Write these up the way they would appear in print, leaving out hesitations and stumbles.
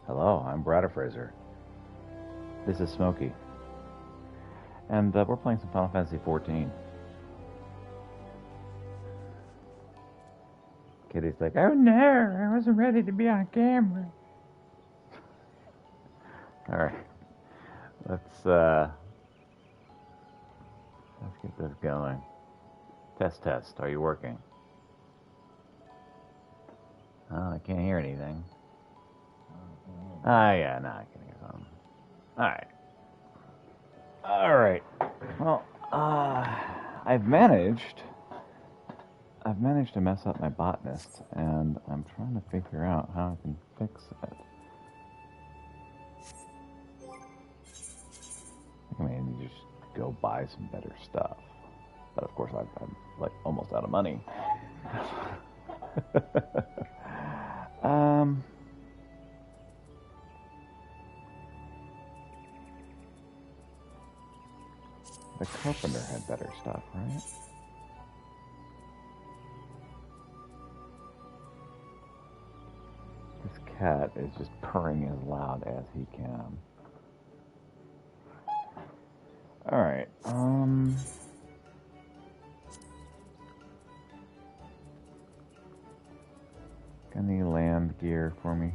Hello, I'm Bradfraser. This is Smokey. And we're playing some Final Fantasy XIV. Kitty's like, oh no, I wasn't ready to be on camera. Alright. Let's get this going. Test. Are you working? Oh, I can't hear anything. Yeah, now I can hear something. Alright. Well, I've managed to mess up my botanist, and I'm trying to figure out how I can fix it. I mean, you just go buy some better stuff. But of course, I'm like almost out of money. The carpenter had better stuff, right? This cat is just purring as loud as he can. Alright, got any land gear for me?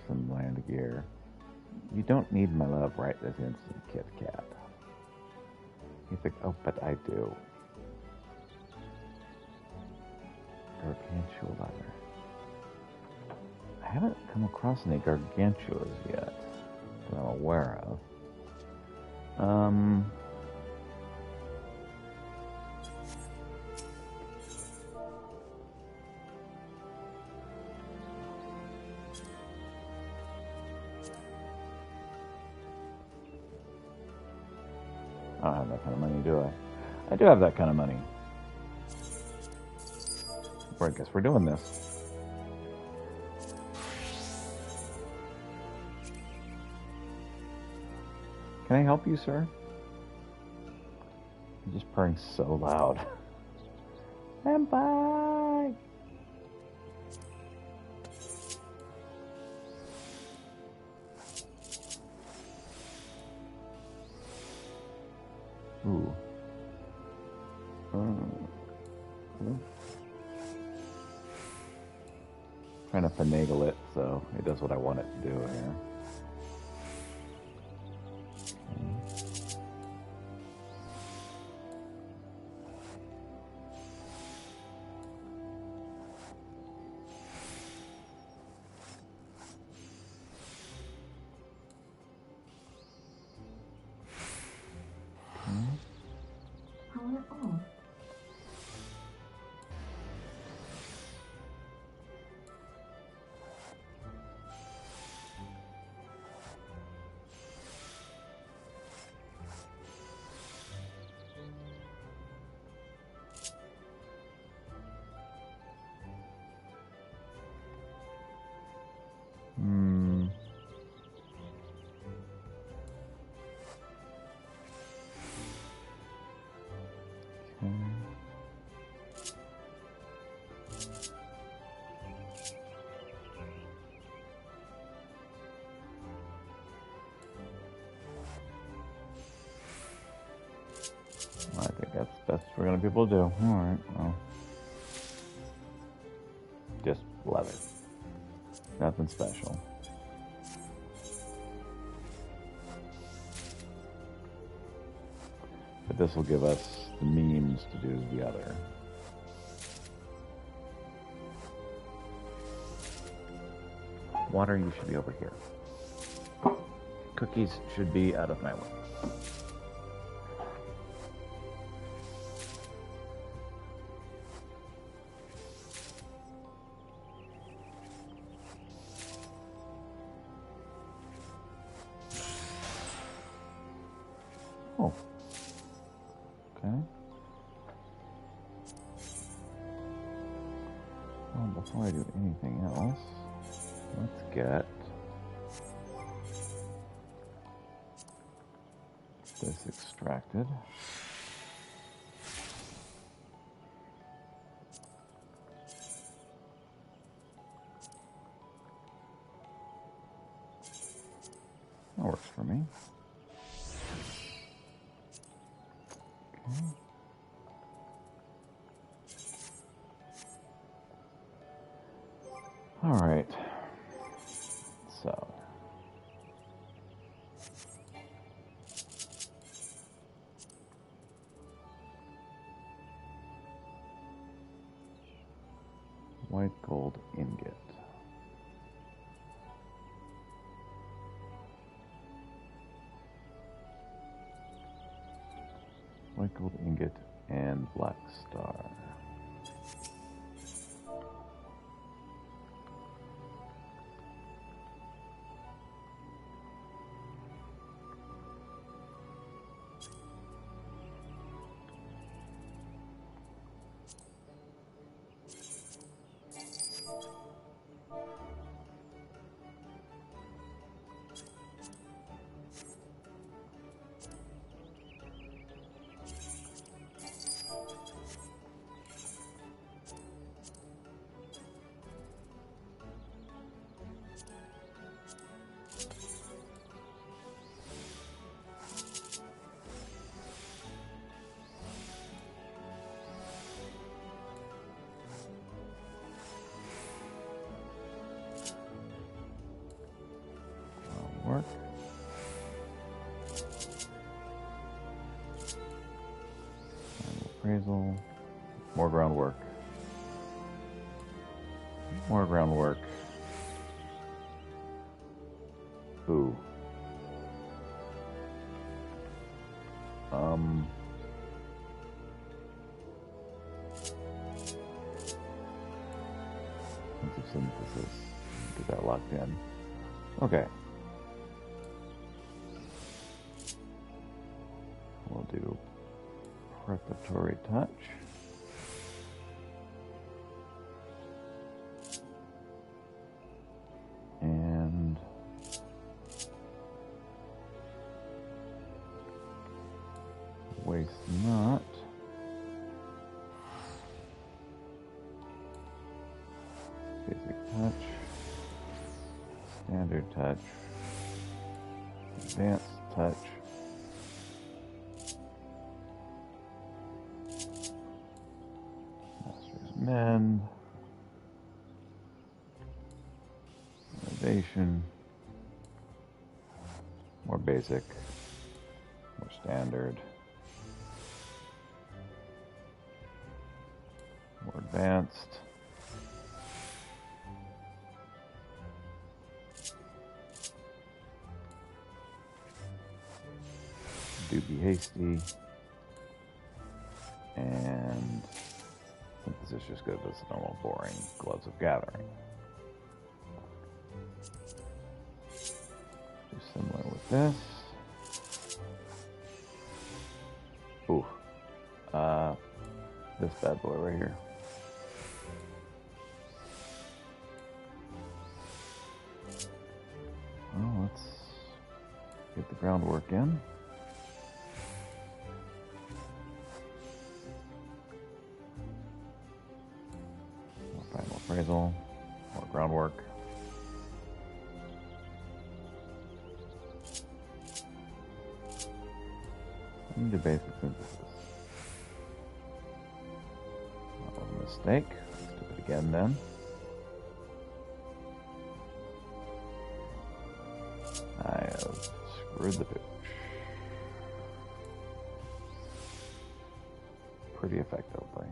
Some land gear. You don't need my love right this instant, Kit Kat. He's like, oh, but I do. Gargantua leather. I haven't come across any gargantuas yet that I'm aware of. I don't have that kind of money, do I? I do have that kind of money. I guess we're doing this. Can I help you, sir? You're just purring so loud. Senpai! Ooh. Trying to finagle it so it does what I want it to do here. I think that's best we're gonna be able to do. Alright, well. Just leather. Nothing special. But this will give us the means to do the other. Water, you should be over here. Cookies should be out of my way. Oh. Okay. Well, before I do anything else, let's get this extracted. works for me. Okay. All right. So. White gold ingot. White gold ingot and black star. Work. Appraisal. More groundwork. More groundwork. Ooh. Synthesis. Get that locked in. Okay. We'll do preparatory touch. And waste not. Basic touch. Standard touch. Advanced touch. Mend, innovation, more basic, more standard, more advanced, do be hasty, and synthesis just goes as normal, boring gloves of gathering. Do similar with this. Ooh, this bad boy right here. Well, let's get the groundwork in. Appraisal, more groundwork. And do basic synthesis. That was a mistake. Let's do it again then. I have screwed the pooch. Pretty effectively.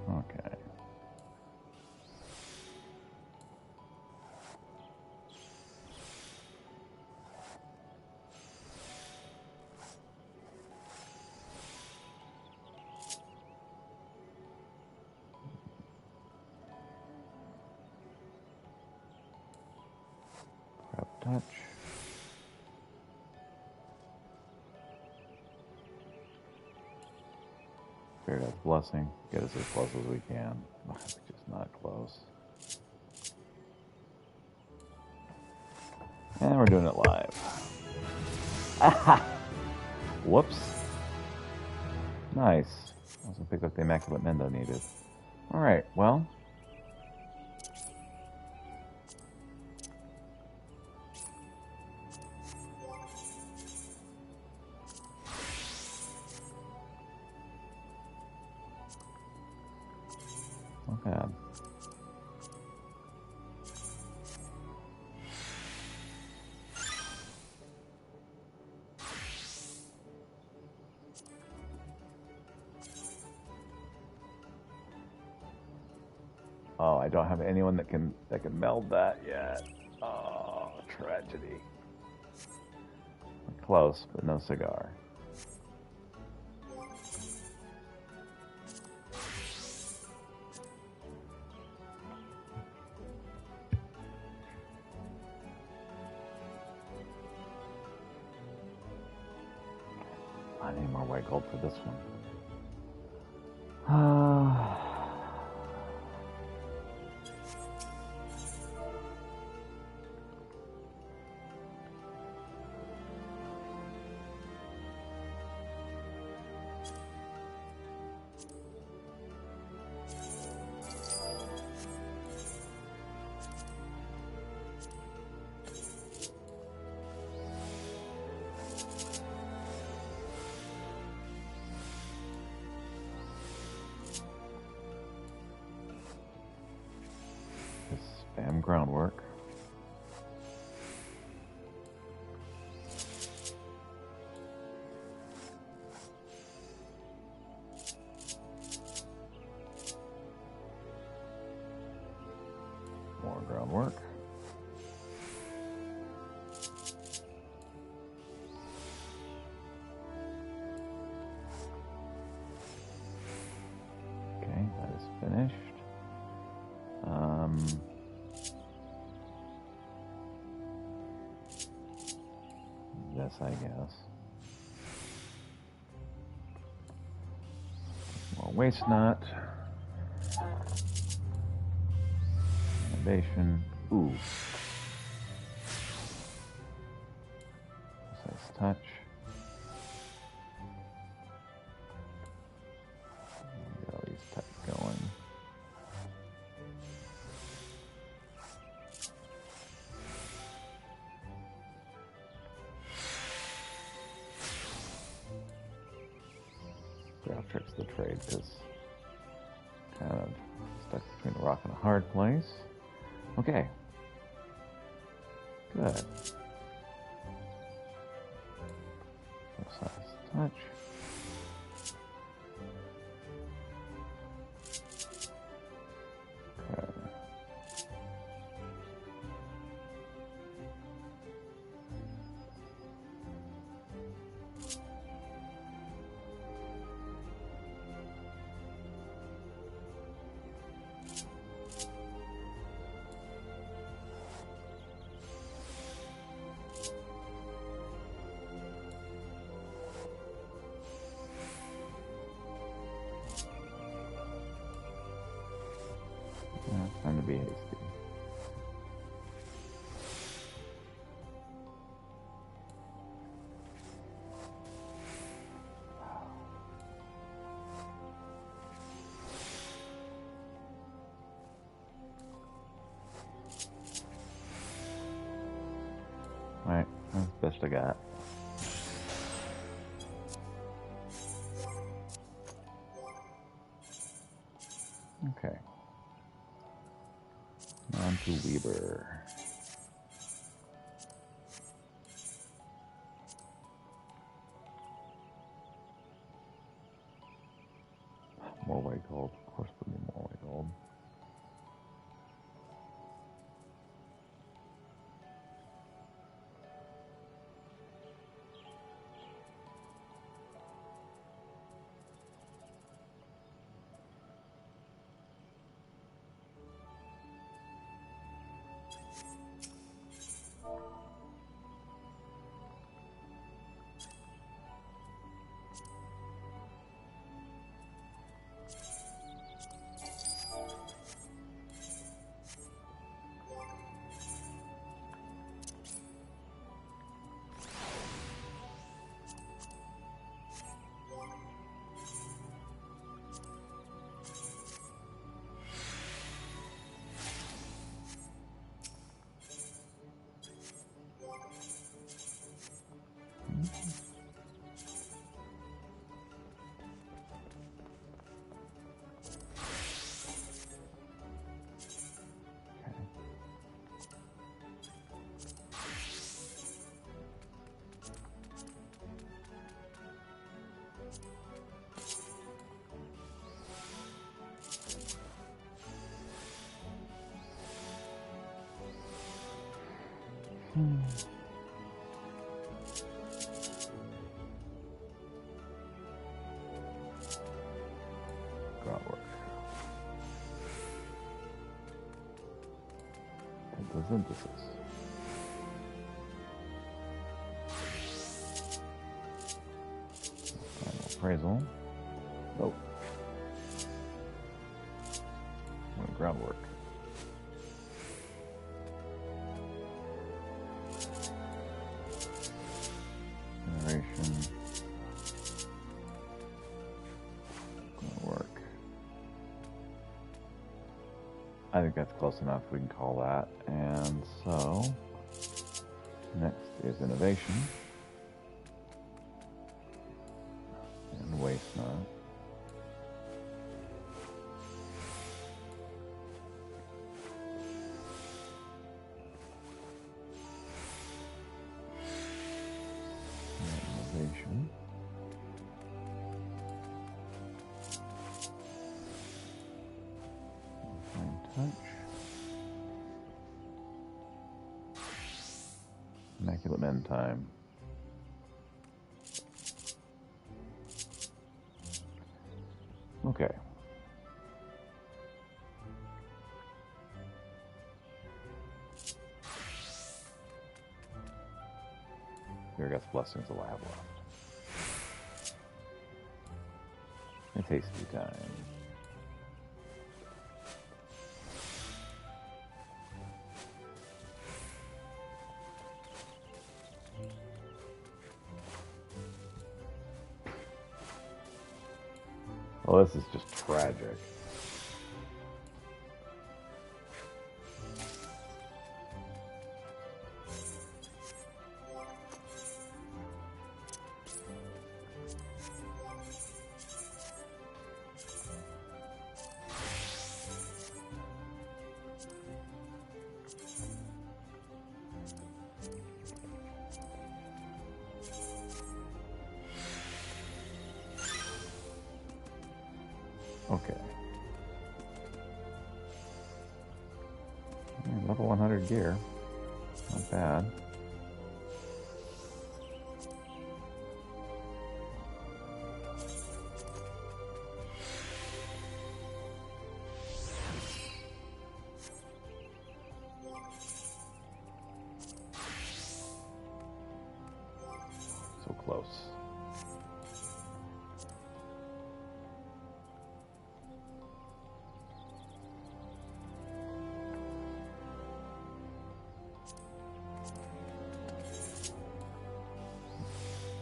Okay. Prep touch. Spirit Blessing. Get us as close as we can. Just not close. And we're doing it live. Aha! Whoops. Nice. Also picked up the Immaculate Mendo needed. Alright, well. Not bad. Oh, I don't have anyone that can meld that yet. Oh, tragedy. Close, but no cigar. I need more white gold for this one. Spam groundwork. More groundwork. Okay, that is finished. This, I guess. More waste knot. Innovation. Ooh. Precise touch. Get all these types going. Tricks the trade because kind of stuck between a rock and a hard place. Okay. Good. Precise touch. Okay. Time to be hasty. Alright, that's the best I got. Okay. On to Weber. More white gold. Of course, we need more white gold. Groundwork. Photosynthesis. Final appraisal. Nope. Groundwork. Generation. Groundwork. I think that's close enough. We can call that. And so, next is innovation. And waste not. Innovation. Fine touch. Immaculate men time. Okay. Here blessings will have left. It's hasty time. Well, this is just tragic. Okay. Level 100 gear. Not bad. So close.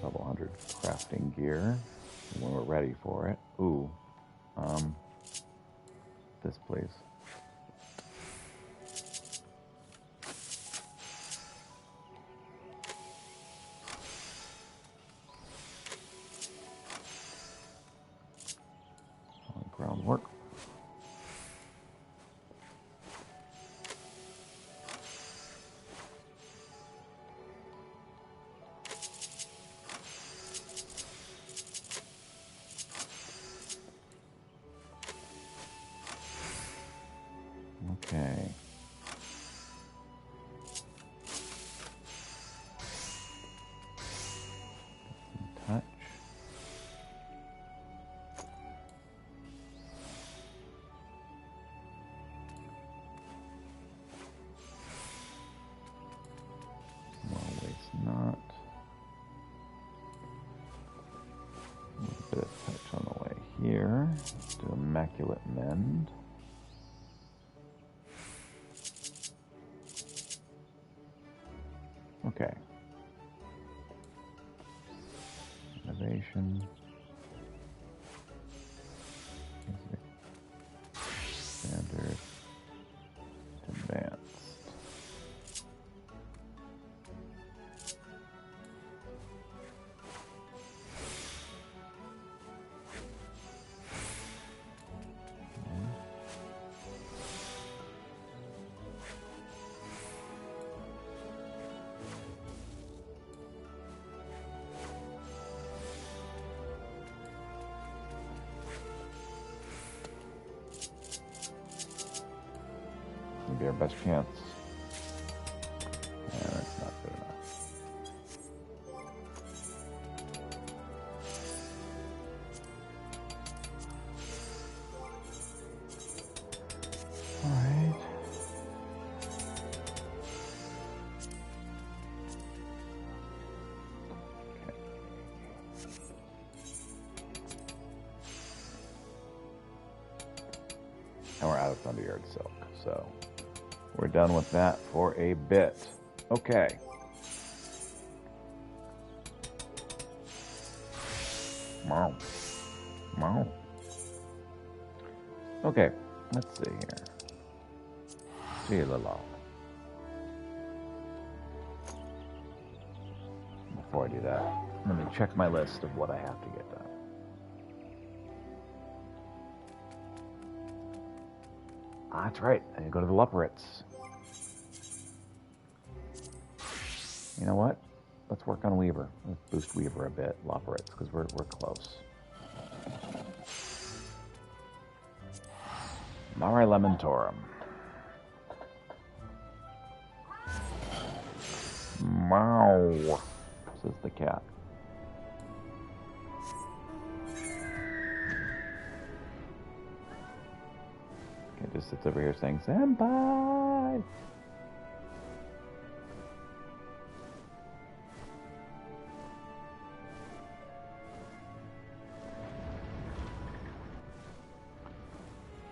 Level 100 crafting gear when we're ready for it. Ooh, this please. Groundwork. Okay. Touch. More waste not. A little bit of touch on the way here. Let's do immaculate mend. Okay. Innovation. Standard. Advanced. Be our best chance. Yeah, that's not Thunderyard silk. So we're done with that for a bit. Okay. Wow. Wow. Okay, let's see here. See la la. Before I do that, let me check my list of what I have to get done. Ah, that's right. I gotta go to the Leopards. You know what? Let's work on Weaver. Let's boost Weaver a bit, Leopards, because we're close. Mare Lementorum. Meow, says the cat. It just sits over here saying, Senpai!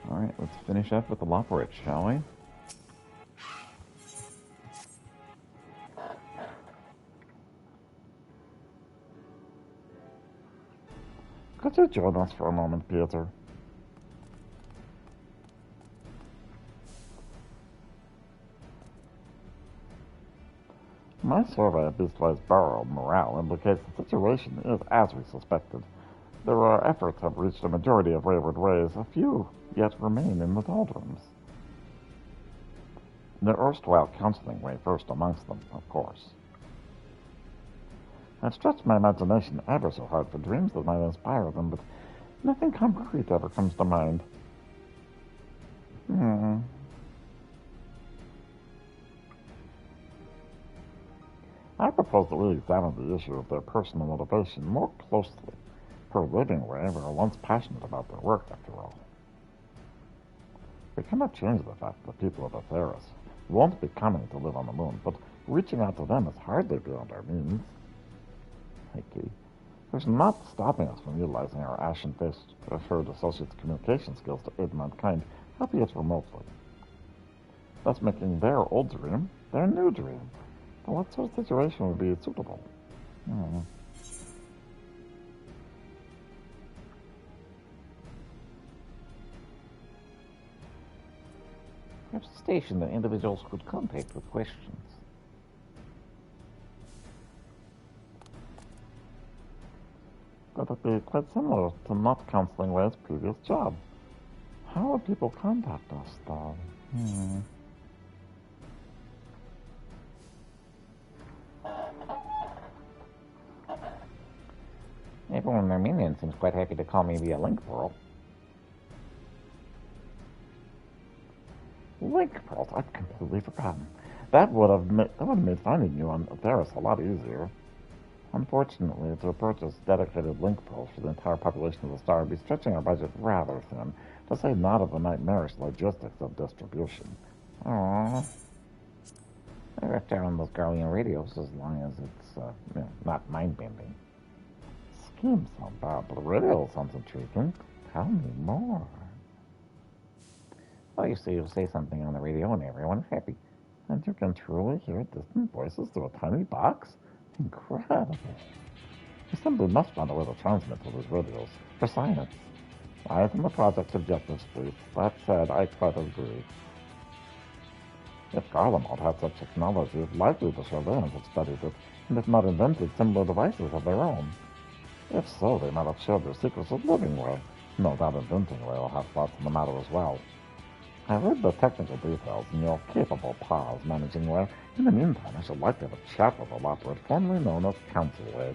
Alright, let's finish up with the Loporich, shall we? Could you join us for a moment, Peter? My survey of Beastwise Burrow morale indicates the situation is as we suspected. Their efforts have reached a majority of wayward ways. A few yet remain in the doldrums. The erstwhile counseling way first amongst them, of course. I've stretched my imagination ever so hard for dreams that might inspire them, but nothing concrete ever comes to mind. I propose that we examine the issue of their personal motivation more closely. Per living way, they were once passionate about their work, after all. We cannot change the fact that people of Atheros won't be coming to live on the moon, but reaching out to them is hardly beyond our means. Hey, Kitty. There's not stopping us from utilizing our ashen-faced First Associates' communication skills to aid mankind, albeit remotely. Thus making their old dream their new dream. Now, what sort of situation would be suitable? Perhaps a station that individuals could contact with questions. That would be quite similar to not counseling Ray's previous job. How would people contact us, though? Everyone in their minion seems quite happy to call me via link pearl. Link pearls? I'd completely forgotten. That would have made finding you on Atheros a lot easier. Unfortunately, to purchase dedicated link pearls for the entire population of the star would be stretching our budget rather thin, to say not of the nightmarish logistics of distribution. Aww. I left out on those Garlean radios as long as it's, not mind-bending. Schemes sound bad, but the radio sounds intriguing. Tell me more. Well, you see, you'll say something on the radio and everyone's happy. And you can truly hear distant voices through a tiny box? Incredible. You simply must find a way to transmit to these radios for science. Right in the project's objectives, please. That said, I quite agree. If Garlemald had such technology, it's likely the Charlans have studied it, and if not invented similar devices of their own. If so, they might have shared their secrets with Living Way. No doubt Inventing Way will have thoughts on the matter as well. I read the technical details in your capable pals, Managing Way. In the meantime, I should like to have a chat with the Loporich, formerly known as Council Way.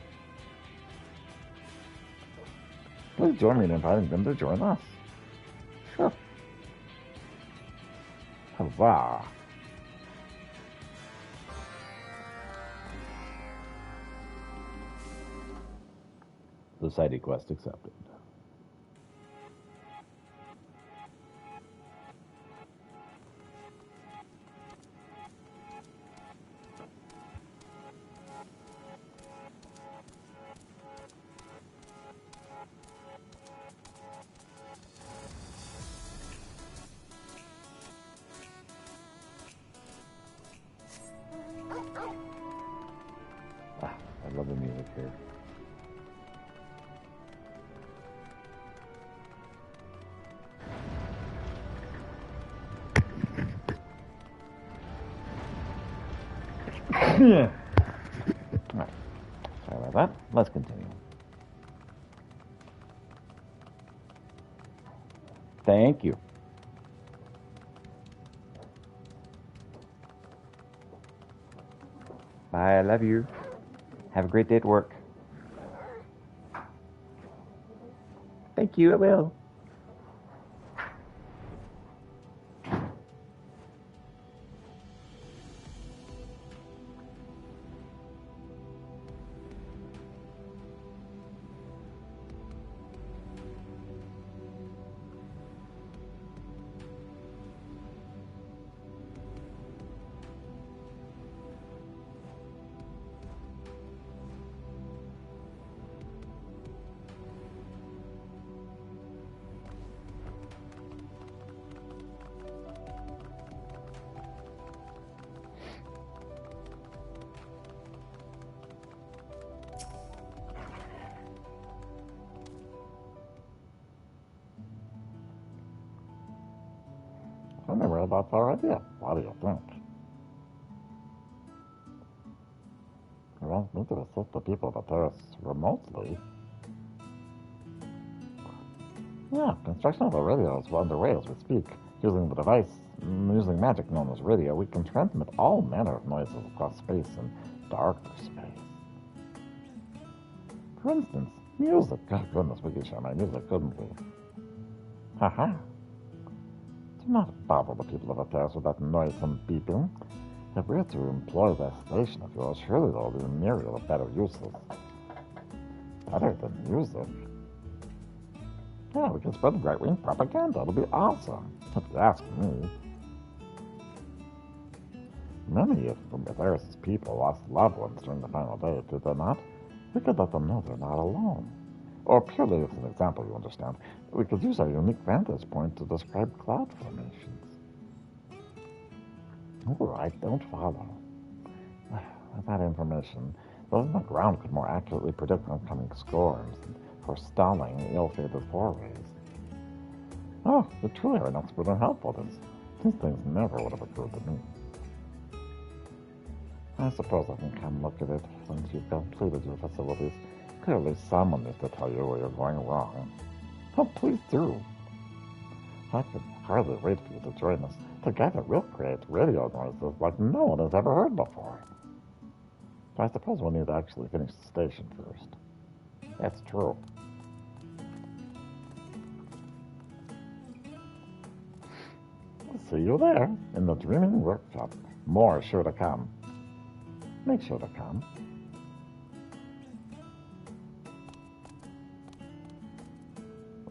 Please join me in inviting them to join us. Sure. Huzzah! Society quest accepted. here. Yeah. Alright. Sorry about that. Let's continue. Thank you. Bye, I love you. Have a great day at work. Thank you, I will. I never had that far idea. What do you think? He wants me to assist the people of the terrace remotely. Yeah, construction of the radio is underway as we speak. Using the device, using magic known as radio, we can transmit all manner of noises across space and darker space. For instance, music. Oh, goodness, we could share my music, couldn't we? Haha. Do not bother the people of the terrace with that noisome beeping. If we're to employ their station of yours, surely there will be a myriad of better uses. Better than music? Yeah, we can spread right-wing propaganda. It'll be awesome, if you ask me. Many of the terrace's people lost loved ones during the final day, did they not? We could let them know they're not alone. Or purely as an example, you understand, we could use our unique vantage point to describe cloud formations. All right, don't follow. With that information, those on the ground could more accurately predict oncoming storms and forestalling ill-fated forays. Oh, you truly are an expert in helpfulness. These things never would have occurred to me. I suppose I can come look at it once you've completed your facilities. Clearly someone needs to tell you where you're going wrong. Oh, please do. I could hardly wait for you to join us. The guy that will create radio noises like no one has ever heard before. But I suppose we'll need to actually finish the station first. That's true. I'll see you there, in the Dreaming Workshop. More is sure to come. Make sure to come.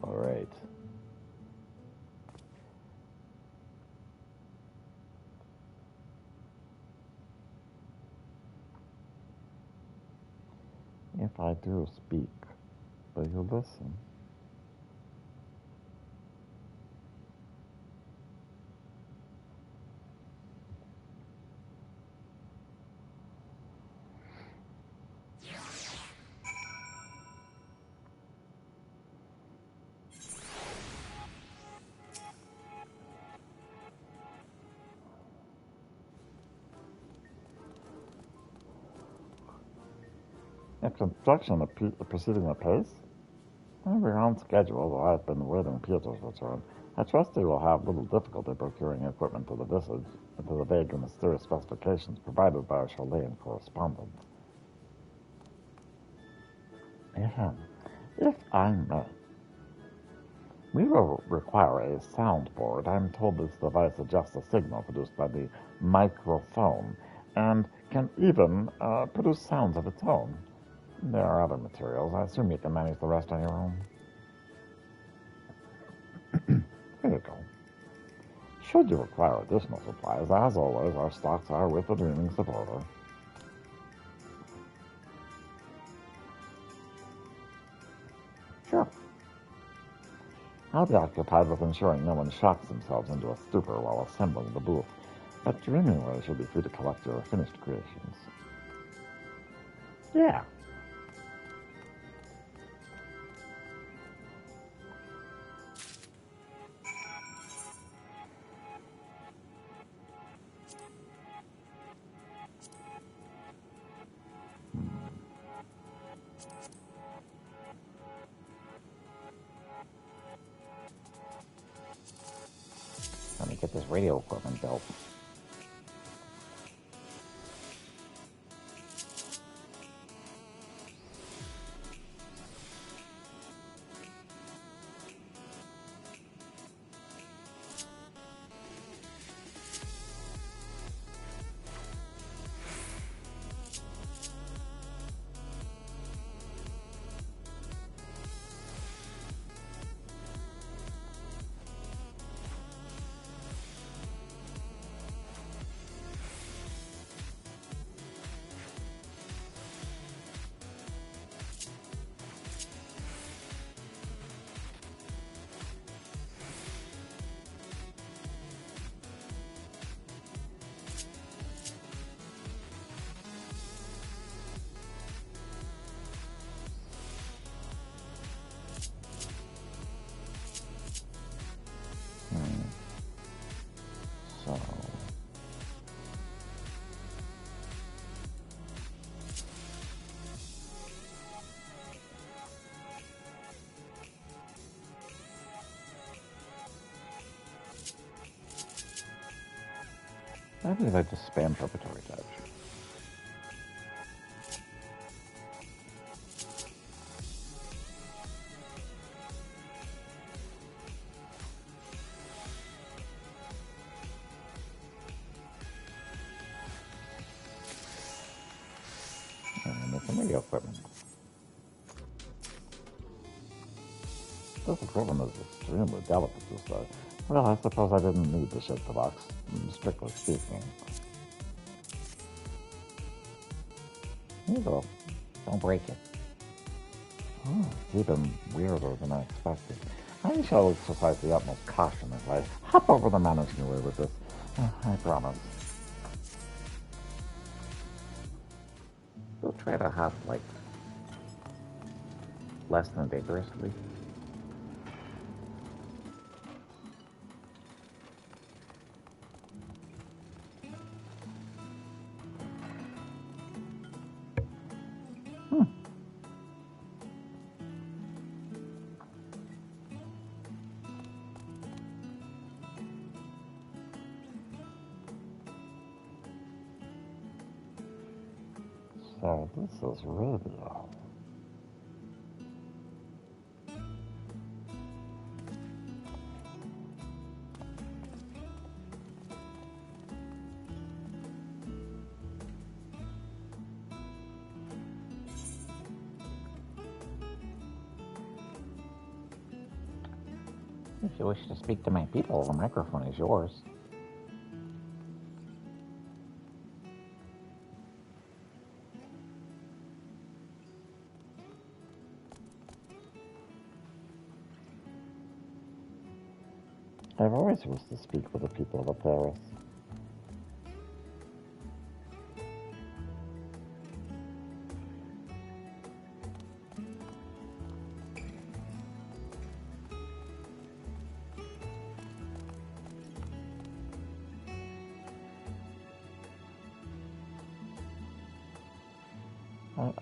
All right. If I do speak, will you listen? If construction proceeding apace, we're on schedule, though I've been waiting Peter's return. I trust he will have little difficulty procuring equipment to the vague and mysterious specifications provided by our Chilean correspondent. If I may, we will require a soundboard. I'm told this device adjusts the signal produced by the microphone and can even produce sounds of its own. There are other materials. I assume you can manage the rest on your own. Here you go. Should you require additional supplies, as always, our stocks are with the Dreaming Supporter. Sure. I'll be occupied with ensuring no one shocks themselves into a stupor while assembling the booth, but Dreamingway should be free to collect your finished creations. Yeah. get this radio equipment built. So I believe I just spam preparatory touch. And there's some radio equipment. This equipment is extremely delicate this day. Well, I suppose I didn't need to shake the box, strictly speaking. Here you go. Don't break it. Oh, it's even weirder than I expected. I shall exercise the utmost caution as I hop over the managing way with this. I promise. We'll try to hop, like, less than vigorously. So this is radio. If you wish to speak to my people, the microphone is yours. I've always wished to speak with the people of Paris.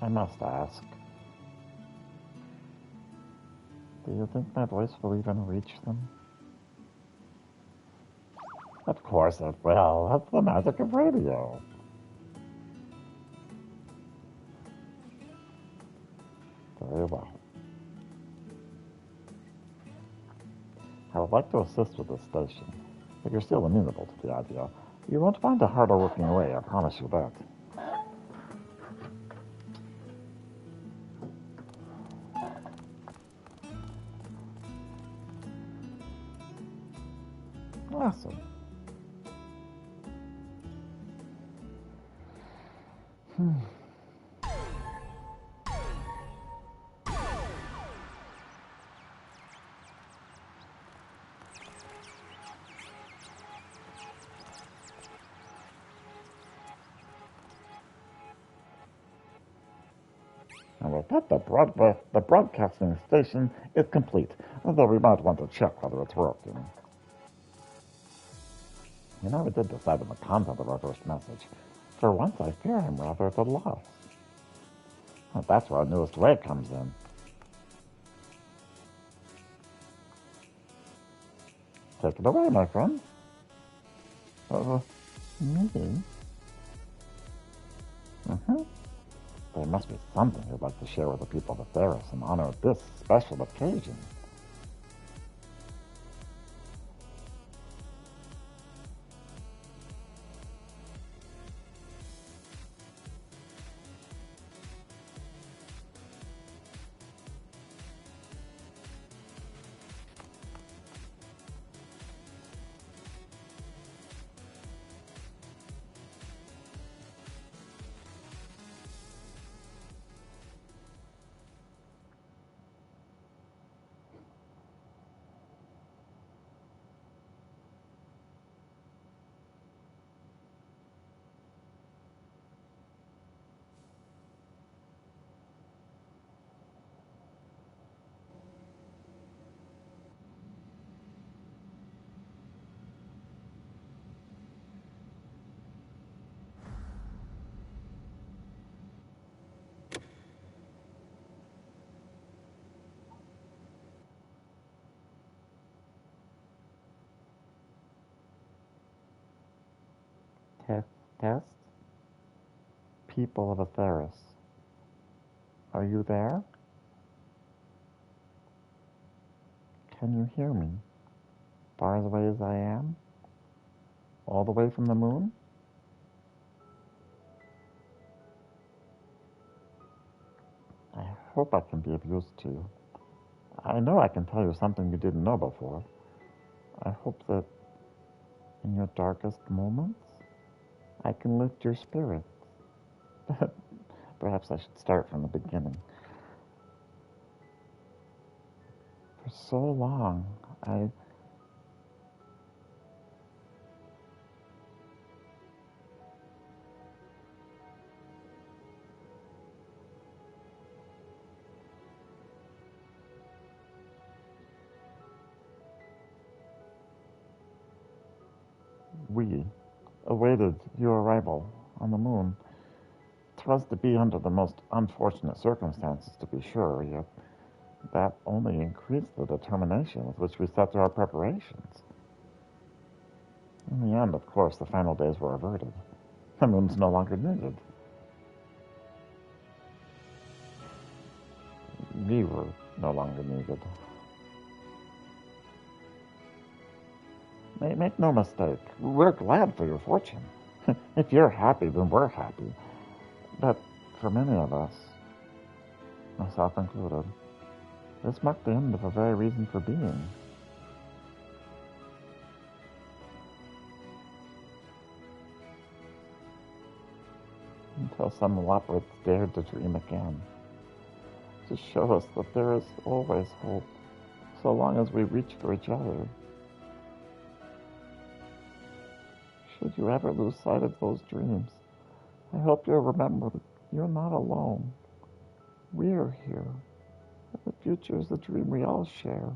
I must ask, do you think my voice will even reach them? Of course it will. That's the magic of radio. Very well. I would like to assist with this station, but you're still amenable to the idea. You won't find a harder working way, I promise you that. Awesome. And with that, the broadcasting station is complete, although we might want to check whether it's working. You know, I did decide on the content of our first message. For once, I fear I'm rather at a loss. Well, that's where our newest way comes in. Take it away, my friend. Me? Mm-hmm. There must be something you'd like to share with the people of Theros in honor of this special occasion. Test? People of Theros. Are you there? Can you hear me? Far away as I am? All the way from the moon? I hope I can be of use to you. I know I can tell you something you didn't know before. I hope that in your darkest moments, I can lift your spirits. Perhaps I should start from the beginning. For so long, we awaited your arrival on the moon. 'Twas to be under the most unfortunate circumstances, to be sure, yet that only increased the determination with which we set to our preparations. In the end, of course, the final days were averted. The moon's no longer needed. We were no longer needed. Make no mistake, we're glad for your fortune. If you're happy, then we're happy. But for many of us, myself included, this marked the end of a very reason for being. Until some leopards dared to dream again, to show us that there is always hope, so long as we reach for each other. Should you ever lose sight of those dreams, I hope you'll remember that you're not alone. We're here. The future is a dream we all share.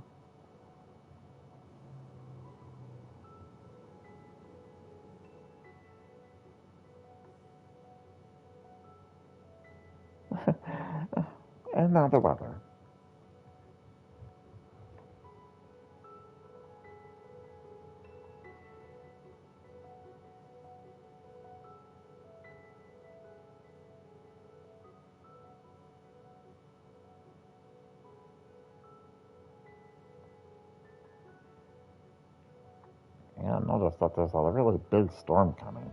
And now the weather. Yeah, notice that there's a really big storm coming.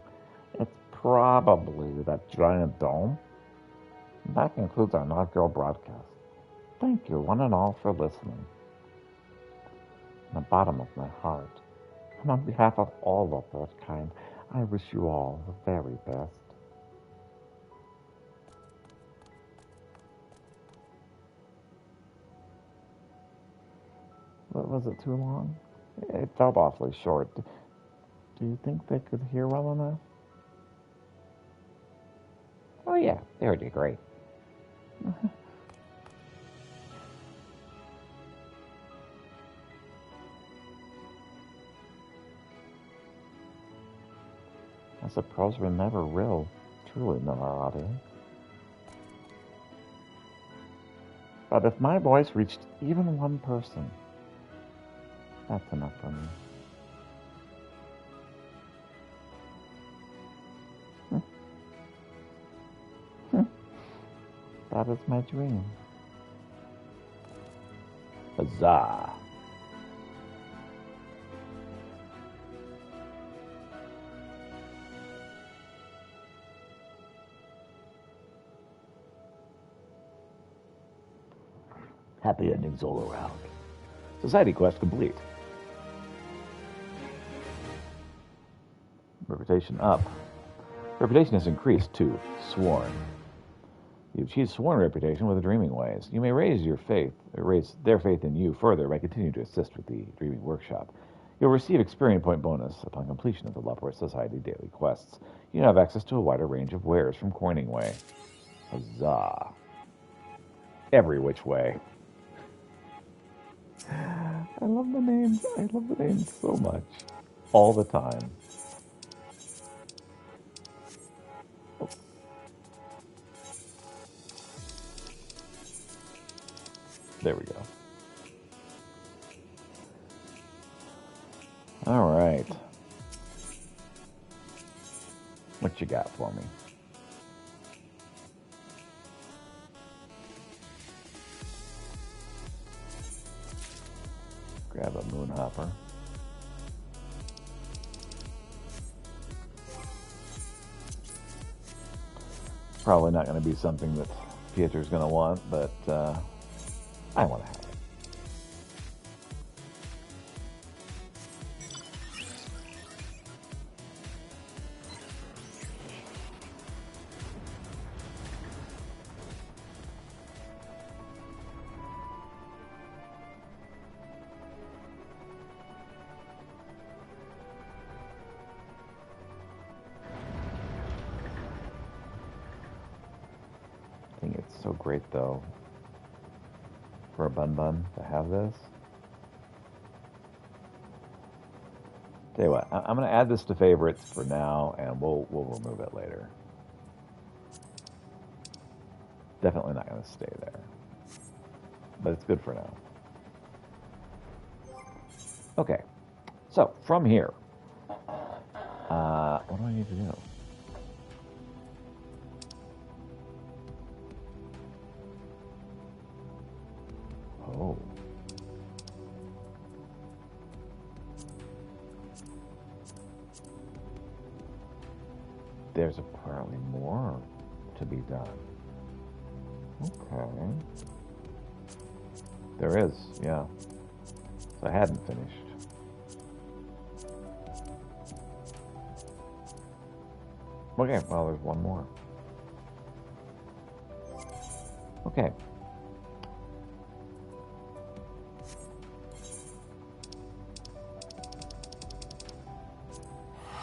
It's probably that giant dome. That concludes our inaugural broadcast. Thank you, one and all, for listening. From the bottom of my heart, and on behalf of all of Earthkind, I wish you all the very best. Was it too long? It felt awfully short. Do you think they could hear well enough? Oh yeah, they heard you great. I suppose we never will truly know our audience. But if my voice reached even one person, that's enough for me. That is my dream. Huzzah! Happy endings all around. Society quest complete. Reputation up. Reputation has increased to sworn. You achieve sworn reputation with the dreaming ways. You may raise their faith in you further by continuing to assist with the dreaming workshop. You'll receive experience point bonus upon completion of the Loveware Society daily quests. You have access to a wider range of wares from Coining Way. Huzzah! Every which way. I love the names. I love the names so much. All the time. There we go. All right. What you got for me? Grab a Moonhopper. Probably not going to be something that Pieter's going to want, but I want to have it. I think it's so great, though, for a Bun to have this. Tell you what, I'm going to add this to favorites for now, and we'll remove it later. Definitely not going to stay there, but it's good for now. Okay, so from here, what do I need to do? Oh. There's apparently more to be done. Okay. There is, yeah. So I hadn't finished. Okay, well, there's one more. Okay.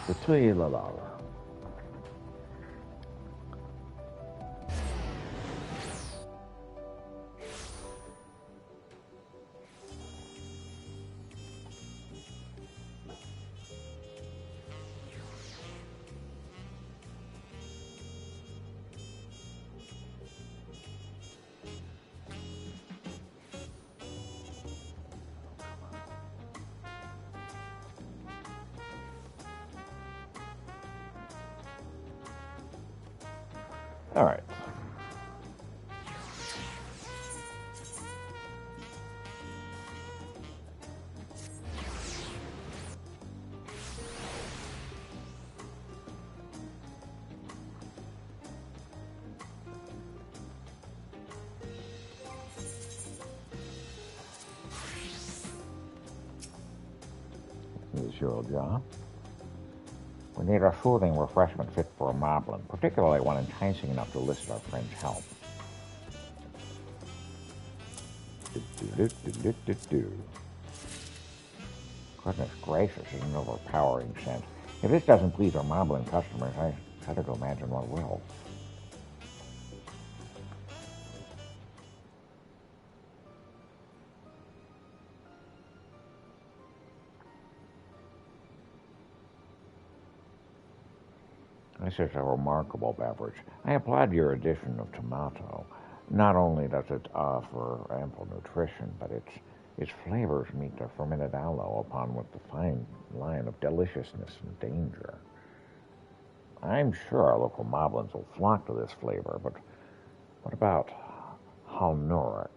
The Tui La La. All right. This is your old job. We need a soothing refreshment fit for a moblin, particularly one enticing enough to elicit our friend's help. Goodness gracious, it's an overpowering scent. If this doesn't please our moblin customers, I shudder to imagine what will. This is a remarkable beverage. I applaud your addition of tomato. Not only does it offer ample nutrition, but its flavors meet the fermented aloe upon with the fine line of deliciousness and danger. I'm sure our local moblins will flock to this flavor, but What about Halnurik?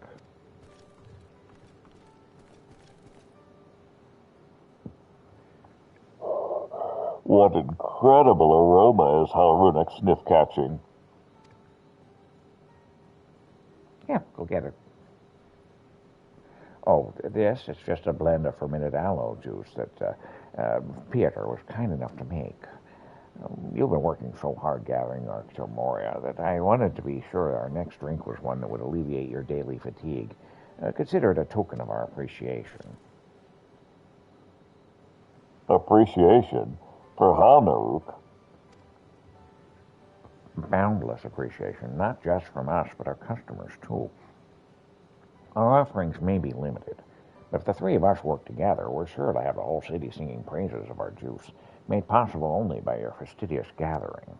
What incredible aroma is Halrunik sniff-catching. Yeah, go get it. Oh, this, it's just a blend of fermented aloe juice that Piotr was kind enough to make. You've been working so hard gathering Arctomoria that I wanted to be sure our next drink was one that would alleviate your daily fatigue. Consider it a token of our appreciation. Appreciation? For Halnaruk? Boundless appreciation, not just from us, but our customers, too. Our offerings may be limited, but if the three of us work together, we're sure to have the whole city singing praises of our juice, made possible only by your fastidious gathering.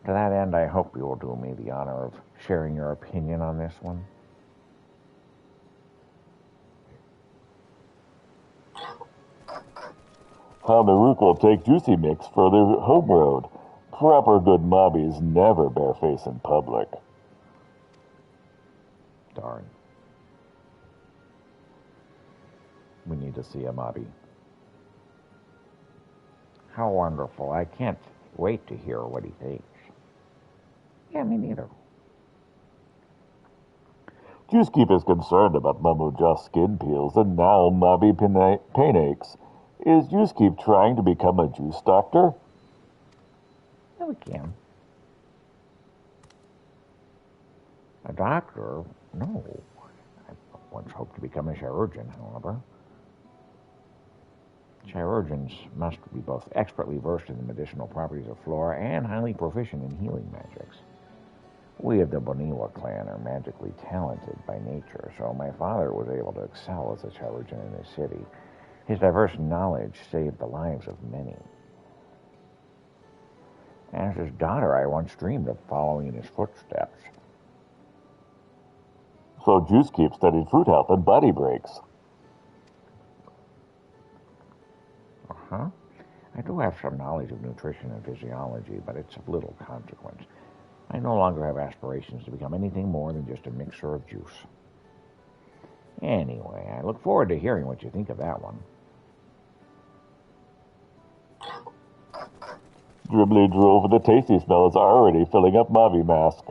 To that end, I hope you will do me the honor of sharing your opinion on this one. Halnaruk will take Juicy Mix further home road. Proper good mobbies never bare face in public. Darn. We need to see a mobby. How wonderful. I can't wait to hear what he thinks. Yeah, me neither. Juicekeep is concerned about Mamujah's skin peels and now mobby pain aches. Is Juicekeep trying to become a juice doctor? Yeah, we can. A doctor? No. I once hoped to become a chirurgeon, however. Chirurgeons must be both expertly versed in the medicinal properties of flora and highly proficient in healing magics. We of the Boniwa clan are magically talented by nature, so my father was able to excel as a chirurgeon in his city. His diverse knowledge saved the lives of many. As his daughter, I once dreamed of following in his footsteps. So Juicekeep studied fruit health and body breaks. Uh-huh. I do have some knowledge of nutrition and physiology, but it's of little consequence. I no longer have aspirations to become anything more than just a mixer of juice. Anyway, I look forward to hearing what you think of that one. Dribbly drool for the tasty smell is already filling up Mobby Mask.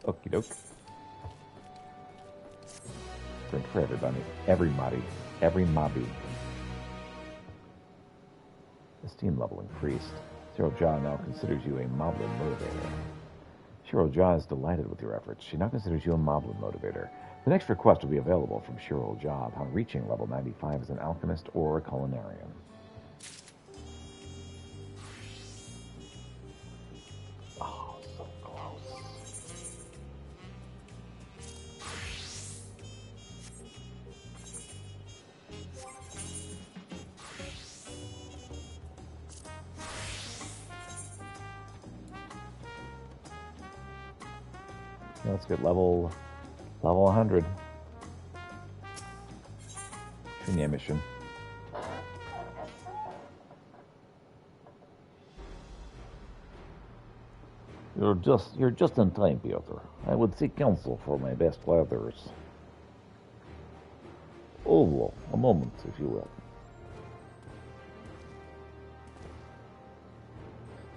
Okie doke. Drink for everybody. Every mobby. Esteem level increased. Cyril Jaw now considers you a Moblin motivator. Cyril Jaw is delighted with your efforts. She now considers you a Moblin motivator. The next request will be available from Cyril Jaw upon reaching level 95 as an alchemist or a culinarian. Oh, so close. Let's get level 100. Training mission. You're just in time, Piotr. I would seek counsel for my best lathers. Oh, a moment, if you will.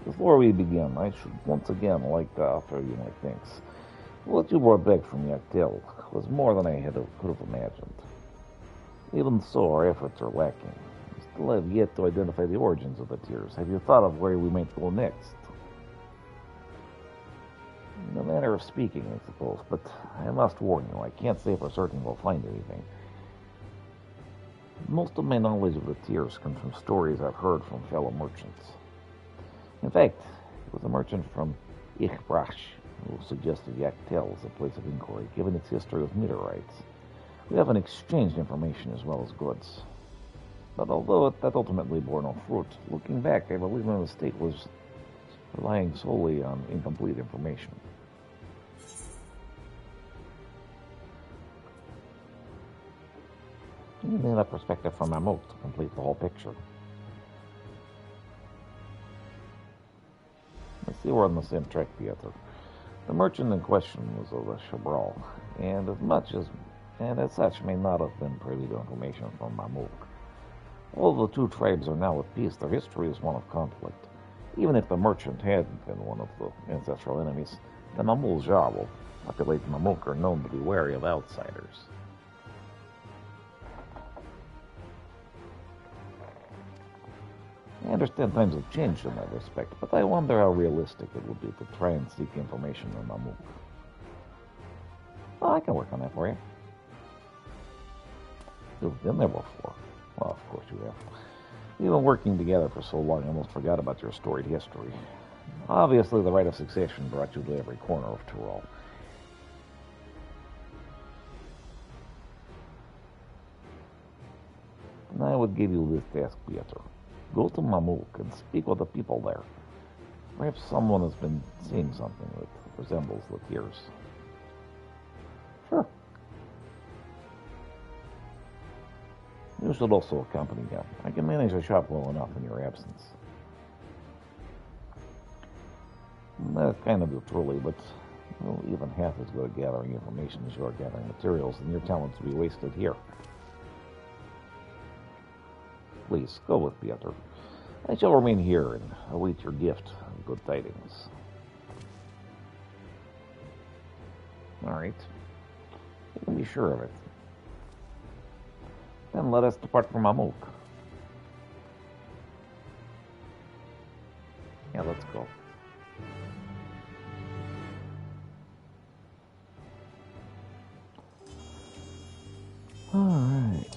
Before we begin, I should once again like to offer you my thanks. What you brought back from Yaktel was more than I could have imagined. Even so, our efforts are lacking. We still have yet to identify the origins of the tears. Have you thought of where we might go next? In a manner of speaking, I suppose, but I must warn you, I can't say for certain we'll find anything. Most of my knowledge of the tears comes from stories I've heard from fellow merchants. In fact, it was a merchant from Ichbrach who suggested Yaktel as a place of inquiry, given its history with meteorites. We haven't exchanged information as well as goods. But although that ultimately bore no fruit, looking back, I believe my mistake was relying solely on incomplete information. You need a perspective from Amok to complete the whole picture. I see we're on the same track, Pietro. The merchant in question was a Chabral, and as such may not have been privy to information from Mamouk. Although the two tribes are now at peace, their history is one of conflict. Even if the merchant hadn't been one of the ancestral enemies, the Mamul Jawel, populated Mamouk, are known to be wary of outsiders. I understand times have changed in that respect, but I wonder how realistic it would be to try and seek information on Mamouk. Well, I can work on that for you. You've been there before. Well, of course you have. We've been working together for so long I almost forgot about your storied history. Obviously, the right of succession brought you to every corner of Tyrol. And I would give you this task, Pietro. Go to Mamouk and speak with the people there. Perhaps someone has been seeing something that resembles the tears. Sure. You should also accompany them. I can manage the shop well enough in your absence. That's kind of you truly, but even half as good at gathering information as you are gathering materials, and your talents will be wasted here. Please, go with Pietro. I shall remain here and await your gift of good tidings. All right. You can be sure of it. Then let us depart from Mamouk. Yeah, let's go. All right.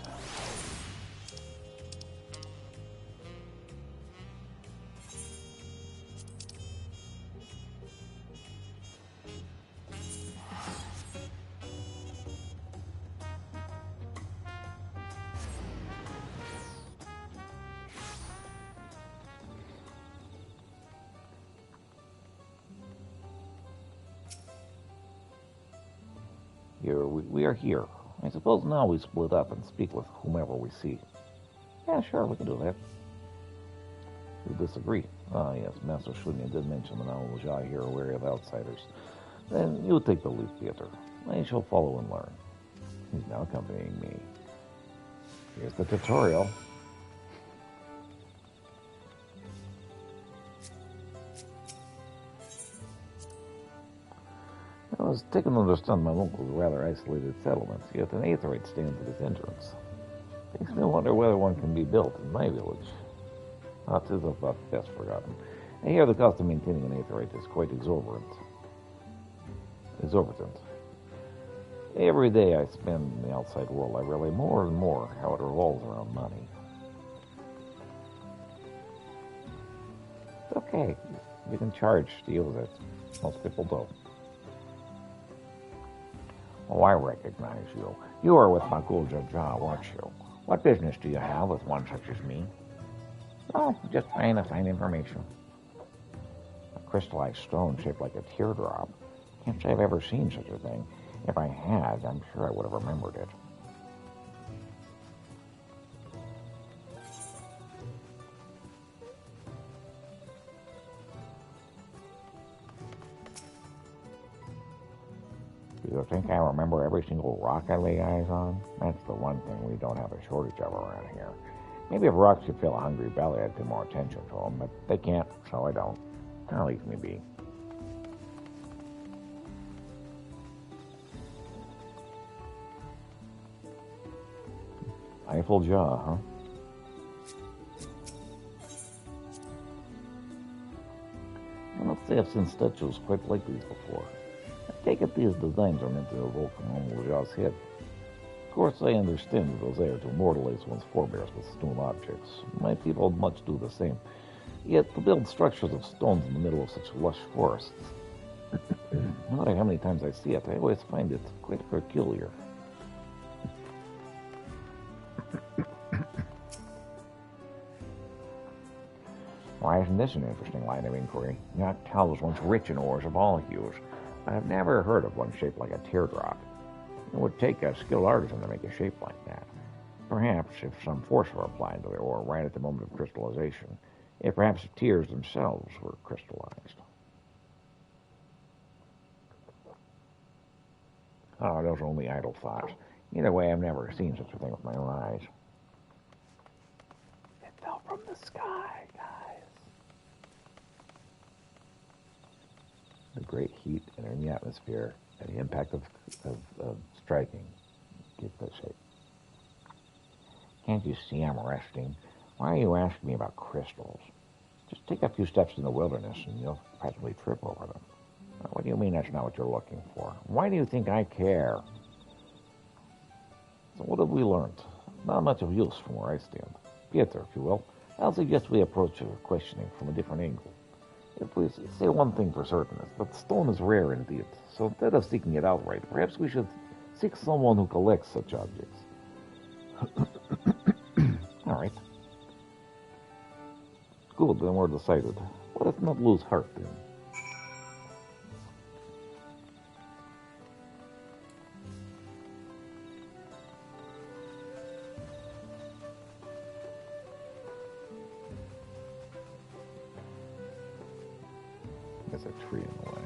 We are here. I suppose now we split up and speak with whomever we see. Yeah, sure, we can do that. You disagree? Ah, yes, Master Shunya did mention the Naujai here are wary of outsiders. Then you take the lead, Pietro. I shall follow and learn. He's now accompanying me. Here's the tutorial. I was taken to understand my uncle's rather isolated settlements, yet an aetherite stands at its entrance. Makes me wonder whether one can be built in my village. Ah, 'tis a thought best forgotten. I hear the cost of maintaining an aetherite is quite exorbitant. Every day I spend in the outside world, I realize more and more how it revolves around money. It's okay. You can charge to use it. Most people don't. Oh, I recognize you. You are with Makul Jaja, weren't you? What business do you have with one such as me? Oh, just trying to find information. A crystallized stone shaped like a teardrop. Can't say I've ever seen such a thing. If I had, I'm sure I would have remembered it. Do you think I remember every single rock I lay eyes on? That's the one thing we don't have a shortage of around here. Maybe if rocks could fill a hungry belly, I'd pay more attention to them, but they can't, so I don't. Now leave me be. Eiffel jaw, huh? I must say I've seen statues quite like these before. I take it these designs are meant to evoke Mamoul Jaw's head. Of course, I understand the desire to immortalize one's forebears with stone objects. My people much do the same. Yet, to build structures of stones in the middle of such lush forests, no matter how many times I see it, I always find it quite peculiar. Why isn't this an interesting line of inquiry? Noctal was once rich in ores of all hues, but I've never heard of one shaped like a teardrop. It would take a skilled artisan to make a shape like that. Perhaps if some force were applied to the ore right at the moment of crystallization, if perhaps the tears themselves were crystallized. Oh, those are only idle thoughts. Either way, I've never seen such a thing with my own eyes. It fell from the sky, guys. The great heat and in the atmosphere and the impact of striking give that shape. Can't you see I'm resting? Why are you asking me about crystals? Just take a few steps in the wilderness and you'll practically trip over them. What do you mean that's not what you're looking for? Why do you think I care? So what have we learned? Not much of use from where I stand. Pieter, if you will. I'll suggest we approach your questioning from a different angle. If we say one thing for certain, is that stone is rare indeed. So instead of seeking it outright, perhaps we should seek someone who collects such objects. All right. Good, then we're decided. Let us not lose heart then. There's a tree in the way.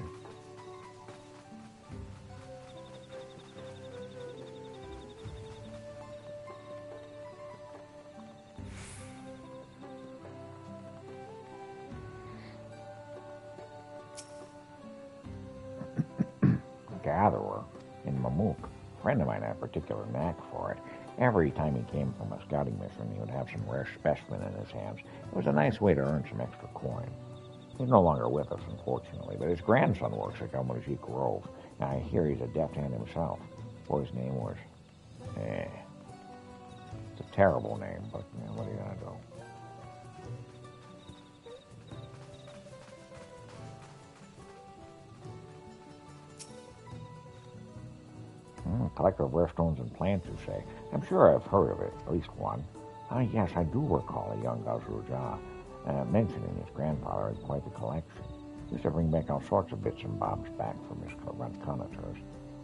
Gatherer in Mamook. A friend of mine had a particular knack for it. Every time he came from a scouting mission, he would have some rare specimen in his hands. It was a nice way to earn some extra coin. He's no longer with us, unfortunately, but his grandson works at Galmajik Grove. Now, I hear he's a deft hand himself. Boy's name was... It's a terrible name, but what are you going to do? Collector of rare stones and plants, you say? I'm sure I've heard of it, at least one. Ah, yes, I do recall a young Gazuja mentioning his grandfather had quite the collection. He used to bring back all sorts of bits and bobs back from his connoisseurs.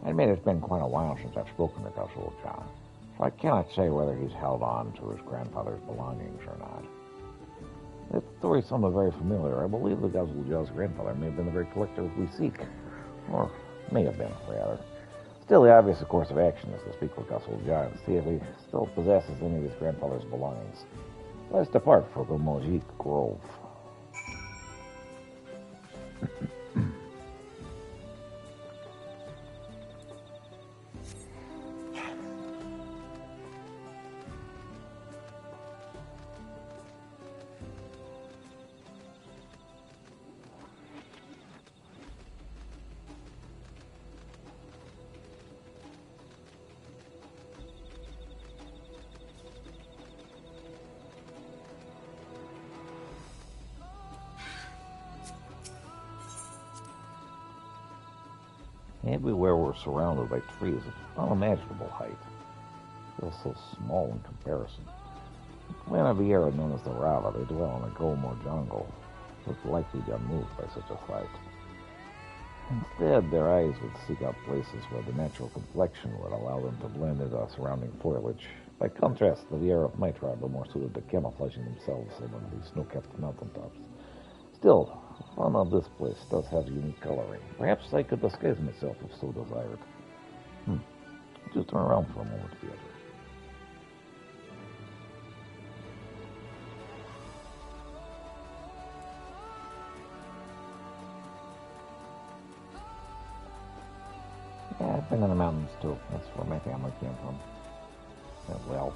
I admit it's been quite a while since I've spoken to Gazuja, so I cannot say whether he's held on to his grandfather's belongings or not. That story sounded very familiar. I believe that Gazuja's grandfather may have been the very collector we seek, or may have been, rather. Still, the obvious course of action is to speak with Gazuja and see if he still possesses any of his grandfather's belongings. Let's depart for Galmajik Grove. Everywhere we're surrounded by trees of unimaginable height. Feels so small in comparison. The clan of the area known as the Rava, they dwell in a Gomor jungle, look likely to be unmoved by such a sight. Instead, their eyes would seek out places where the natural complexion would allow them to blend into surrounding foliage. By contrast, the air of my tribe are more suited to camouflaging themselves among these snow-capped mountaintops. Still, the fauna of this place does have unique coloring. Perhaps I could disguise myself if so desired. Just turn around for a moment, Pieter. Yeah, I've been in the mountains too. That's where my family came from. Well,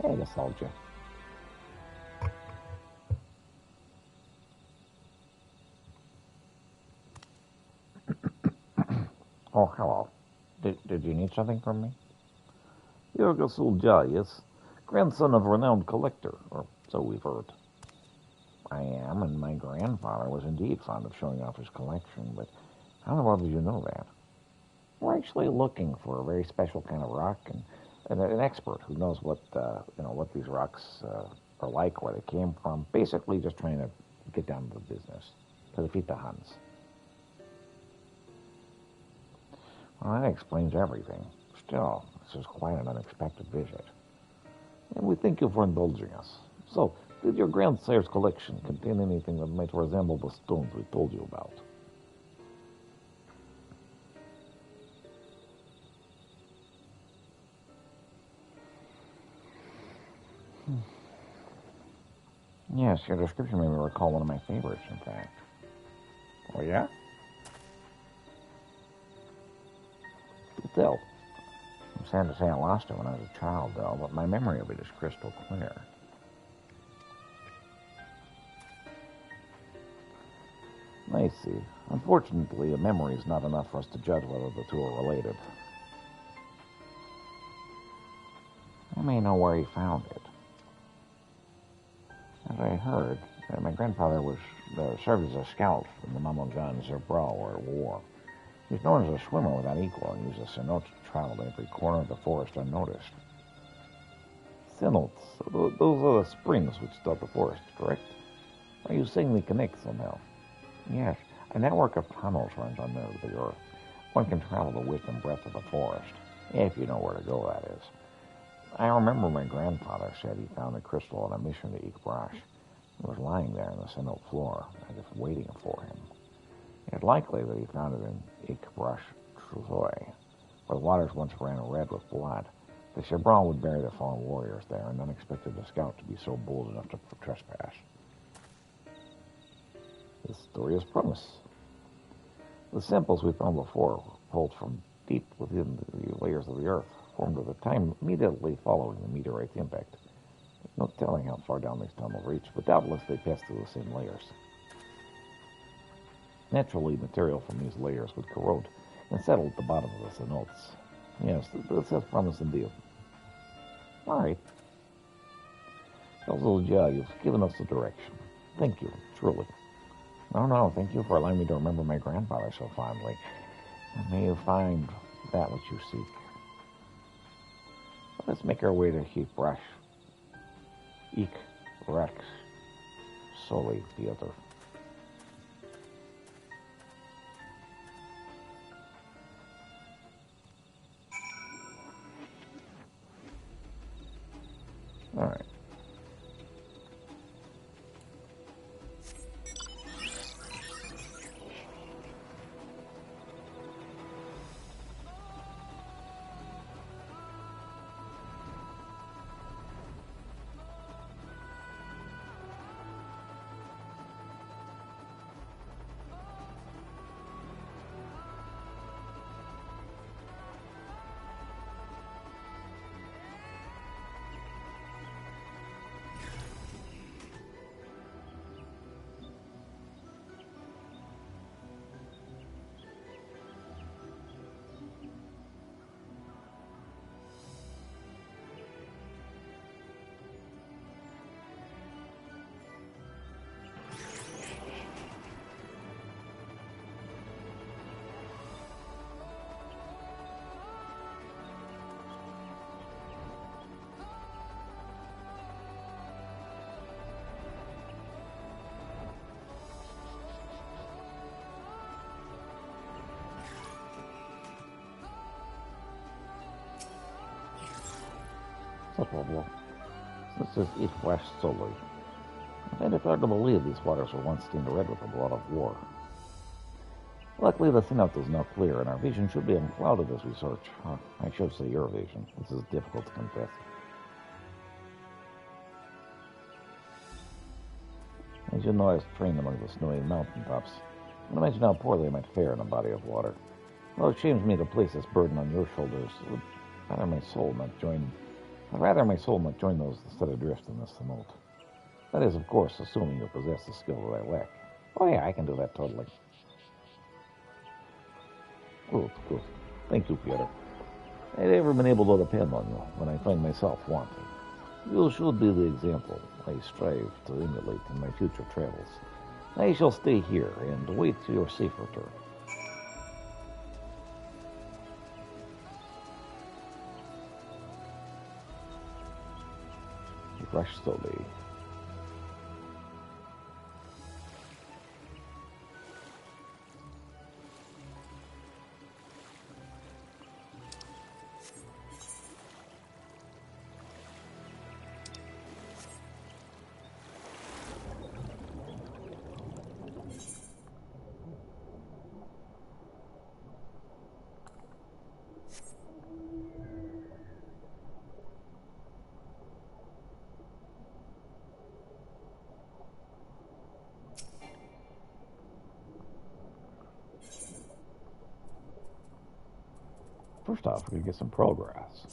hey, a soldier. Oh, hello. Did you need something from me? You're Gasulja, yes? Grandson of a renowned collector, or so we've heard. I am, and my grandfather was indeed fond of showing off his collection, but how in the world did you know that? We're actually looking for a very special kind of rock, and an expert who knows what these rocks are like, where they came from. Basically, just trying to get down to the business, to defeat the Huns. Well, that explains everything. Still, this is quite an unexpected visit. And we thank you for indulging us. So, did your grandsire's collection contain anything that might resemble the stones we told you about? Yes, your description made me recall one of my favorites, in fact. Oh, yeah? Do tell. I'm sad to say I lost it when I was a child, though, but my memory of it is crystal clear. I see. Unfortunately, a memory is not enough for us to judge whether the two are related. I may know where he found it. As I heard, my grandfather was served as a scout in the Mamojan Zerbral War. He's known as a swimmer without equal and uses cenotes to travel to every corner of the forest unnoticed. Cenotes. Those are the springs which dot the forest, correct? Are you saying they connect somehow? Yes, a network of tunnels runs under the earth. One can travel the width and breadth of the forest, if you know where to go, that is. I remember my grandfather said he found the crystal on a mission to Ikbrash. It was lying there on the cenote floor, as if waiting for him. It's likely that he found it in Ikbrash Truzoi, where the waters once ran red with blood. The Shebron would bury their fallen warriors there, and unexpected the scout to be so bold enough to trespass. This story has promise. The samples we found before were pulled from deep within the layers of the earth, formed at the time immediately following the meteorite's impact. There's no telling how far down these tunnels reach, but doubtless they pass through the same layers. Naturally, material from these layers would corrode and settle at the bottom of the cenotes. Yes, this has promise indeed. All right. Yeah, you've given us the direction. Thank you, truly. No, thank you for allowing me to remember my grandfather so fondly. And may you find that which you seek. Let's make our way to Ikbrash. Rex. Soli, the other. All right. This is East West Soli. I find it hard to believe these waters were once stained red with the blood of war. Luckily, the cenote is now clear, and our vision should be unclouded as we search. I should say your vision. This is difficult to confess. As you know, I was trained among the snowy mountaintops. I can imagine how poorly I might fare in a body of water. Well, it shames me to place this burden on your shoulders. I'd rather my soul not join those that set adrift in this cenote. That is, of course, assuming you possess the skill that I lack. Oh yeah, I can do that totally. Good. Thank you, Peter. I've never been able to depend on you when I find myself wanting. You should be the example I strive to emulate in my future travels. I shall stay here and wait for your safe return. He rushed slowly. first off, we could get some progress.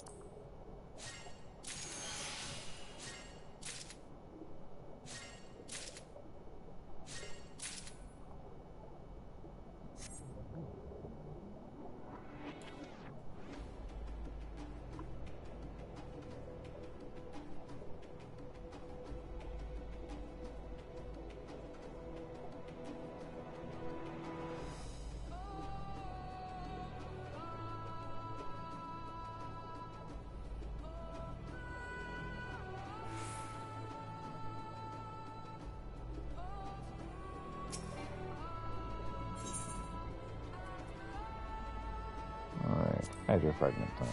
Hydro fragment time.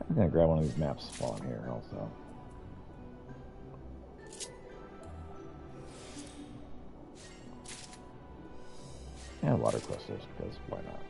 I'm gonna grab one of these maps while I'm here also. And water crystals, because why not?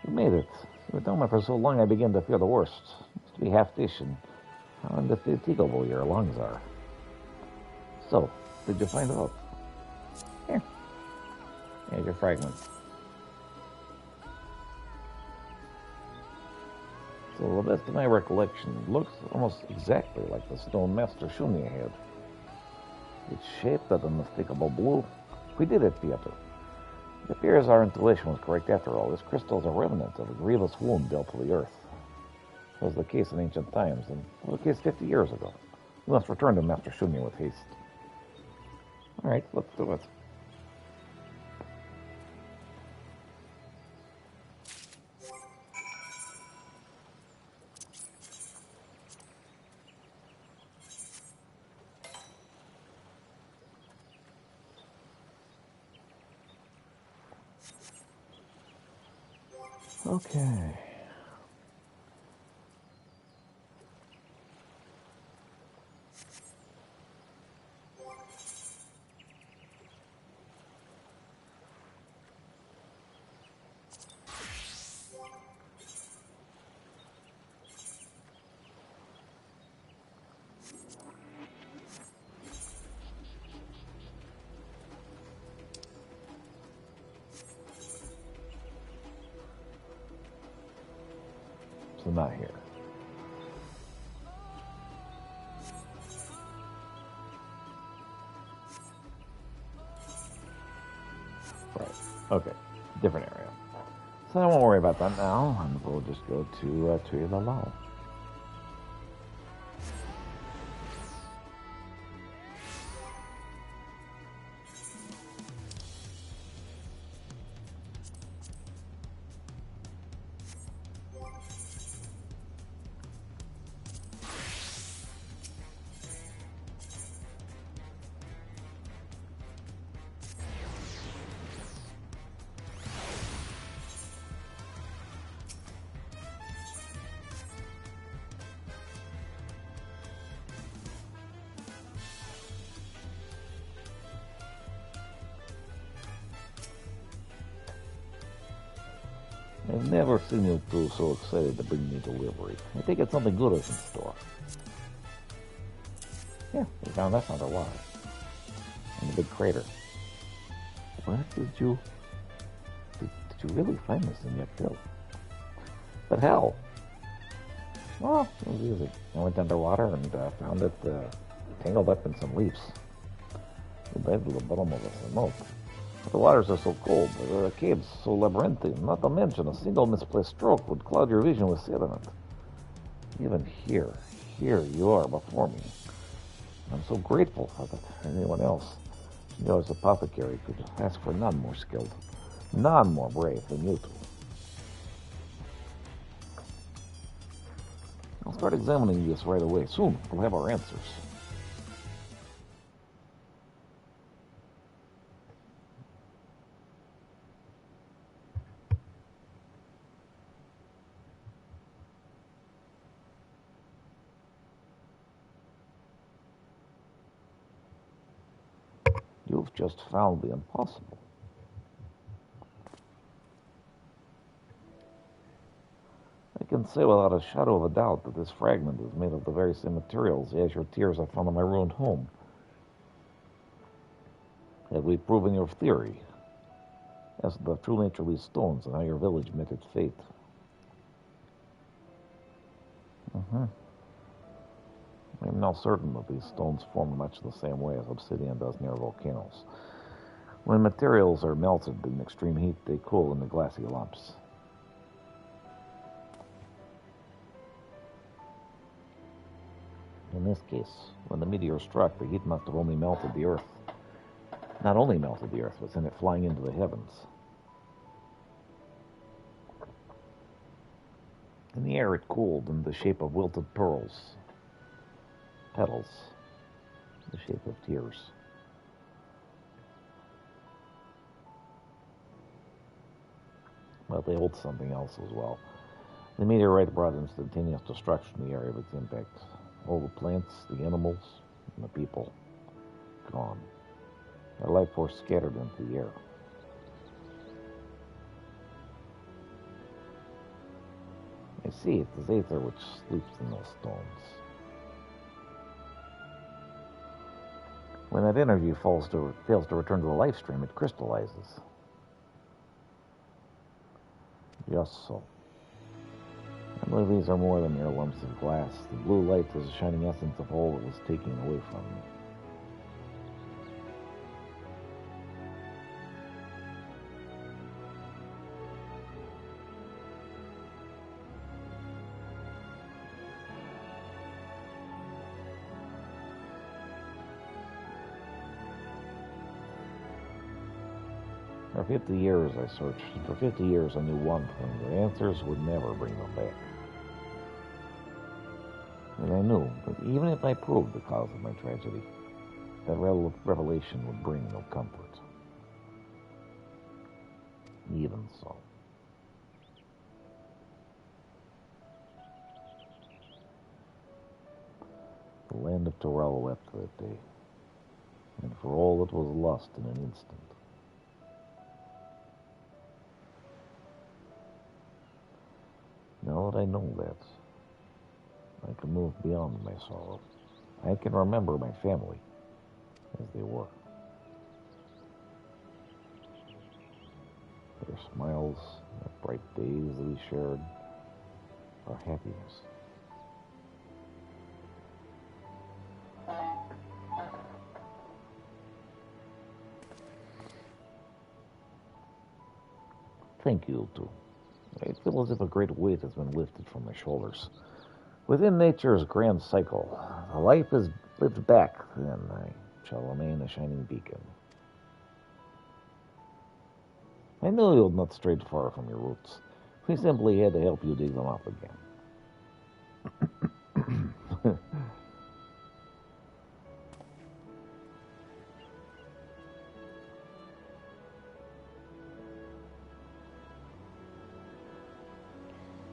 You made it. You were down there for so long I began to fear the worst. You used to be half fish and how indefatigable your lungs are. So, did you find out? Here. Here's your fragment. So, the best of my recollection, it looks almost exactly like the stone Master Shumia had. It's shaped that unmistakable blue. We did it, Theater. It appears our intuition was correct after all. This crystal is a remnant of a grievous wound dealt to the earth. It was the case in ancient times, and it was the case 50 years ago. We must return to Master Shumia with haste. All right, let's do it. Okay. So not here. Right. Okay. Different area. So I won't worry about that now, and we'll just go to Tree of the Law. I've never seen you two so excited to bring me delivery. I think it's something good is in store. Yeah, we found us underwater. In the big crater. Where did you really find this in your field? But hell. Well, it was easy. I went underwater and found it tangled up in some leaves. To dive to the bottom of the moat. But the waters are so cold, the caves so labyrinthine, not to mention a single misplaced stroke would cloud your vision with sediment. Even here you are before me. I'm so grateful that anyone else, as apothecary, could ask for none more skilled, none more brave than you two. I'll start examining this right away. Soon we'll have our answers. You've just found the impossible. I can say without a shadow of a doubt that this fragment is made of the very same materials as your tears I found in my ruined home. Have we proven your theory as to the true nature of these stones and how your village met its fate? I'm now certain that these stones formed much the same way as obsidian does near volcanoes. When materials are melted in extreme heat, they cool into glassy lumps. In this case, when the meteor struck, the heat must have only melted the earth. Not only melted the earth, but sent it flying into the heavens. In the air, it cooled in the shape of wilted petals, the shape of tears. But they hold something else as well. The meteorite brought instantaneous destruction in the area of its impact. All the plants, the animals, and the people, gone. Their life force scattered into the air. I see it is aether which sleeps in those stones. When that energy fails to return to the life stream, it crystallizes. Just so. I believe these are more than mere lumps of glass. The blue light is the shining essence of all that was taken away from me. For 50 years I searched, and for 50 years I knew one thing, that answers would never bring them back. And I knew that even if I proved the cause of my tragedy, that revelation would bring no comfort. Even so. The land of Torell wept that day, and for all that was lost in an instant. Now that I know that, I can move beyond my sorrow. I can remember my family as they were. Their smiles, their bright days that we shared, our happiness. Thank you, too. I feel as if a great weight has been lifted from my shoulders. Within nature's grand cycle, the life is lived back, then I shall remain a shining beacon. I knew you had not strayed far from your roots. We simply had to help you dig them up again.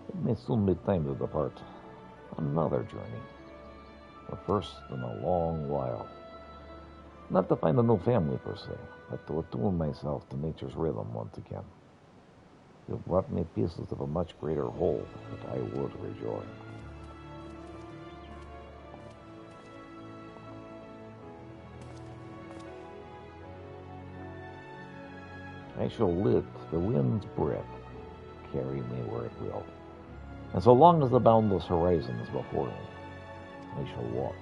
It may soon be time to depart. Another journey. The first in a long while. Not to find a new family per se, but to attune myself to nature's rhythm once again. You've brought me pieces of a much greater whole that I would rejoin. I shall let the wind's breath carry me where it will. And so long as the boundless horizon is before me, I shall walk.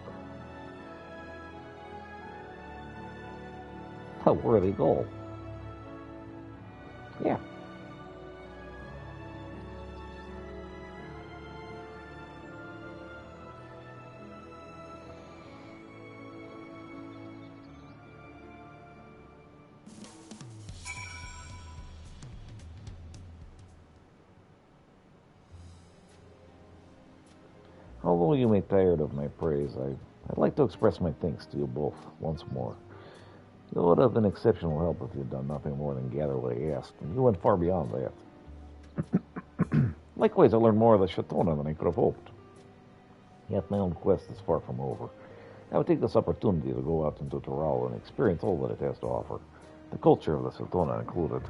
A worthy goal. Yeah. Although you may tire of my praise, I'd like to express my thanks to you both once more. You would have been exceptional help if you'd done nothing more than gather what I asked, and you went far beyond that. Likewise, I learned more of the Shatona than I could have hoped. Yet my own quest is far from over. I would take this opportunity to go out into Taral and experience all that it has to offer, the culture of the Shatona included.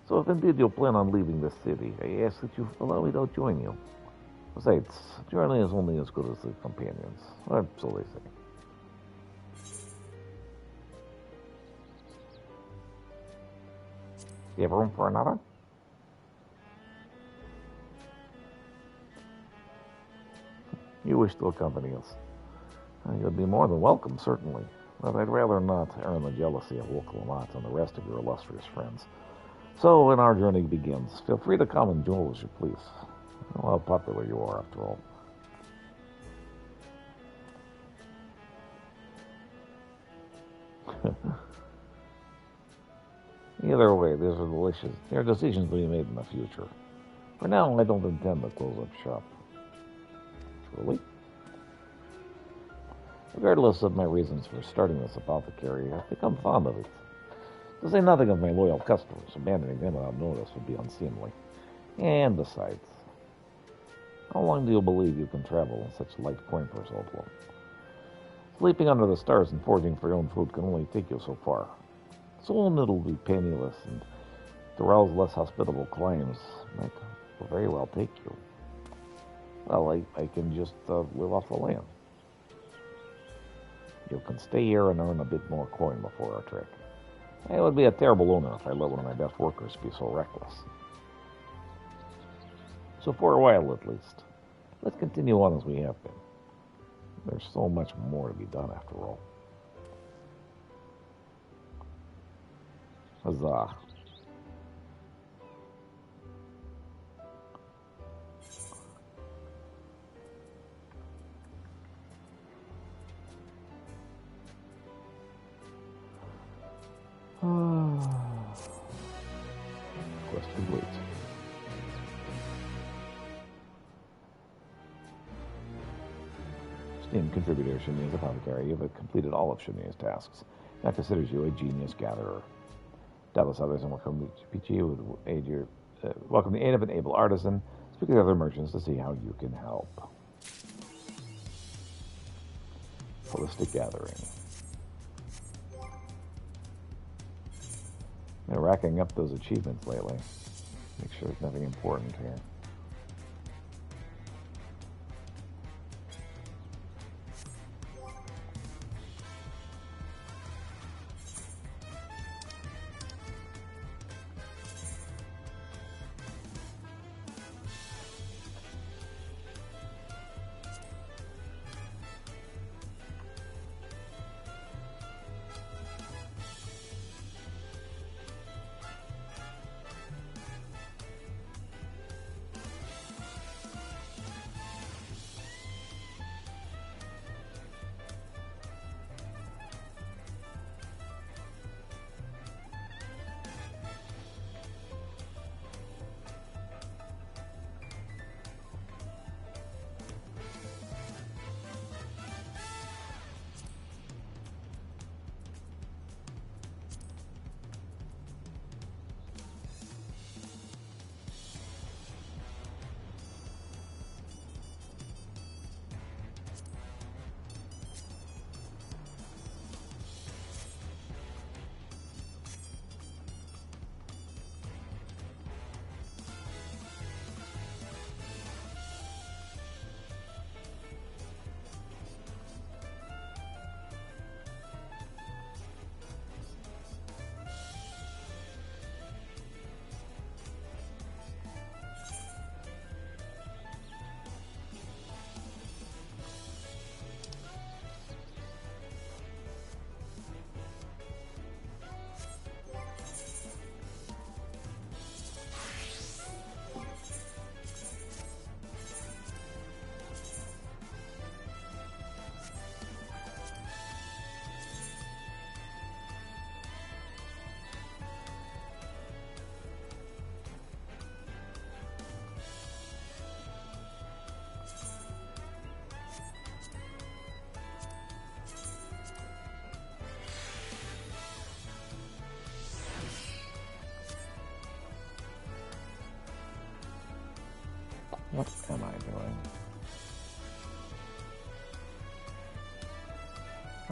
So if indeed you plan on leaving the city, I ask that you allow me to join you. Besides, journey is only as good as the companions, or so they say. Do you have room for another? You wish to accompany us. You'd be more than welcome, certainly, but I'd rather not earn the jealousy of Woklamat and the rest of your illustrious friends. So, when our journey begins, feel free to come and join as you please. Well, how popular you are, after all. Either way, these are delicious. There are decisions to be made in the future. For now, I don't intend to close up shop. Truly. Regardless of my reasons for starting this apothecary, I've become fond of it. To say nothing of my loyal customers, abandoning them without notice would be unseemly. And besides, how long do you believe you can travel in such light coin purse, Opal? Sleeping under the stars and foraging for your own food can only take you so far. Soon it'll be penniless, and Thorell's less hospitable climes might very well take you. Well, I can just live off the land. You can stay here and earn a bit more coin before our trek. It would be a terrible owner if I let one of my best workers be so reckless. So for a while, at least, let's continue on as we have been. There's so much more to be done, after all. Huzzah. Quest complete. Esteemed contributor, Shania's apothecary, you have completed all of Shania's tasks. That considers you a genius gatherer. Doubtless others and welcome PG would aid your welcome the aid of an able artisan. Speak with other merchants to see how you can help. Holistic gathering. Been racking up those achievements lately. Make sure there's nothing important here. What am I doing?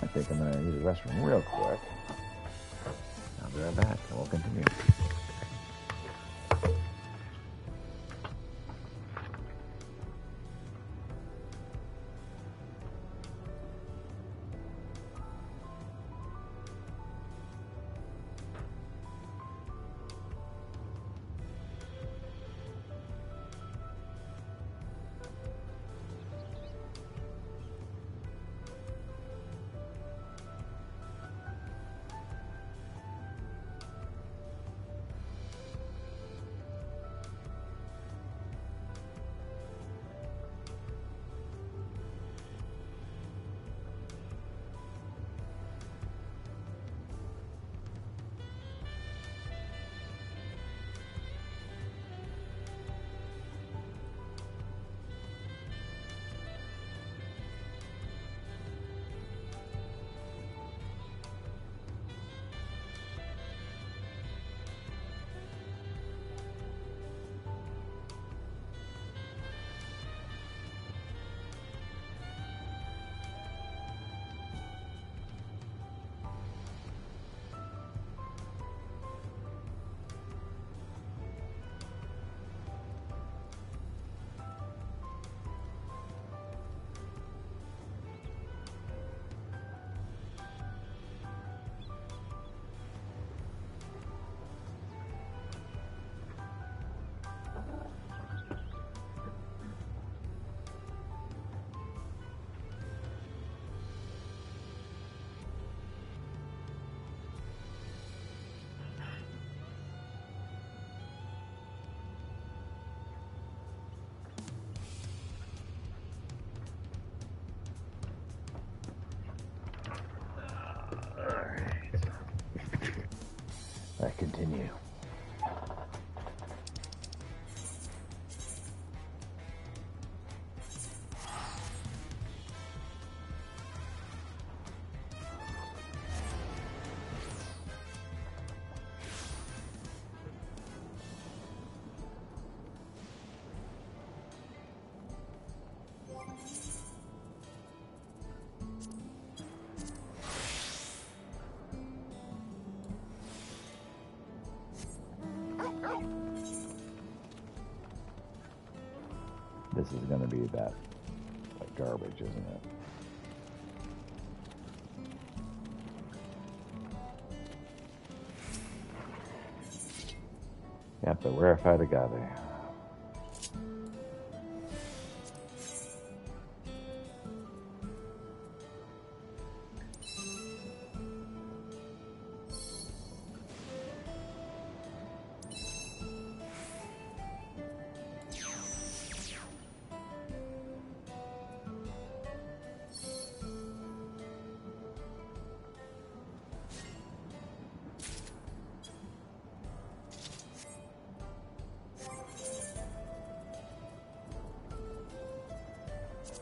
I think I'm going to use the restroom real quick. I'll be right back, and we'll continue. I continue. This is going to be that garbage, isn't it? Yep, the rarefied agave.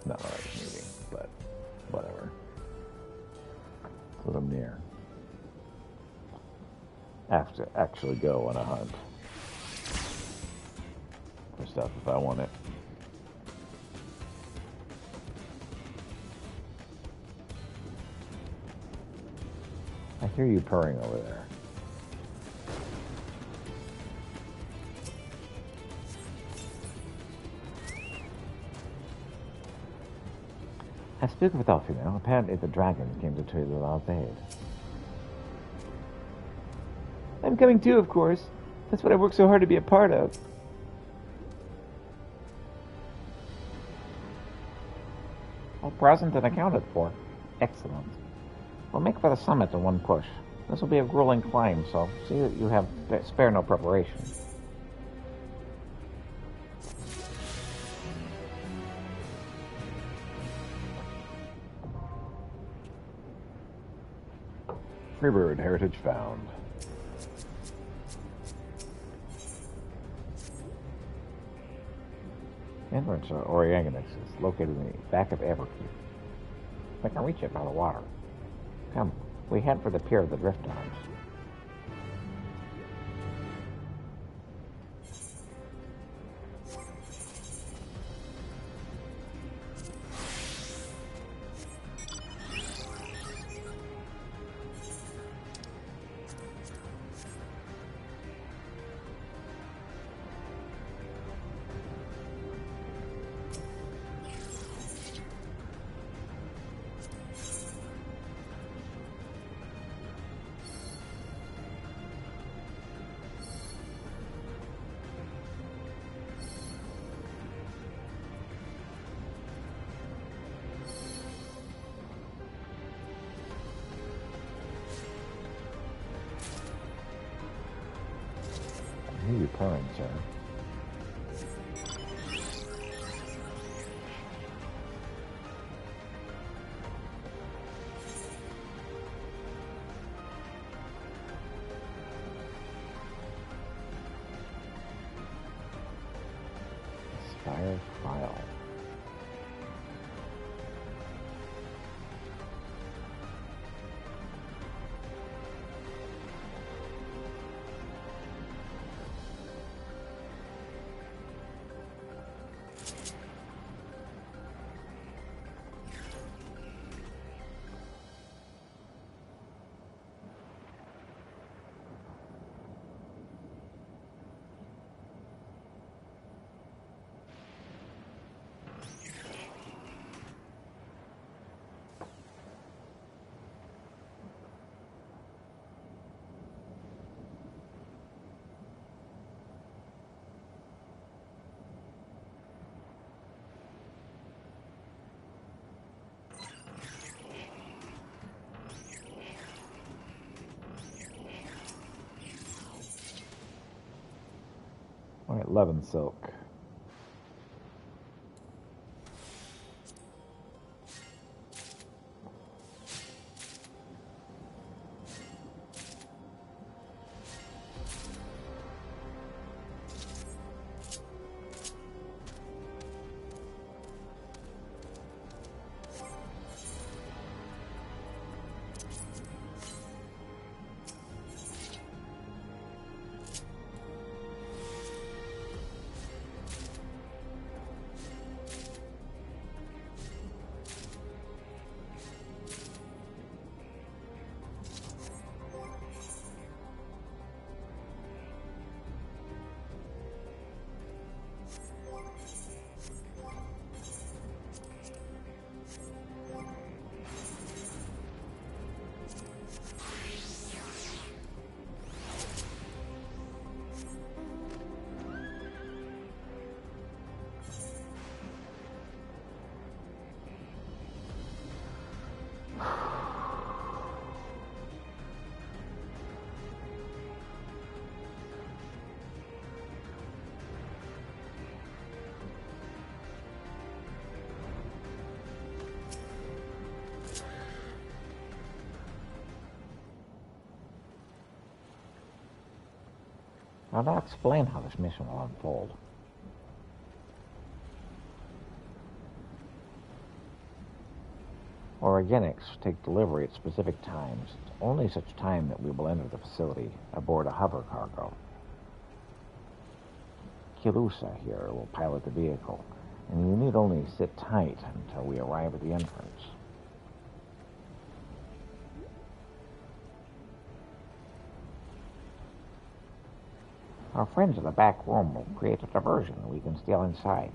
Not what I was needing, but whatever. That's what I'm near. I have to actually go on a hunt for stuff if I want it. I hear you purring over there. I speak without female. Apparently the dragon came to trade without aid. I'm coming too, of course. That's what I worked so hard to be a part of. All present and accounted for. Excellent. We'll make for the summit in one push. This will be a grueling climb, so see that you have spare no preparation. Freebird heritage found. Entrance to Orianganix is located in the back of Everkeep. We can reach it by the water. Come, we head for the pier of the Drift Arms. turn, sir. Aspire file. All right, Levin Silk. Now, now explain how this mission will unfold. Organics take delivery at specific times, only such time that we will enter the facility aboard a hover cargo. Kilusa here will pilot the vehicle, and you need only sit tight until we arrive at the entrance. Our friends in the back room will create a diversion and we can steal inside.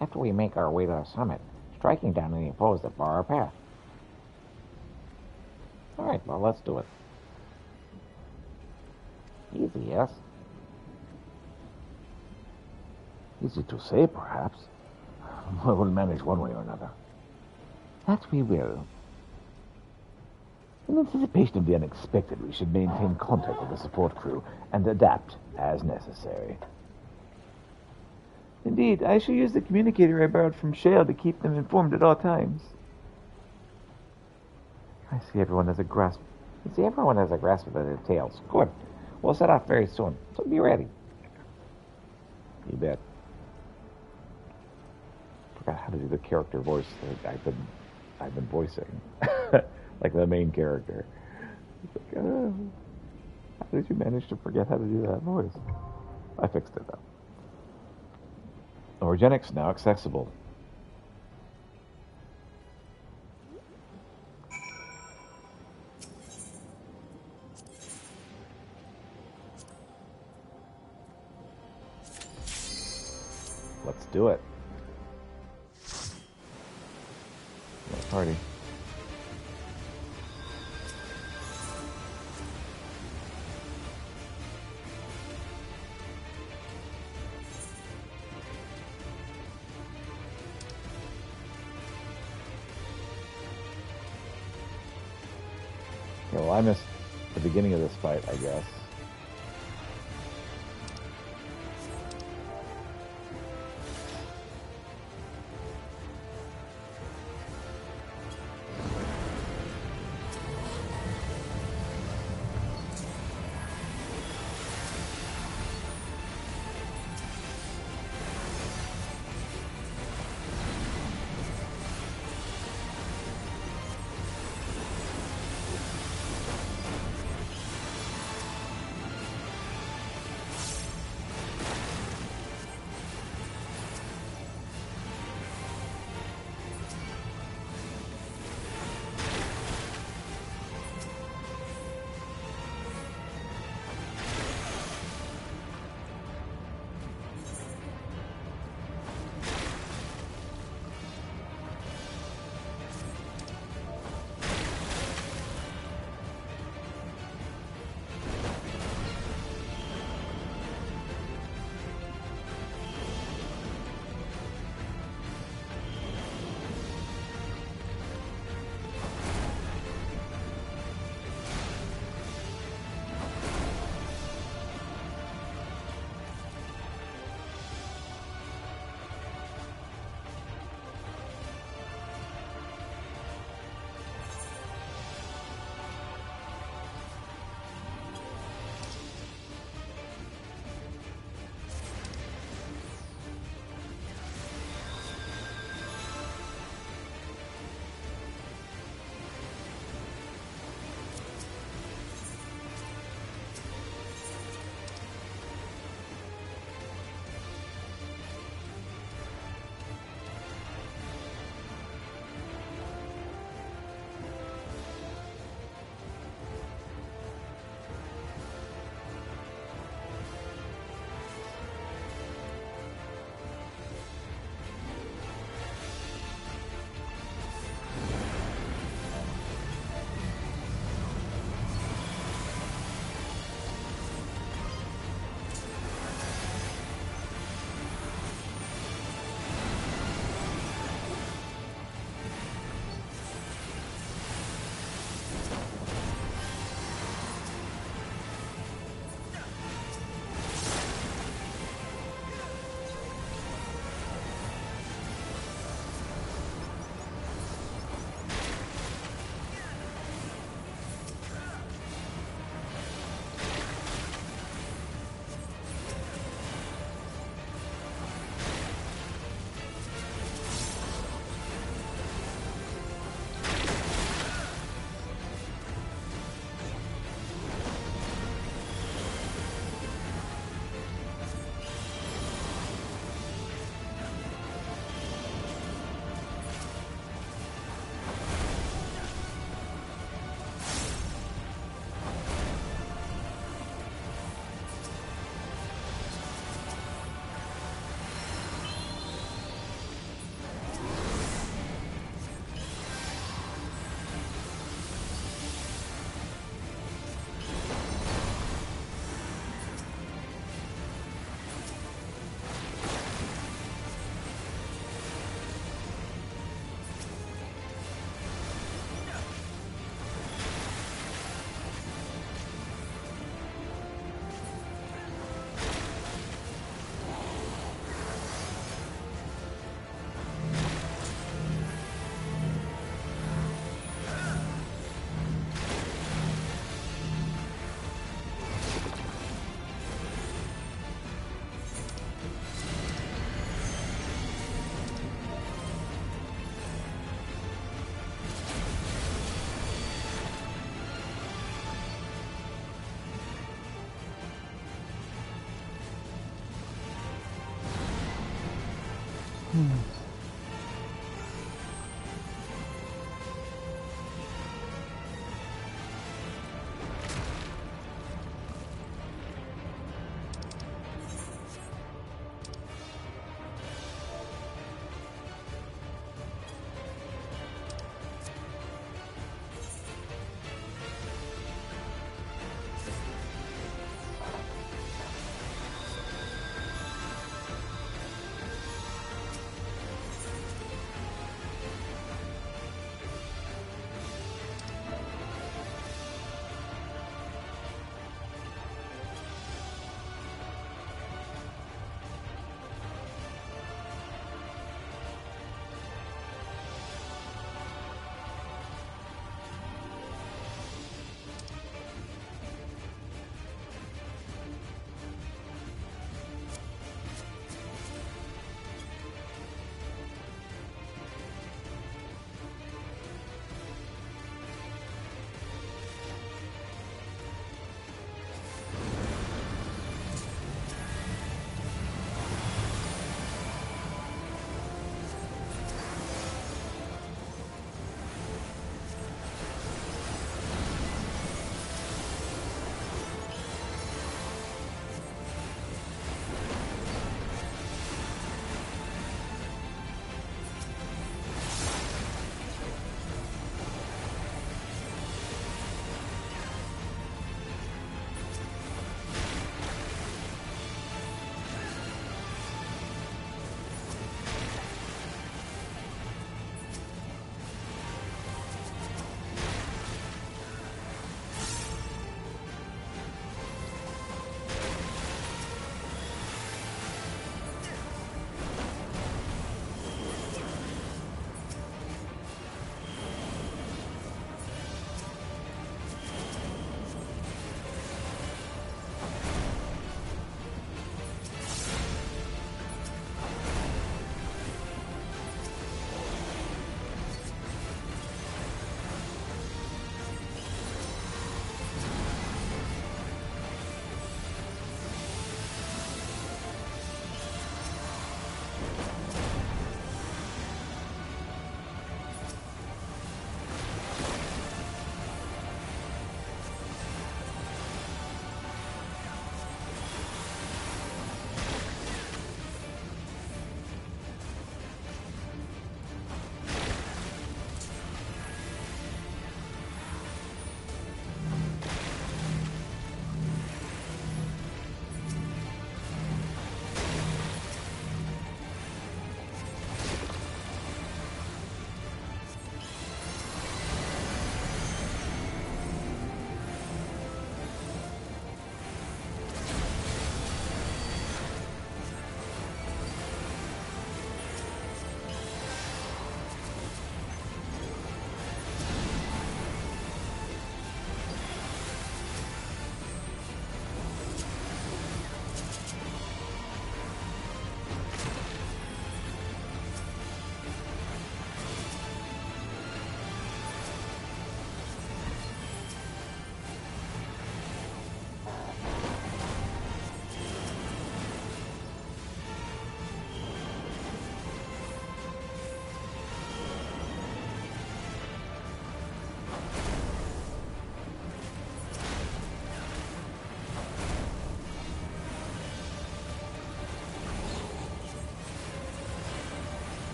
After we make our way to the summit, striking down any foes that bar our path. All right, well, let's do it. Easy, yes? Easy to say, perhaps. We'll manage one way or another. That we will. In anticipation of the unexpected, we should maintain contact with the support crew and adapt as necessary. Indeed, I shall use the communicator I borrowed from Shale to keep them informed at all times. I see everyone has a grasp. of the details. Good. We'll set off very soon, so be ready. You bet. Forgot how to do the character voice that I've been voicing. Like the main character. It's like, oh, how did you manage to forget how to do that voice? I fixed it though. Organics now accessible. Let's do it. Let's party. Well, I missed the beginning of this fight, I guess.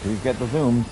Please get the zooms.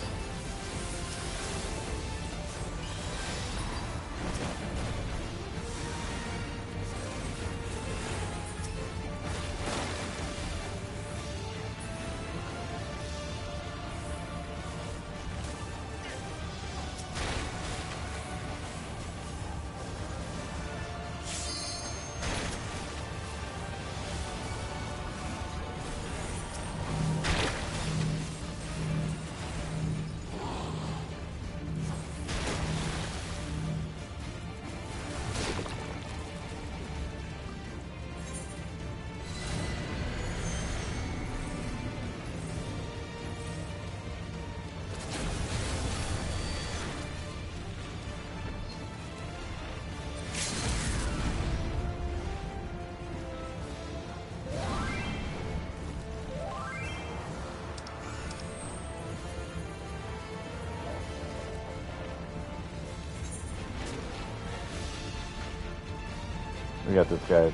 We got this, guys.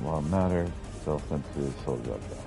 Well, matter, self-sensitive, soul judgment.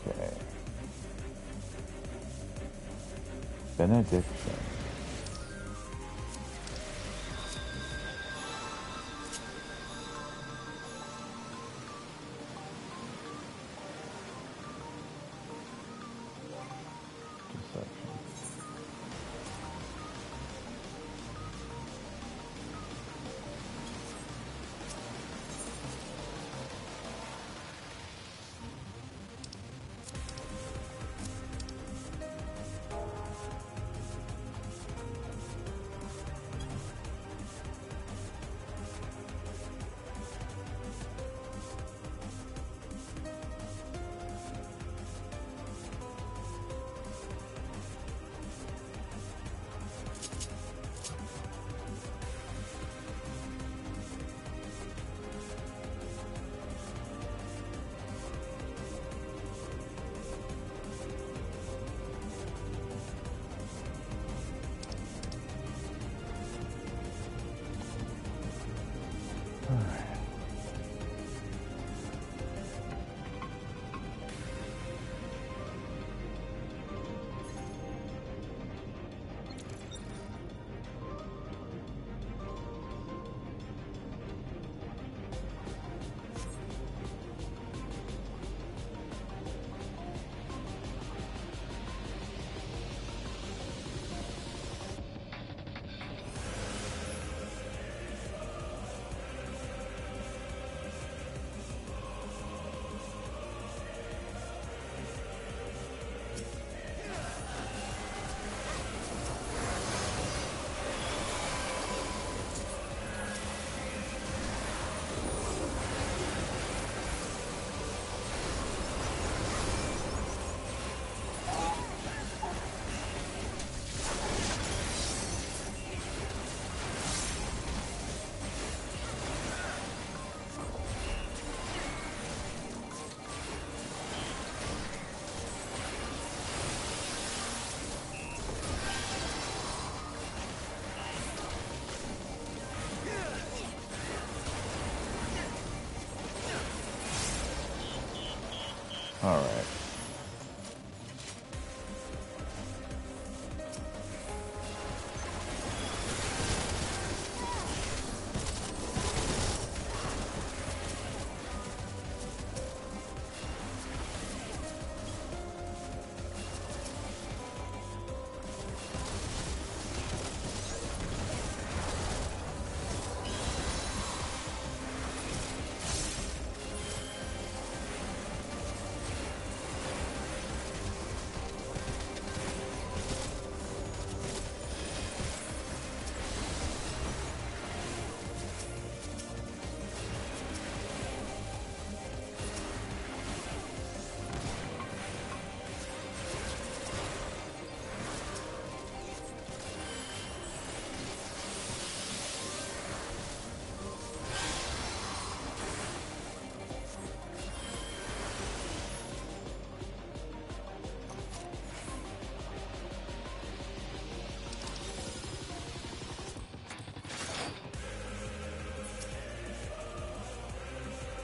Okay. Benediction. Deception.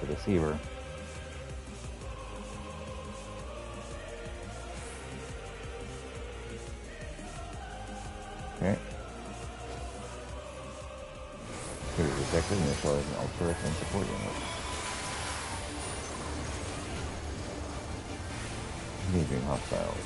the deceiver. Okay. Computer detected initialized an ultra and support unit. Engaging hostiles.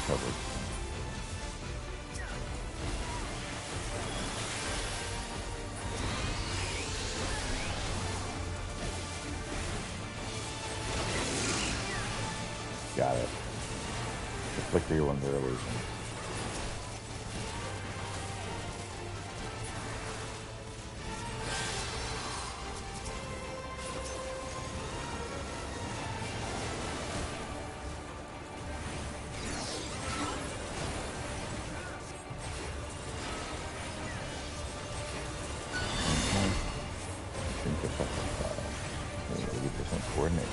Covered. Got it. Just like your ones are illusions. Coordination.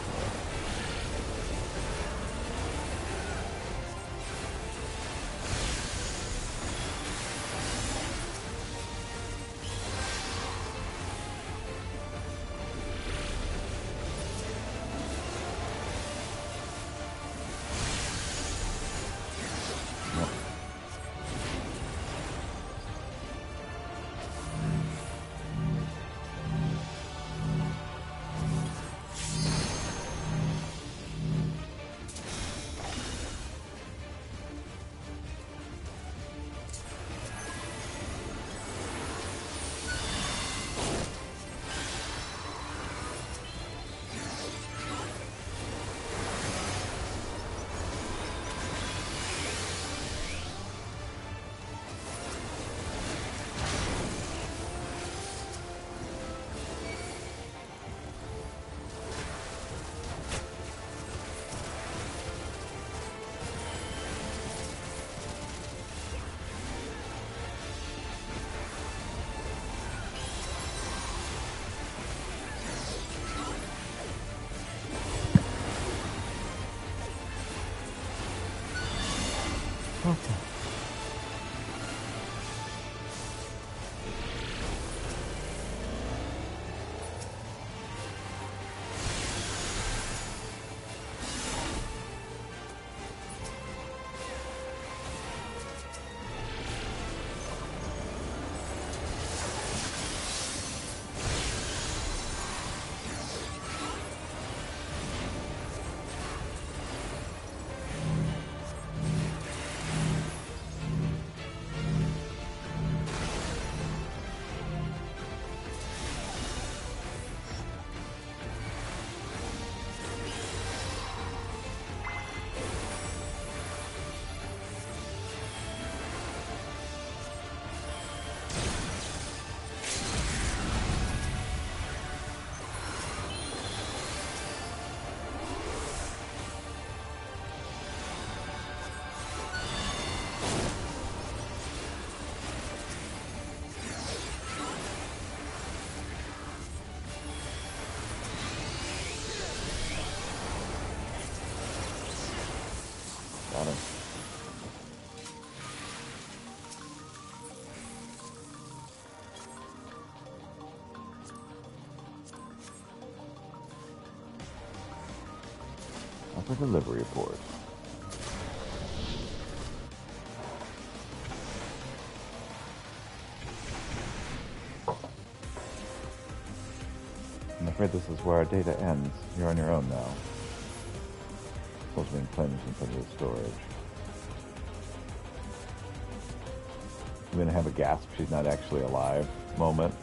Okay. Got it. Upper delivery report. I'm afraid this is where our data ends. You're on your own now. Supposed to be plunged into the storage. I'm gonna have a gasp, she's not actually alive moment.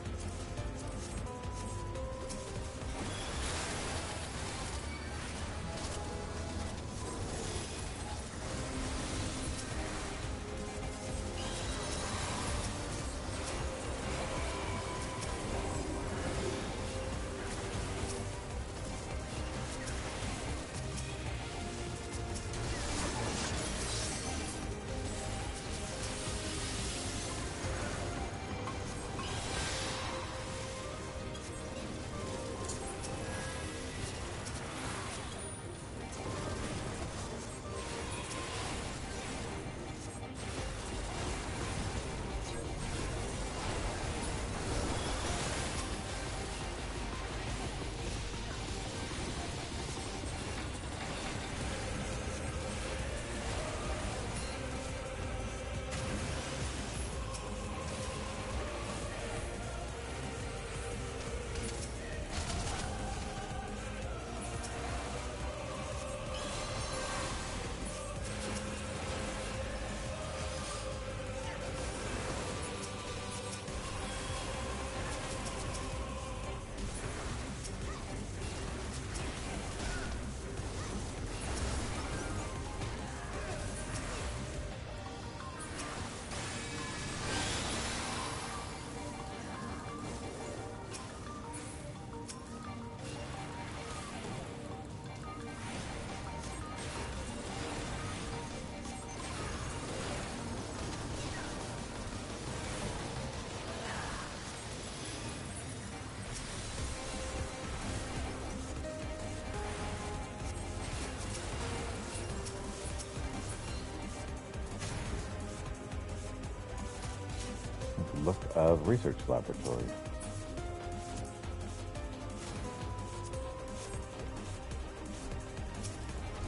look of research laboratories.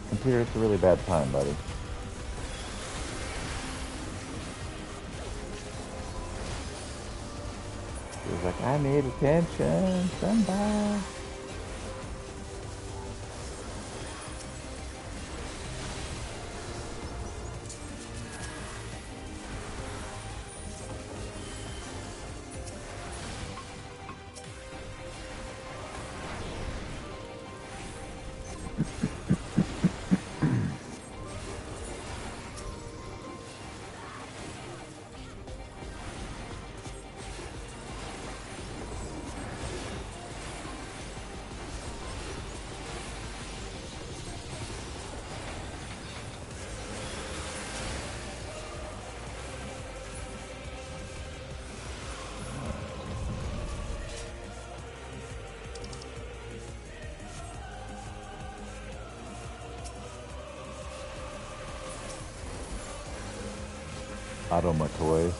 Computer, it's a really bad time, buddy. He's like, I need attention, somebody. Automa toys.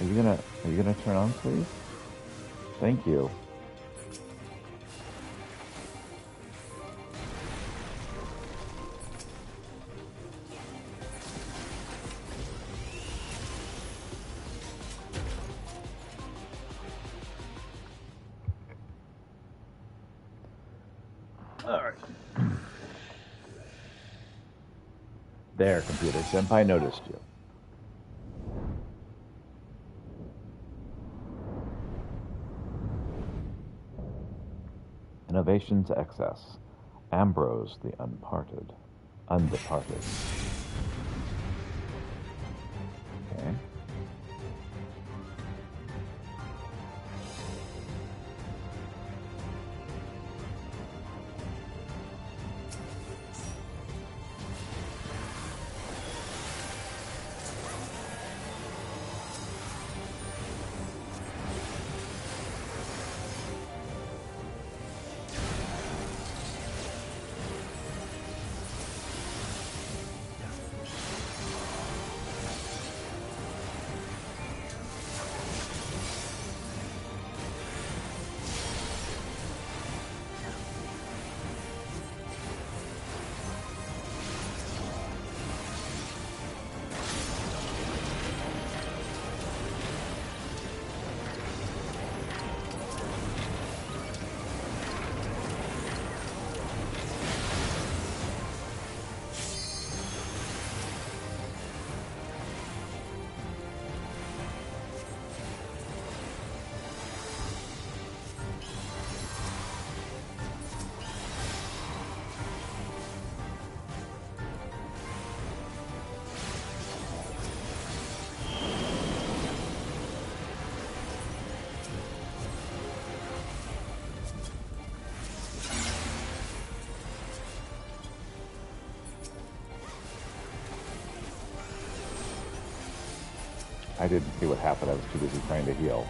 Are you gonna turn on, please? Thank you. All right. There, computer. Senpai noticed you. Innovations excess. Ambrose the undeparted. Okay. I didn't see what happened. I was too busy trying to heal.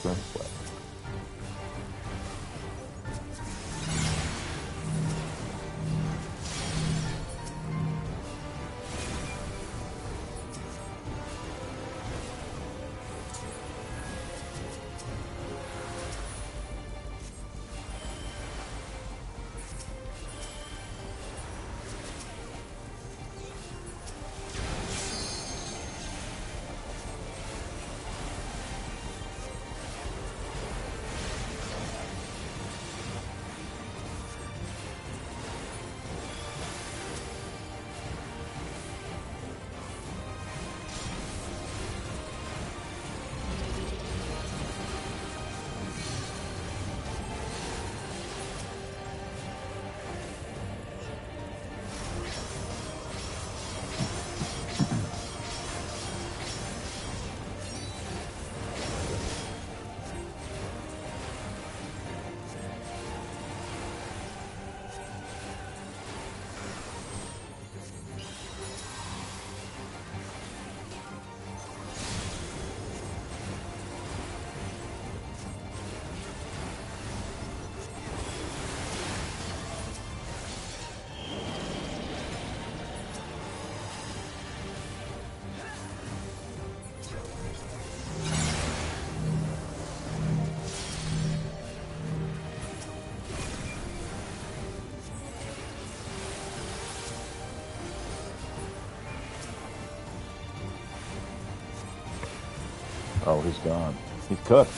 turn split. Oh, he's gone. He's cooked.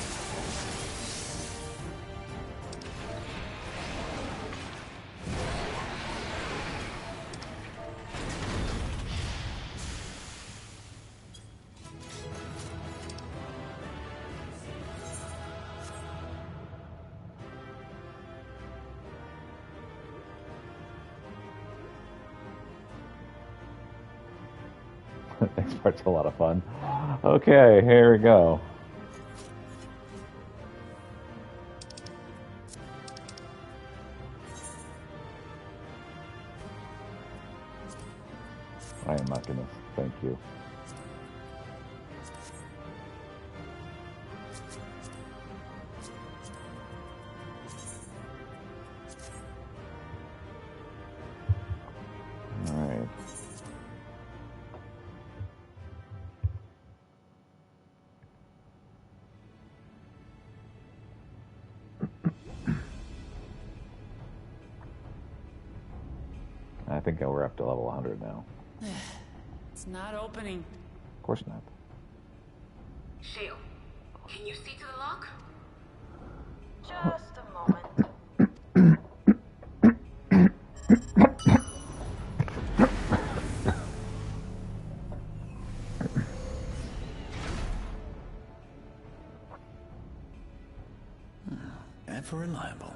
Next part's a lot of fun. Okay, here we go. I am not gonna. Thank you. All right. I think we're up to level 100 now. It's not opening. Of course not. Shale, can you see to the lock? Just a moment. Ever reliable.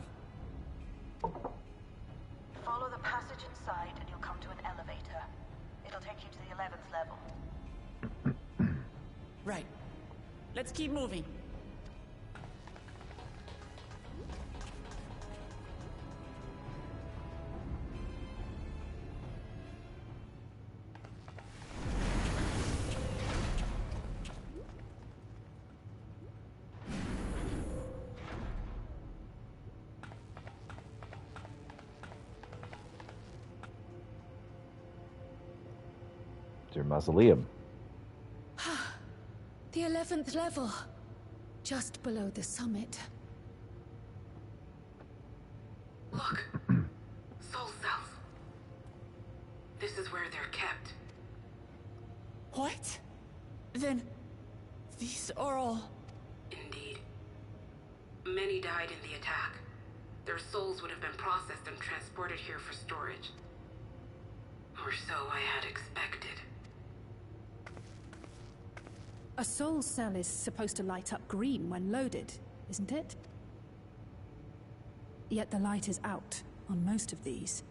Follow the passage inside and you'll come to an elevator. It'll take you to the 11th level. Right. Let's keep moving. It's your mausoleum. The 11th level. Just below the summit. Look. Soul cells. This is where they're kept. What? Then... these are all... Indeed. Many died in the attack. Their souls would have been processed and transported here for storage. Or so I had expected. A soul cell is supposed to light up green when loaded, isn't it? Yet the light is out on most of these.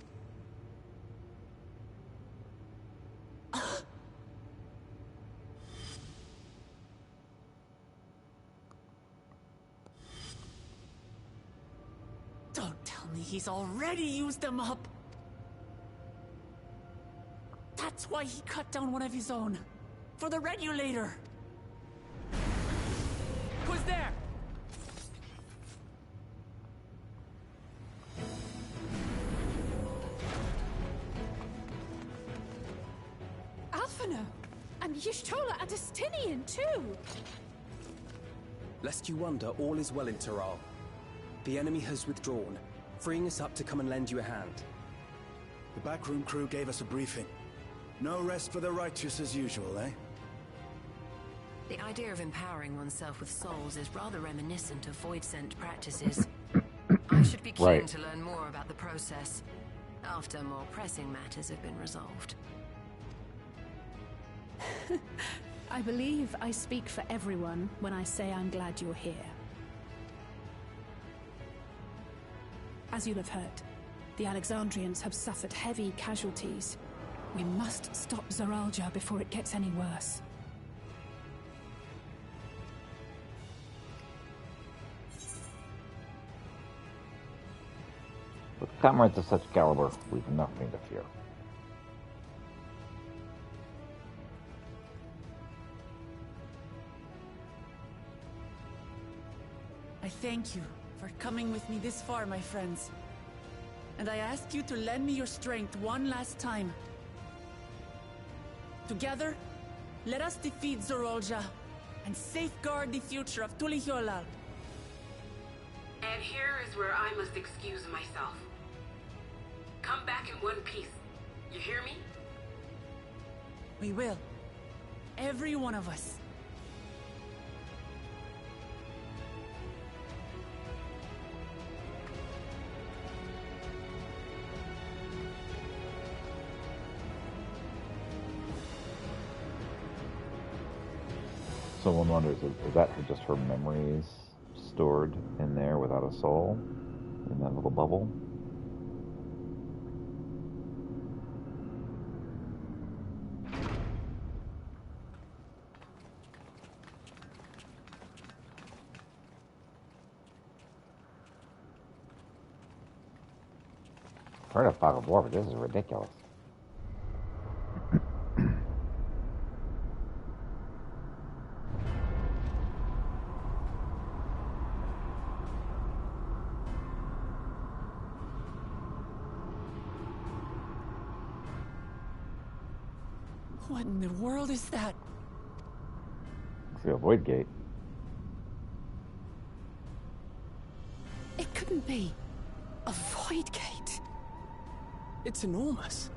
Don't tell me he's already used them up. That's why he cut down one of his own. For the regulator. Who's there? governor! And Y'shtola and Justinian, too! Lest you wonder, all is well in Taral. The enemy has withdrawn, freeing us up to come and lend you a hand. The backroom crew gave us a briefing. No rest for the righteous as usual, eh? The idea of empowering oneself with souls is rather reminiscent of void-sent practices. I should be keen to learn more about the process, after more pressing matters have been resolved. I believe I speak for everyone when I say I'm glad you're here. As you'll have heard, the Alexandrians have suffered heavy casualties. We must stop Zoralja before it gets any worse. With comrades of such caliber, we've nothing to fear. I thank you for coming with me this far, my friends. And I ask you to lend me your strength one last time. Together, let us defeat Zoralja and safeguard the future of Tuliyollal. And here is where I must excuse myself. Come back in one piece. You hear me? We will. Every one of us. Someone wonders, is that just her memories stored in there without a soul? In that little bubble? Heard of fog of war, but this is ridiculous. What in the world is that? See a void gate. It couldn't be. A void gate. It's enormous.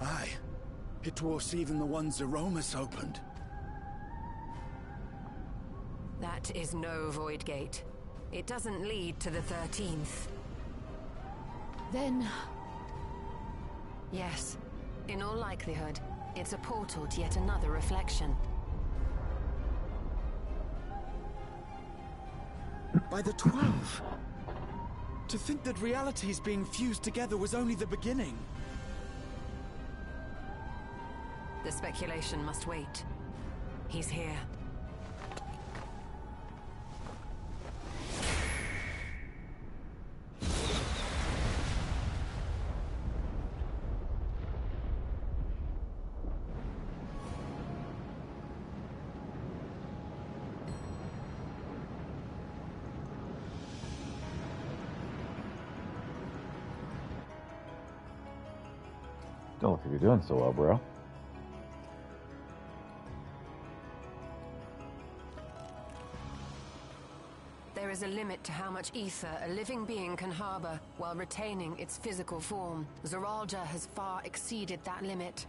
Aye. It dwarfs even the one Zeromus opened. That is no void gate. It doesn't lead to the 13th. Then... Yes. In all likelihood, it's a portal to yet another reflection. By the 12! To think that realities being fused together was only the beginning. The speculation must wait. He's here. Don't look like you're doing so well, bro. There is a limit to how much ether a living being can harbor while retaining its physical form. Zoralja has far exceeded that limit.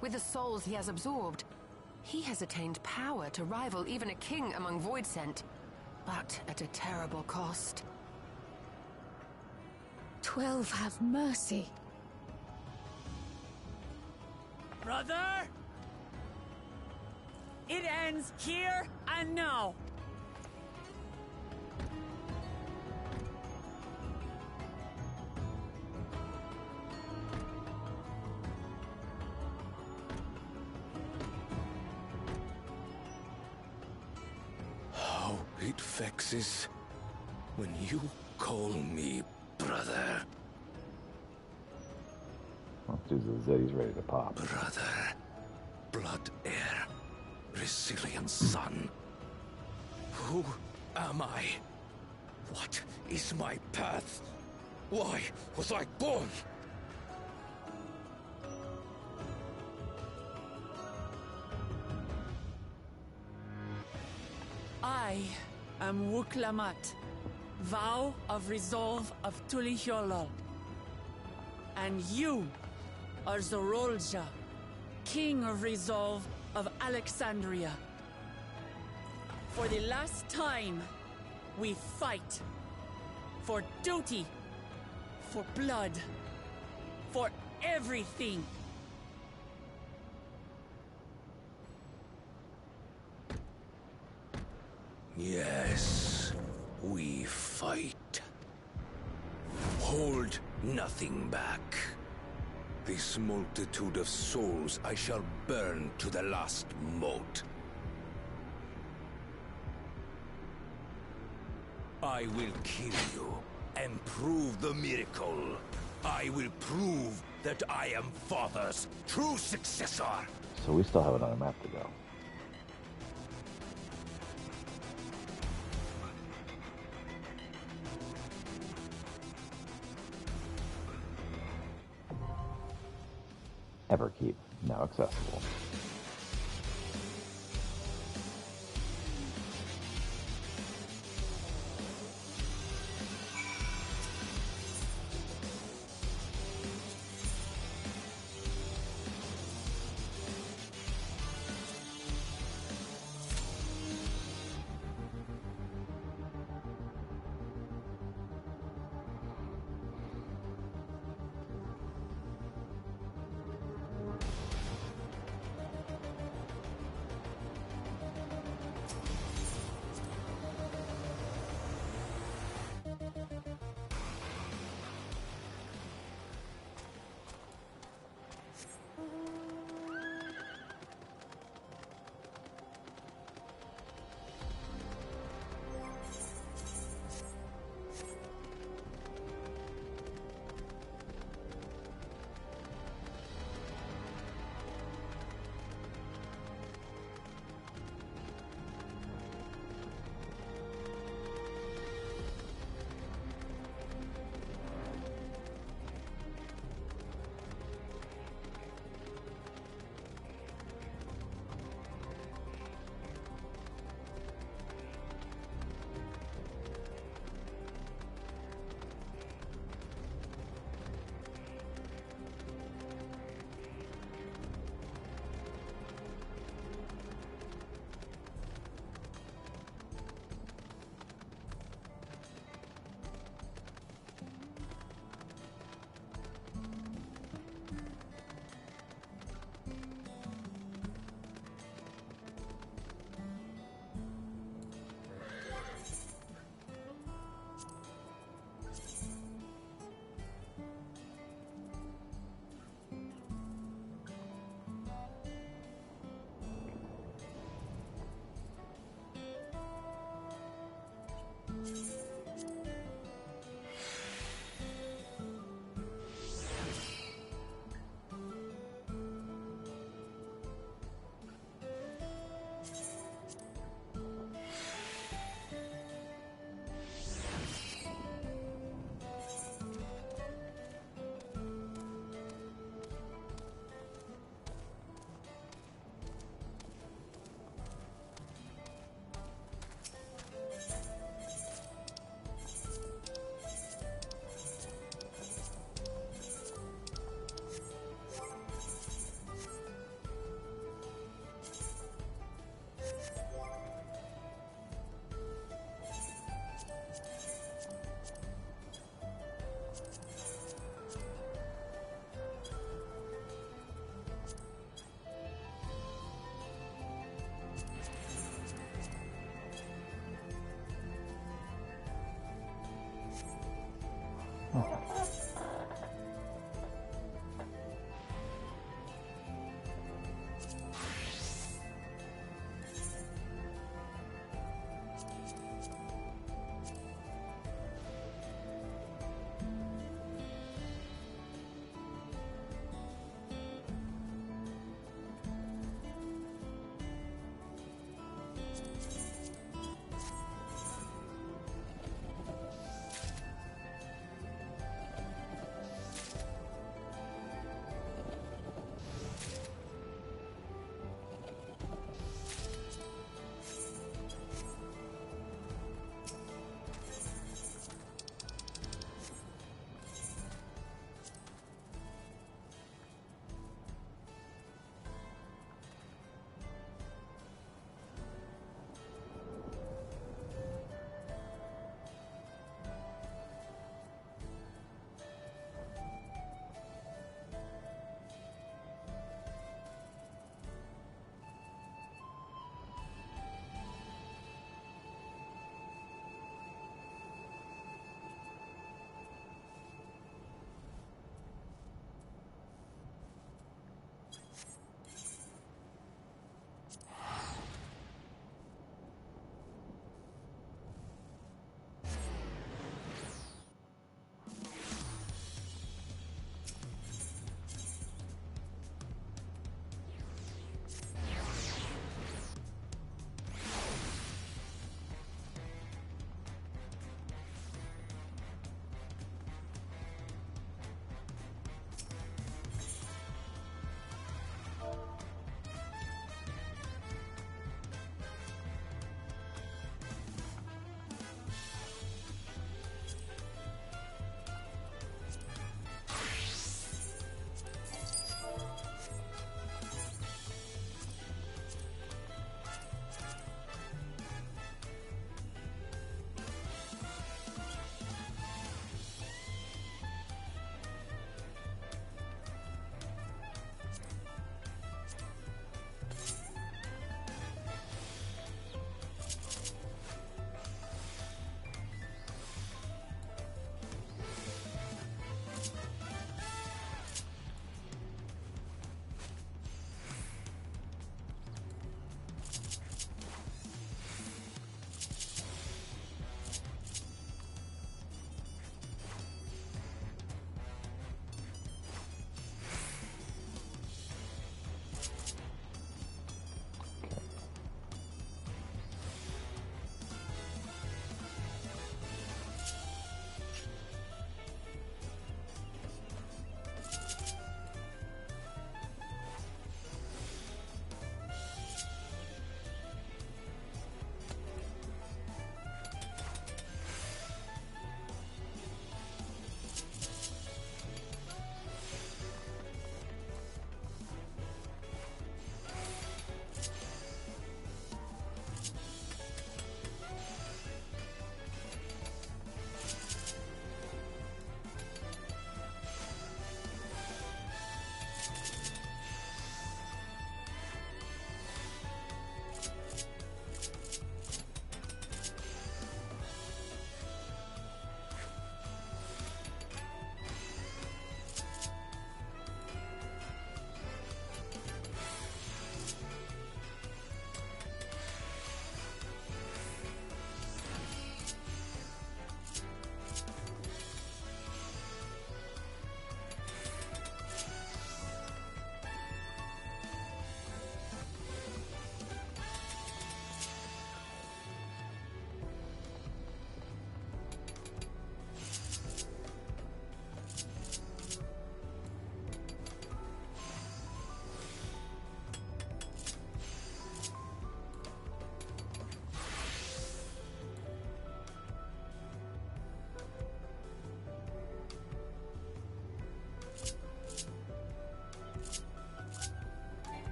With the souls he has absorbed, he has attained power to rival even a king among Voidsent, but at a terrible cost. 12 have mercy. Brother! It ends here and now. How it vexes when you call me brother. Well, dude, Zeddy's ready to pop. Brother, blood heir, resilient son. Who am I? What is my path? Why was I born? I am Wuklamat, Vow of Resolve of Tulihyolol. And you are Zorolja, King of Resolve of Alexandria. For the last time, we fight. For duty. For blood. For everything. Yes, we fight. Hold nothing back. This multitude of souls I shall burn to the last mote. I will kill you and prove the miracle. I will prove that I am Father's true successor. So we still have another map to go. Everkeep, now accessible.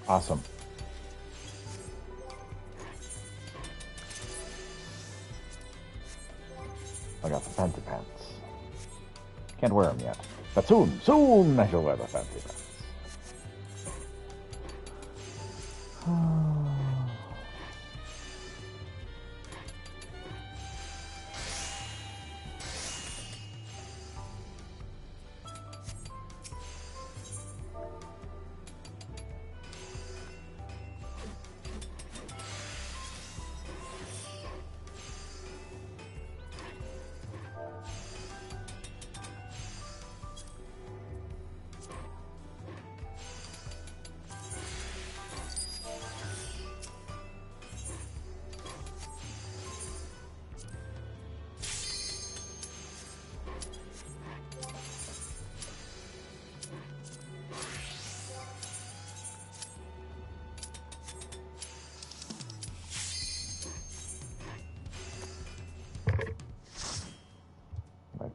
Awesome. I got the fancy pants. Can't wear them yet. But soon I shall wear the fancy pants.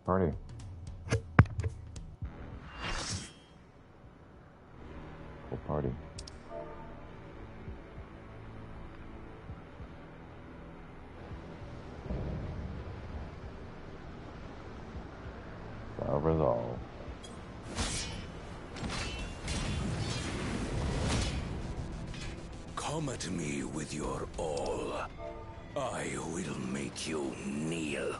Party. Full party. Resolve. Come at me with your all. I will make you kneel.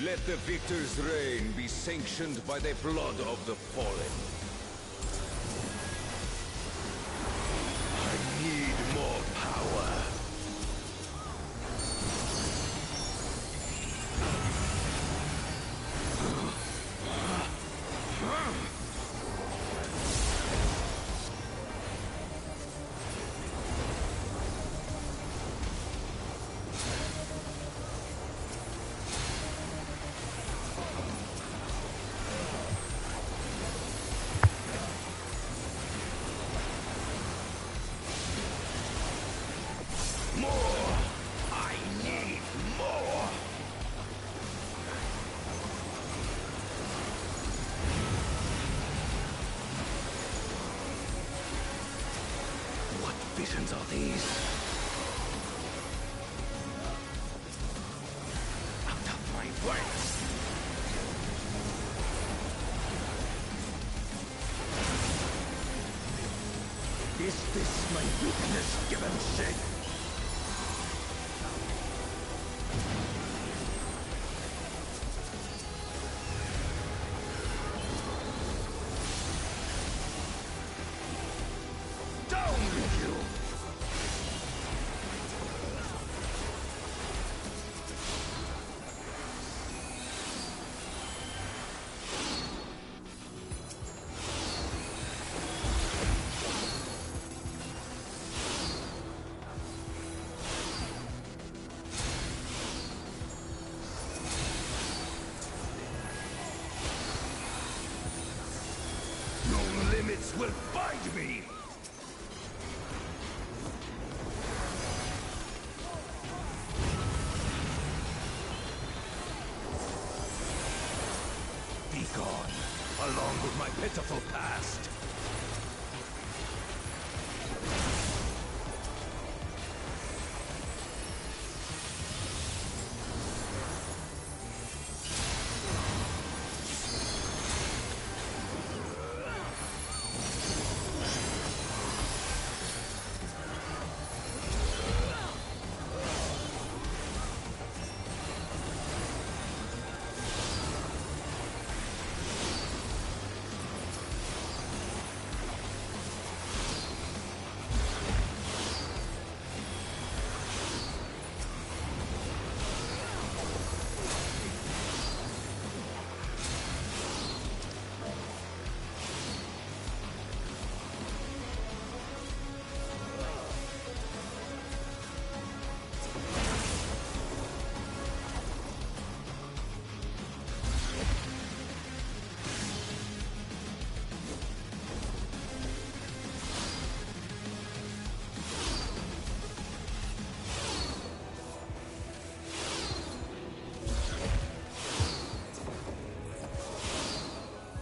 Let the victor's reign be sanctioned by the blood of the fallen. I need more power. Visions are these? Out of my way! Is this my weakness given shape? Limits will bind me! Be gone, along with my pitiful past.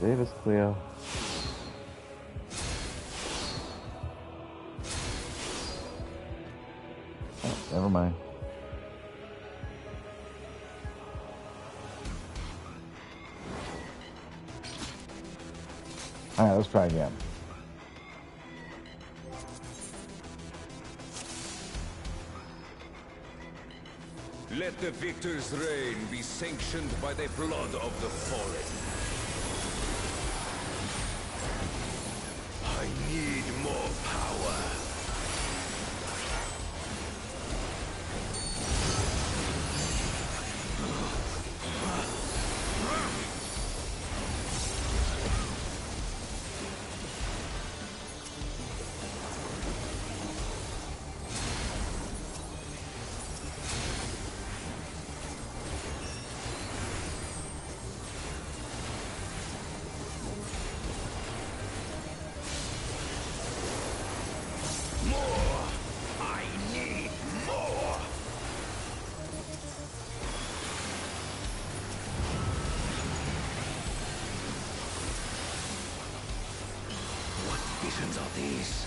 Save us, Cleo. Oh, never mind. Alright, let's try again. Let the victor's reign be sanctioned by the blood of the fallen. I need more power. Visions are these?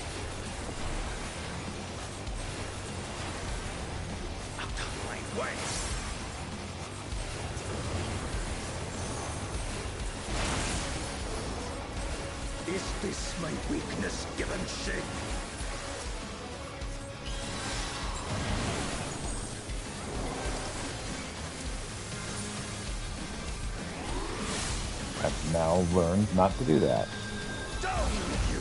Out of my way! Is this my weakness given shape? I've now learned not to do that. Down with you!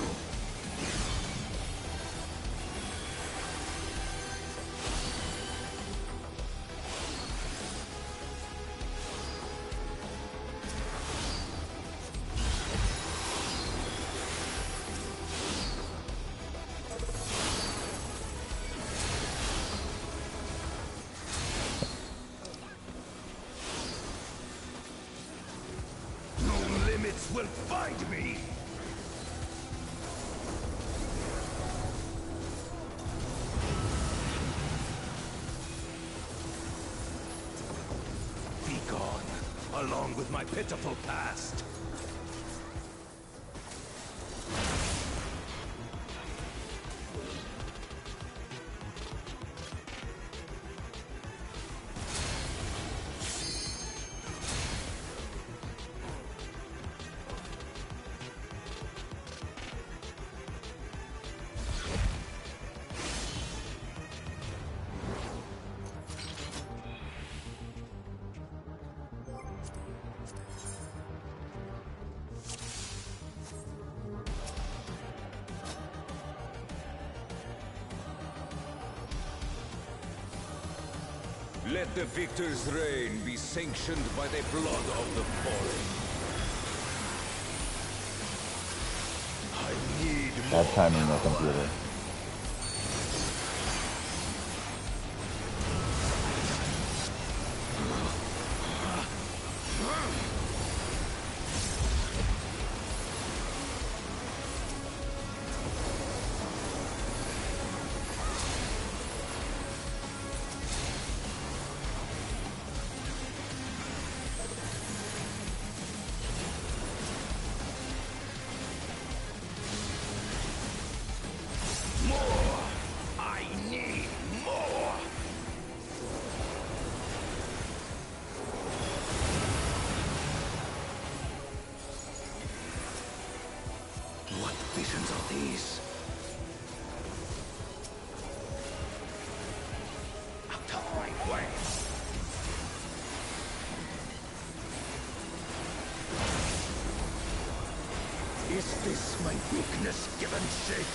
Will find me! Be gone, along with my pitiful past. Let the victor's reign be sanctioned by the blood of the fallen. I need more Bad timing, no computer. Visions are these? Out of my way! Is this my weakness given shape?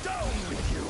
Down with you!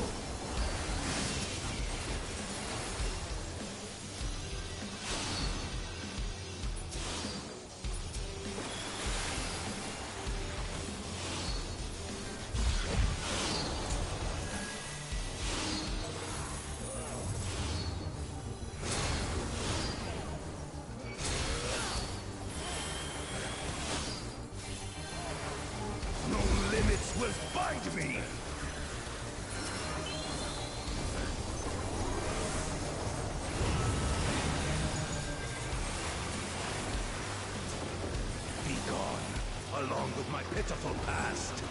with my pitiful past.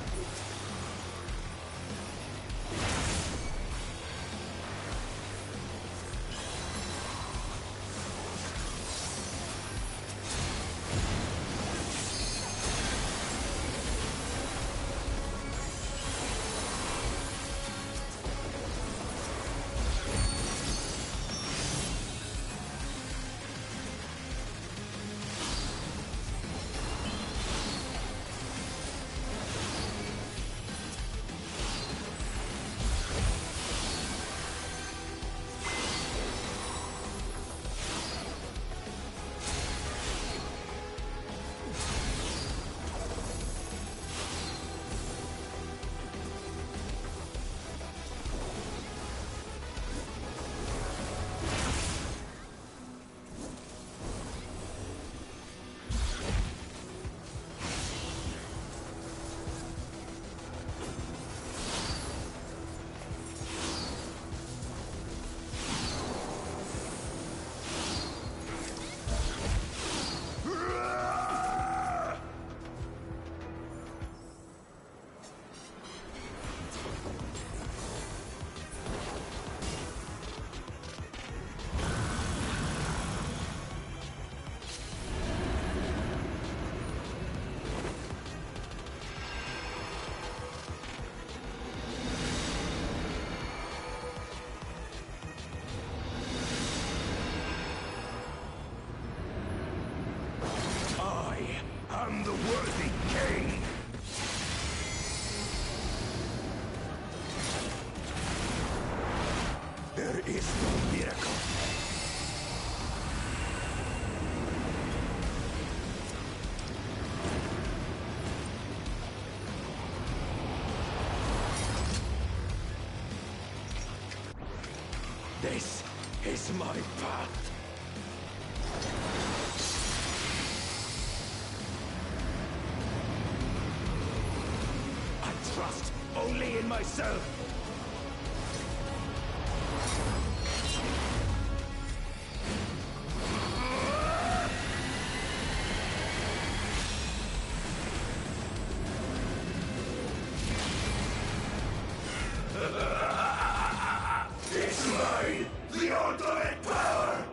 I'm the worthy king! There is no miracle. This is my path. Trust only in myself. It's mine, the ultimate power.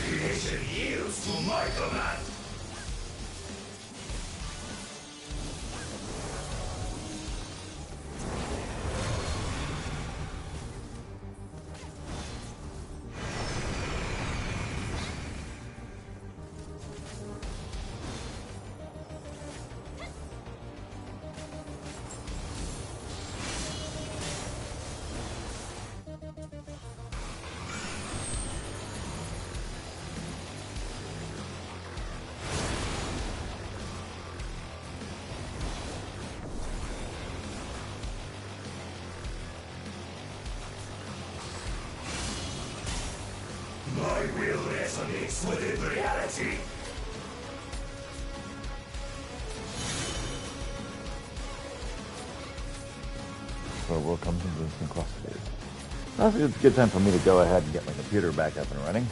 Creation yields to my command. My will resonates within reality. So we'll come to the synchronicities. That's a good time for me to go ahead and get my computer back up and running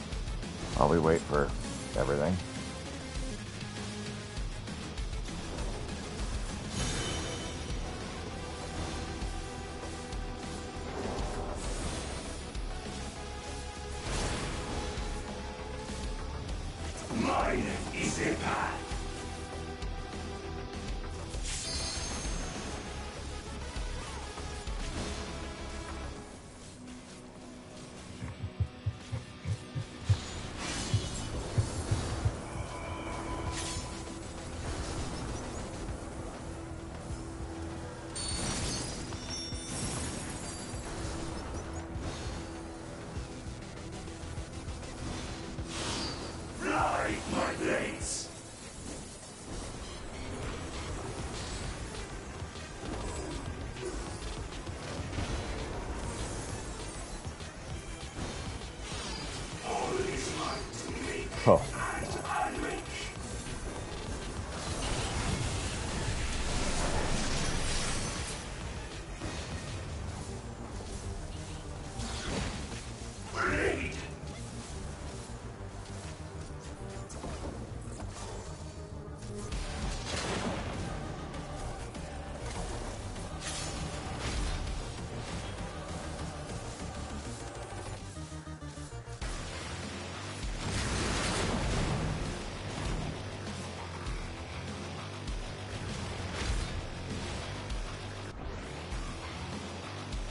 while we wait for everything. Mine is a path. Fly, my blades! All is mine to make and unmake. Blade!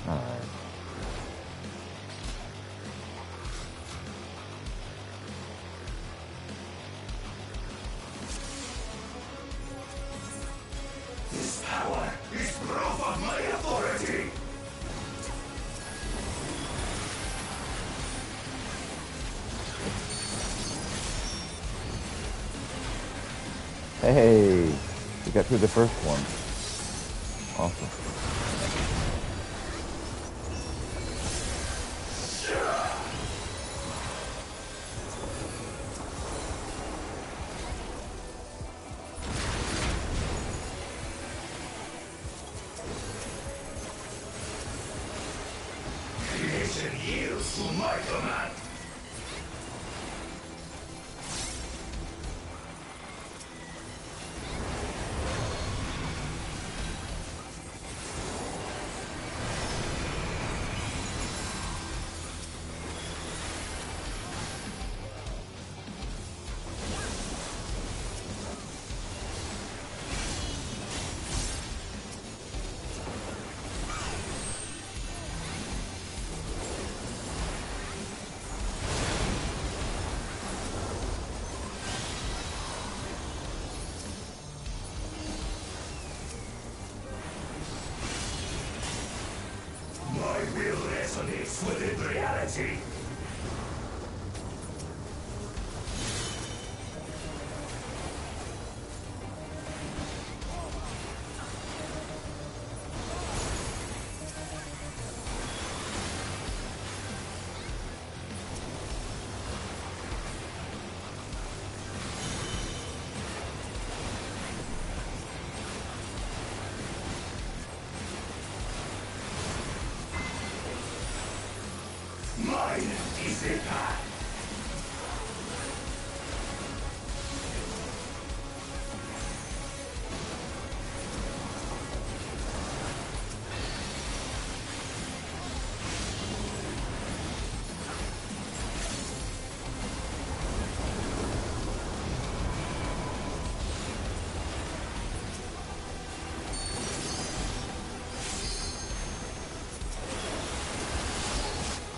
All right. This power is proof of my authority! Hey, we got through the first one. Awesome. Creation yields to my command! My will resonates within reality. Mine is the path.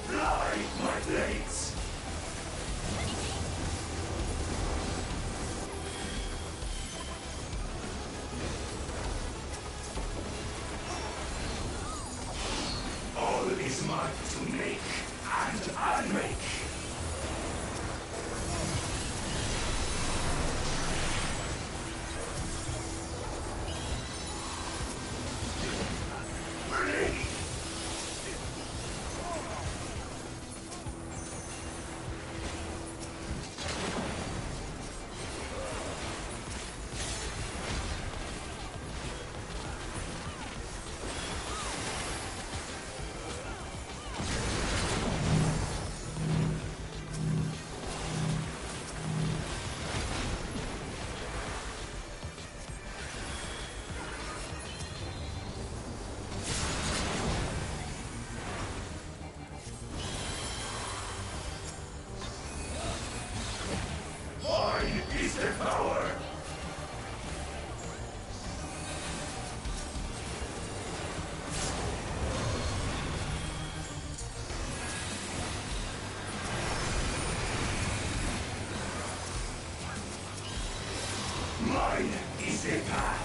Fly, my blades! All is mine to make and unmake. Blade! Mine is the power! Mine is the path!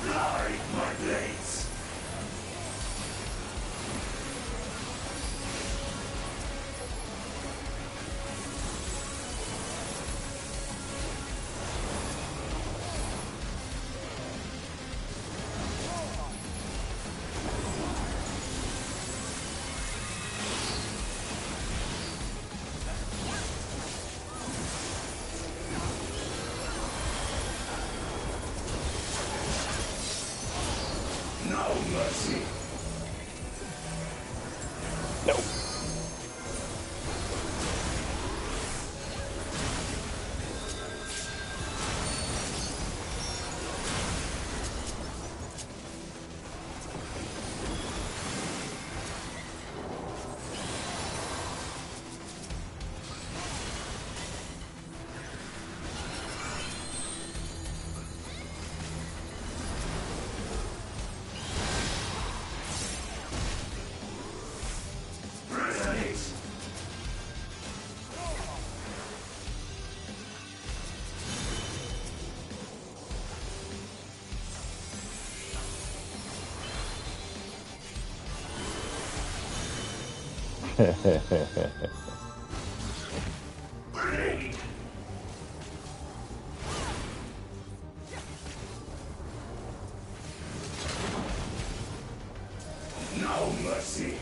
Fly, my blades! No mercy. No. No mercy.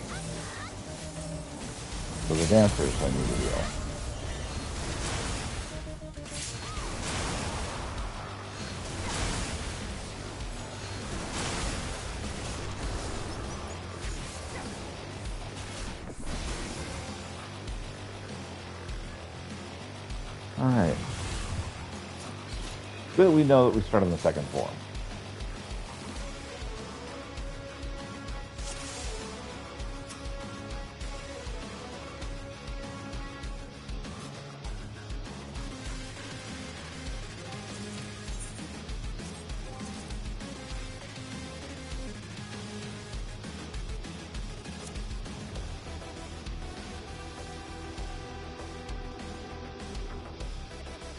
So the dancers I need to heal. Alright. But we know that we start on the second floor.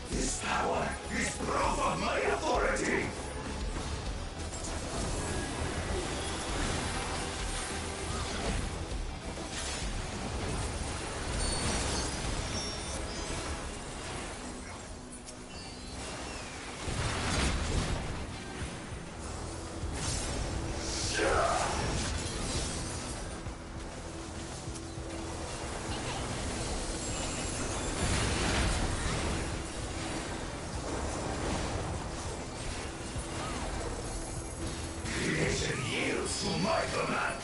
This power is proof of my authority. Creation yields to my command.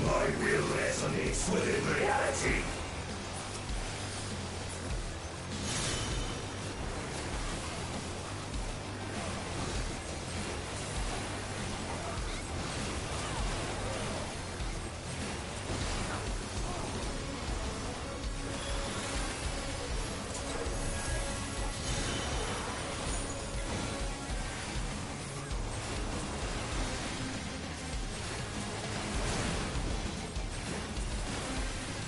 My will resonates within reality.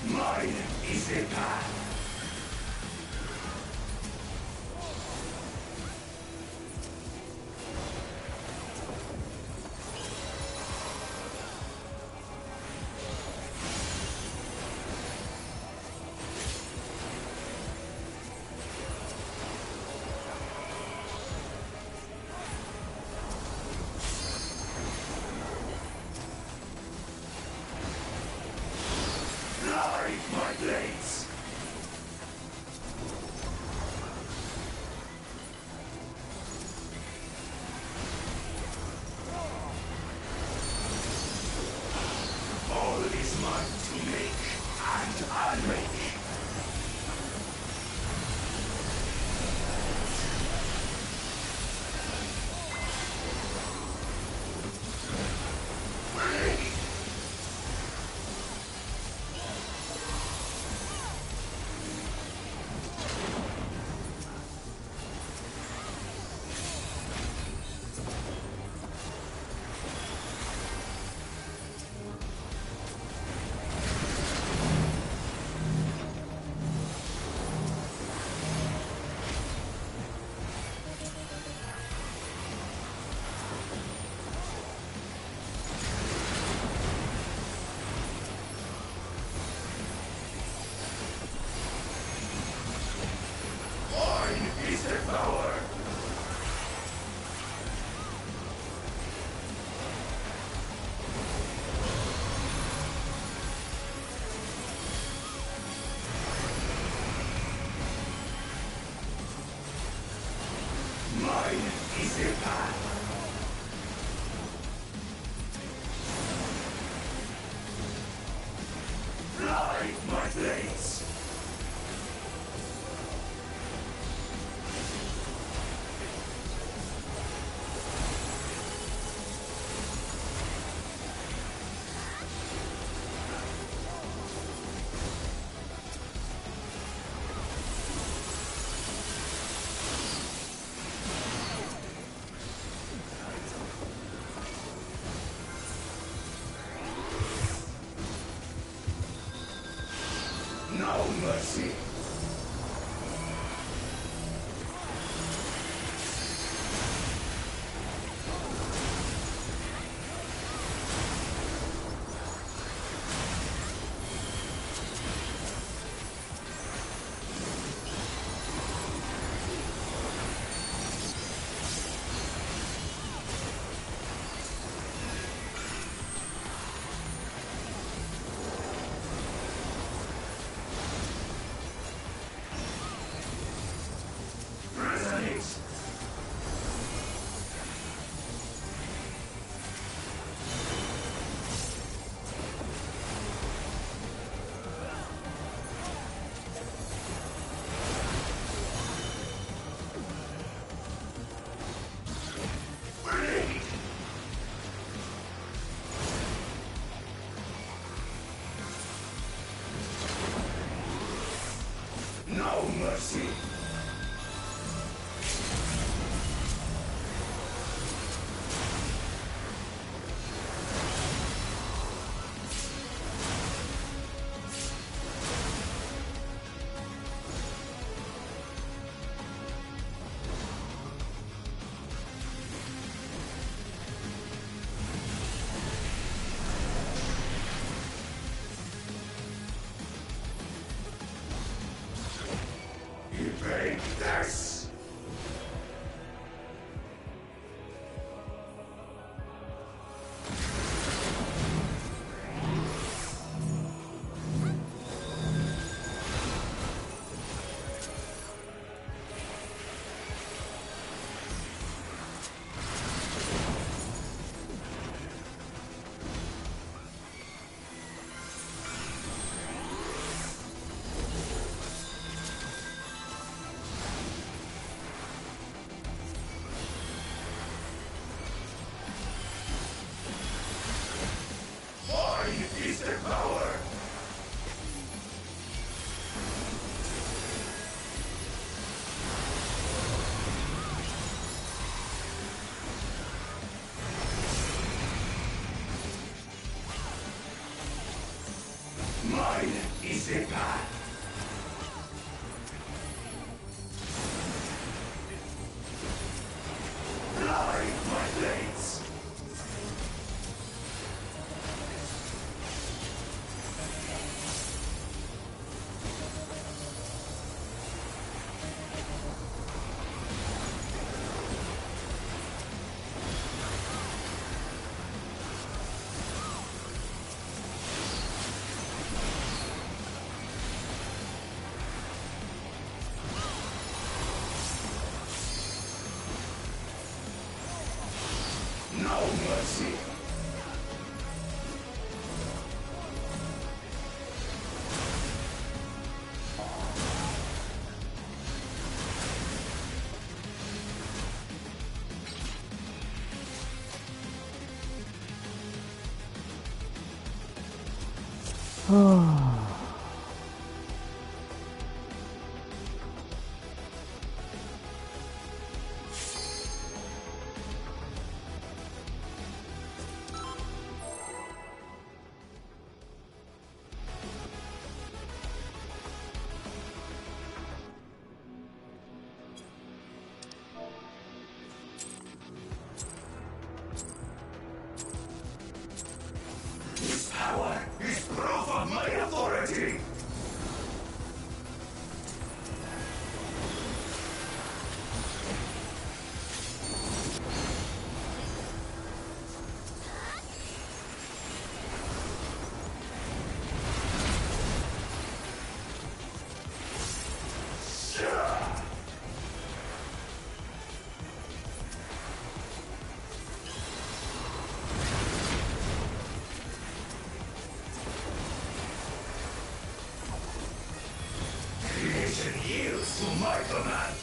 Mine is the path. Glide my blades. All is mine to make and unmake. blades! No mercy! Resonate! No mercy! Evade this! Mine is the power! Mine is the path! Blind my blades! No mercy! This power is proof of my authority! nation yields to my command.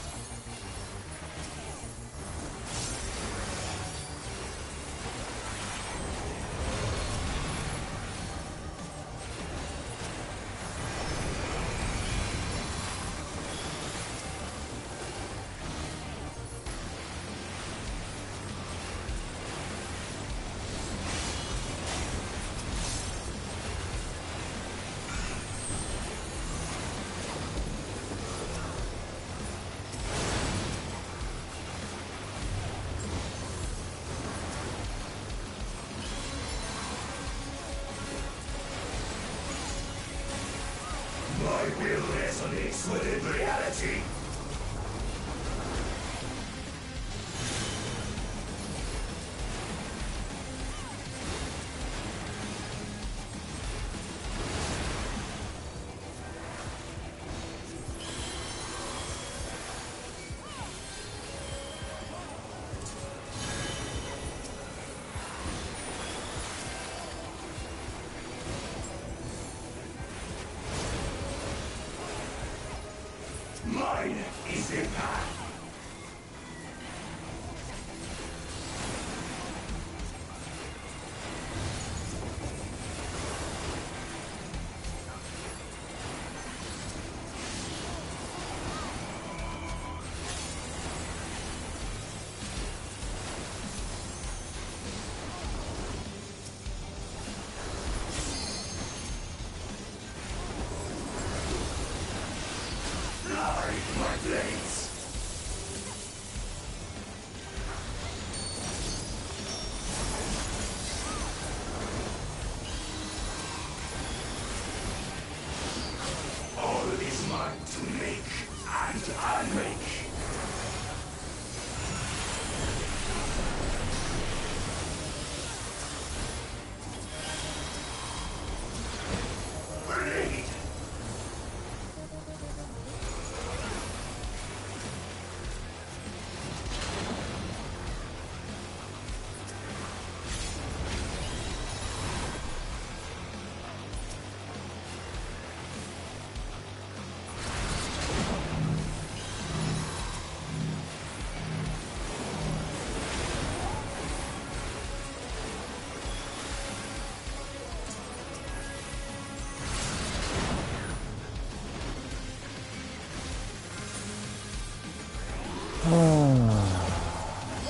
My will resonates within reality. Mine is the path. My blades! All is mine to make and unmake. Blade!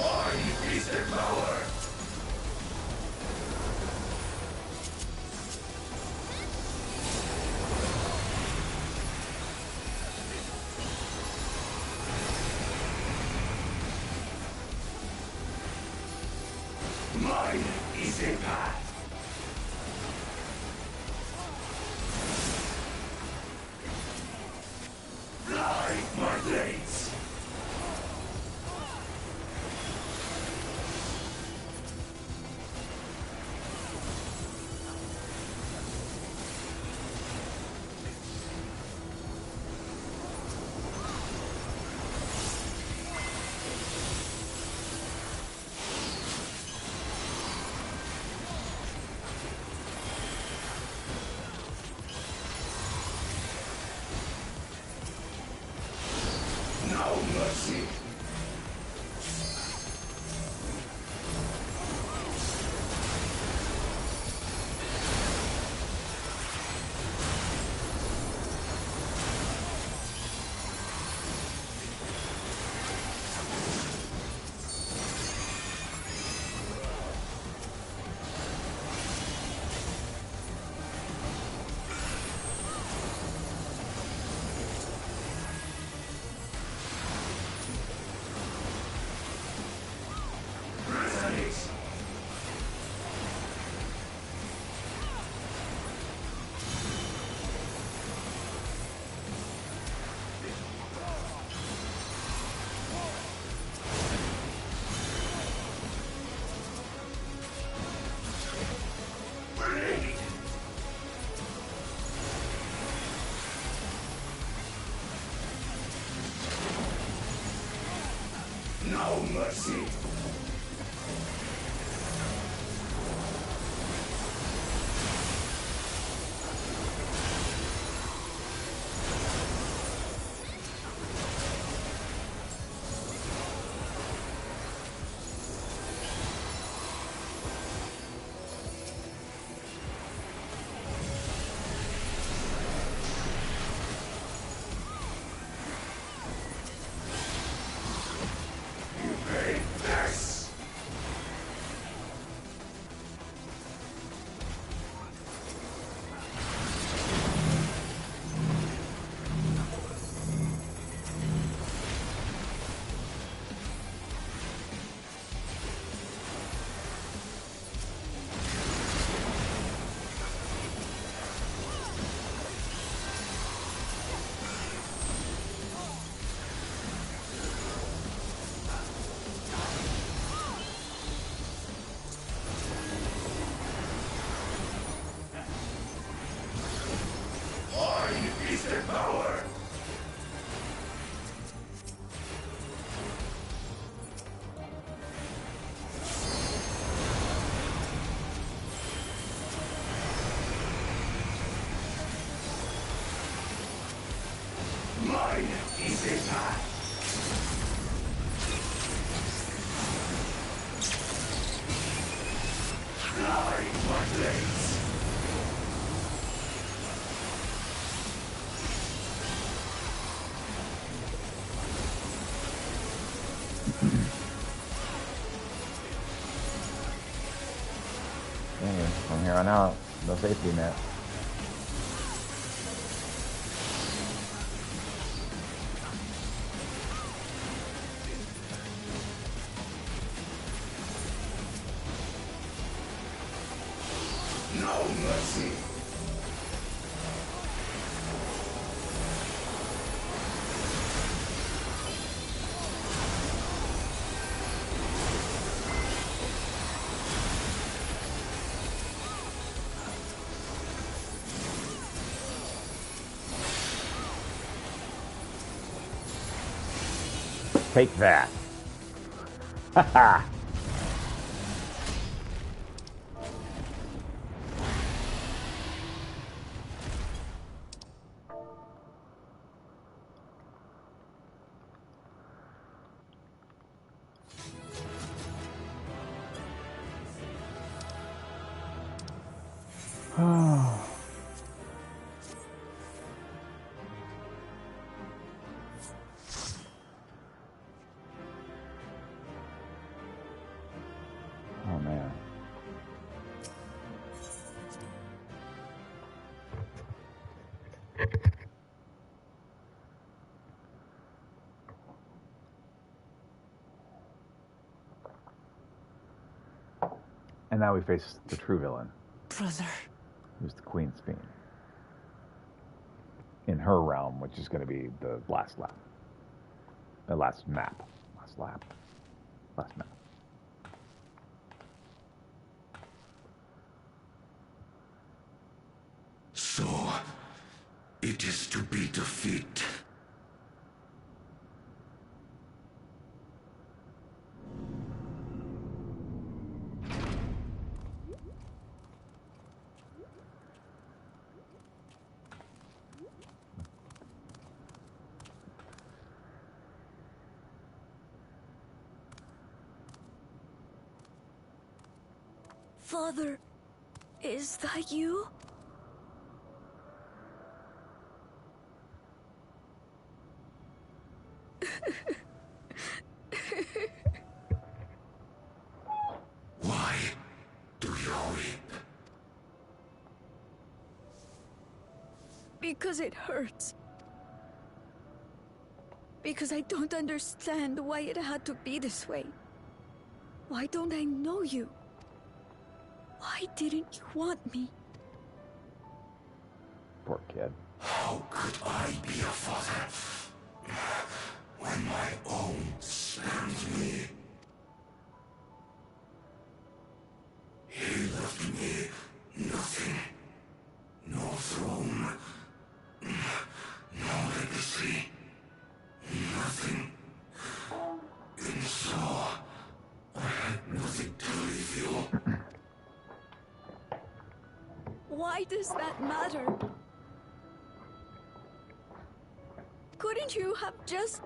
Mine is the power! Mine is the path! Fly, my blades! No mercy! Resonates! Blade! No mercy! twisted power! Mine is a path. Fly, my blades. Anyway, from here on out, no safety net. No mercy. Take that. Haha. Oh man. And now we face the true villain. Brother. Who's the Queen's Fiend. In her realm, which is going to be the last lap. The last map. Last lap. Last map. So, it is to be defeat. Father, is that you? Why do you weep? Because it hurts. Because I don't understand why it had to be this way. Why don't I know you? Why didn't you want me? Poor kid. How could I be a father when my own spurned me? He left me nothing. No throne. No legacy. Nothing. And so, I had nothing to leave you. Why does that matter? Couldn't you have just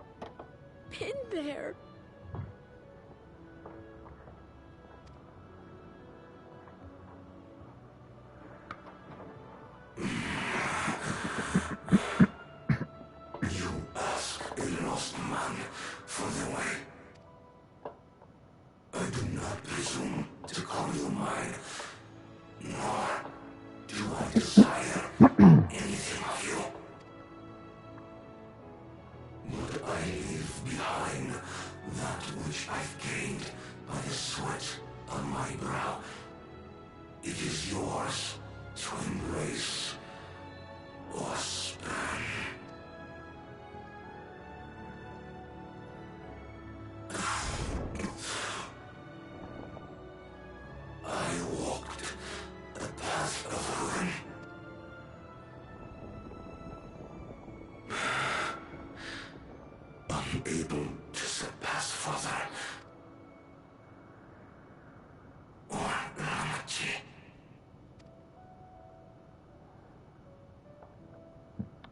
been there? You ask a lost man for the way. I do not presume to call you mine, nor do I desire anything of you. But I leave behind that which I've gained by the sweat on my brow. It is yours to embrace or spurn. able to surpass Father or Lamachi.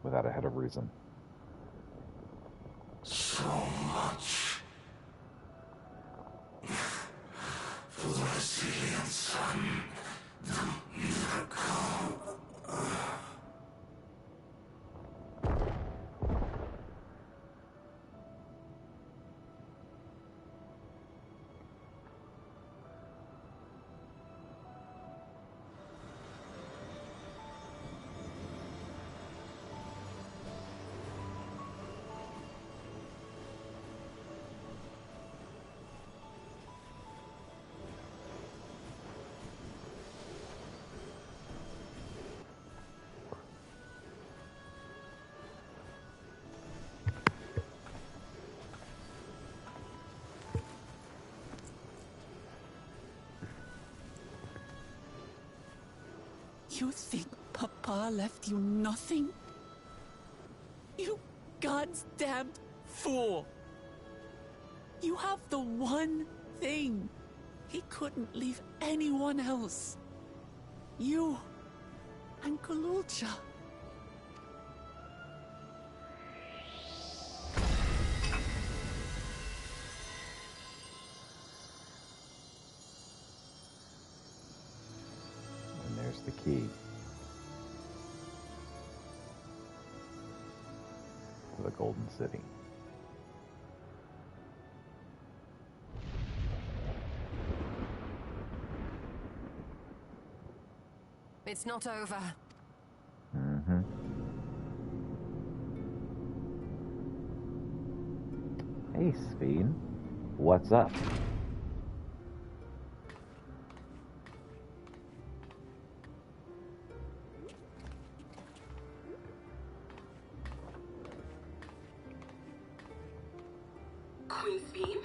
Without a head of reason. So much for the resilient son, the miracle. You think Papa left you nothing? You God's damned fool! You have the one thing he couldn't leave anyone else. You and Kululcha. And there's the key to the Golden City. It's not over. Mm-hmm. Hey, Sveen. What's up? Queen Sveen?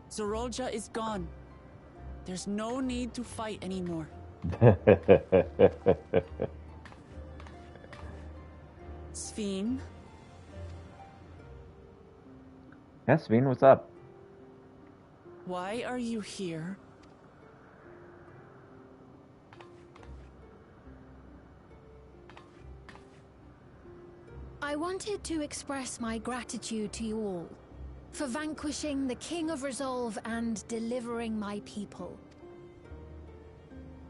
Zorolja is gone. There's no need to fight anymore. Sveen? Yeah, Sveen, what's up? Why are you here? I wanted to express my gratitude to you all for vanquishing the King of Resolve and delivering my people.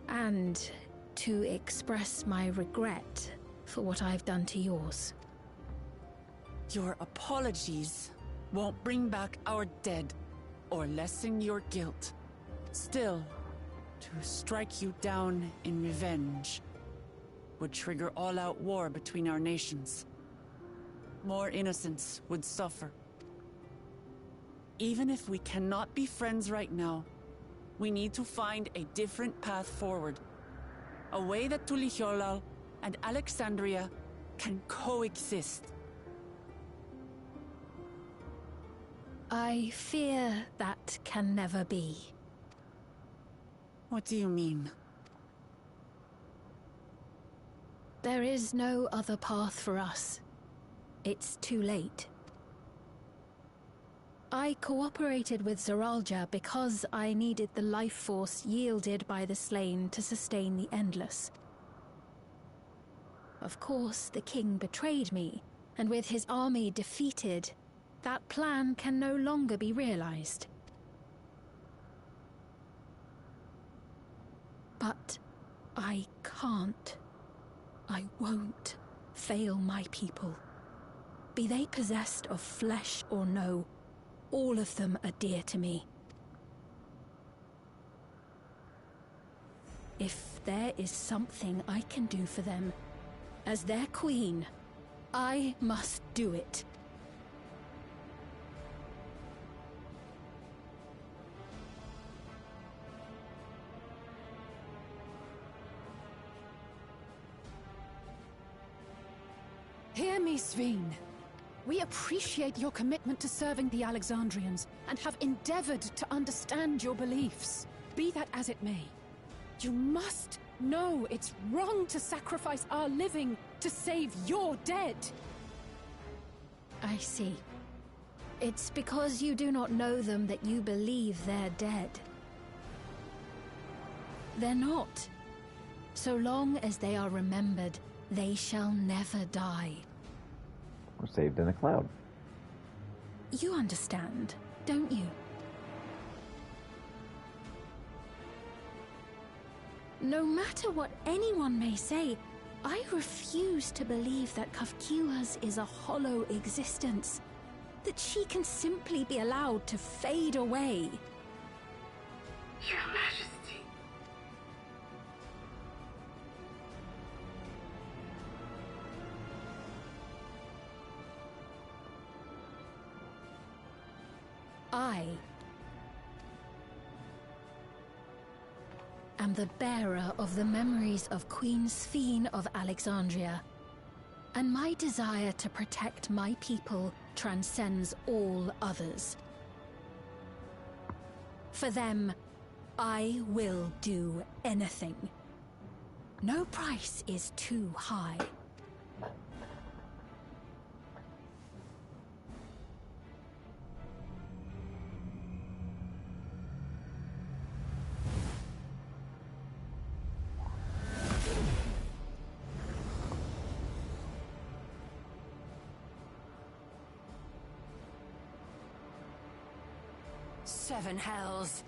And to express my regret for what I've done to yours. Your apologies won't bring back our dead or lessen your guilt. Still, to strike you down in revenge would trigger all-out war between our nations. More innocents would suffer. Even if we cannot be friends right now, we need to find a different path forward. A way that Tuliholal and Alexandria can coexist. I fear that can never be. What do you mean? There is no other path for us. It's too late. I cooperated with Zoralja because I needed the life force yielded by the slain to sustain the Endless. Of course, the king betrayed me, and with his army defeated, that plan can no longer be realized. But I can't. I won't fail my people. Be they possessed of flesh or no, all of them are dear to me. If there is something I can do for them, as their queen, I must do it. Hear me, Sveen. We appreciate your commitment to serving the Alexandrians and have endeavored to understand your beliefs. Be that as it may, you must No, it's wrong to sacrifice our living to save your dead. I see. It's because you do not know them that you believe they're dead. They're not. So long as they are remembered, they shall never die. We're saved in a cloud. You understand, don't you? No matter what anyone may say, I refuse to believe that Kafkila's is a hollow existence. That she can simply be allowed to fade away. Your Majesty. I am the bearer of the memories of Queen Sphene of Alexandria, and my desire to protect my people transcends all others. For them, I will do anything. No price is too high. Seven hells.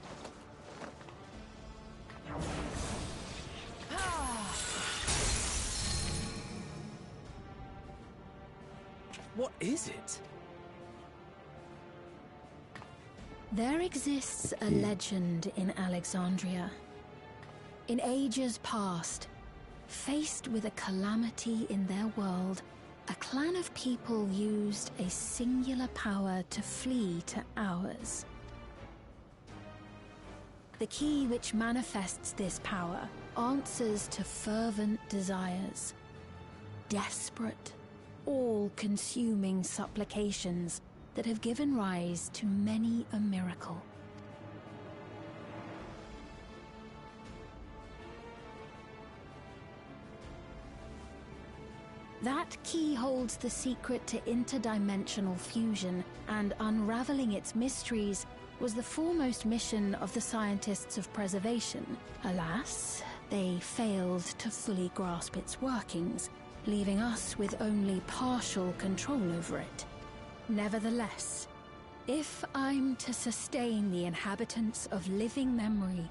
What is it? There exists a legend in Alexandria. In ages past, faced with a calamity in their world, a clan of people used a singular power to flee to ours. The key which manifests this power answers to fervent desires. Desperate, all-consuming supplications that have given rise to many a miracle. That key holds the secret to interdimensional fusion, and unraveling its mysteries was the foremost mission of the scientists of preservation. Alas, they failed to fully grasp its workings, leaving us with only partial control over it. Nevertheless, if I'm to sustain the inhabitants of living memory,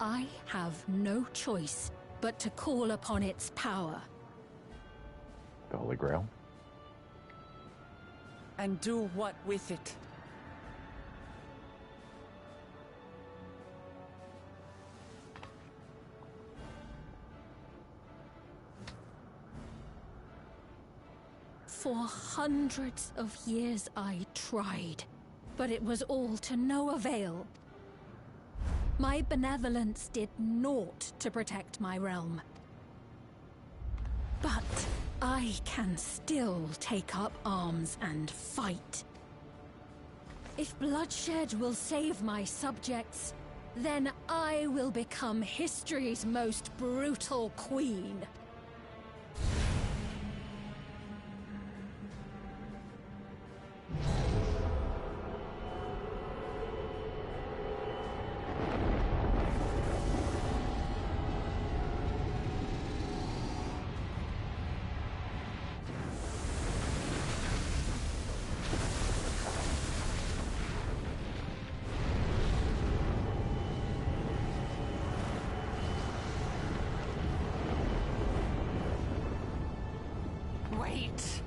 I have no choice but to call upon its power. The Holy Grail. And do what with it? For hundreds of years I tried, but it was all to no avail. My benevolence did naught to protect my realm. But I can still take up arms and fight. If bloodshed will save my subjects, then I will become history's most brutal queen. Wait.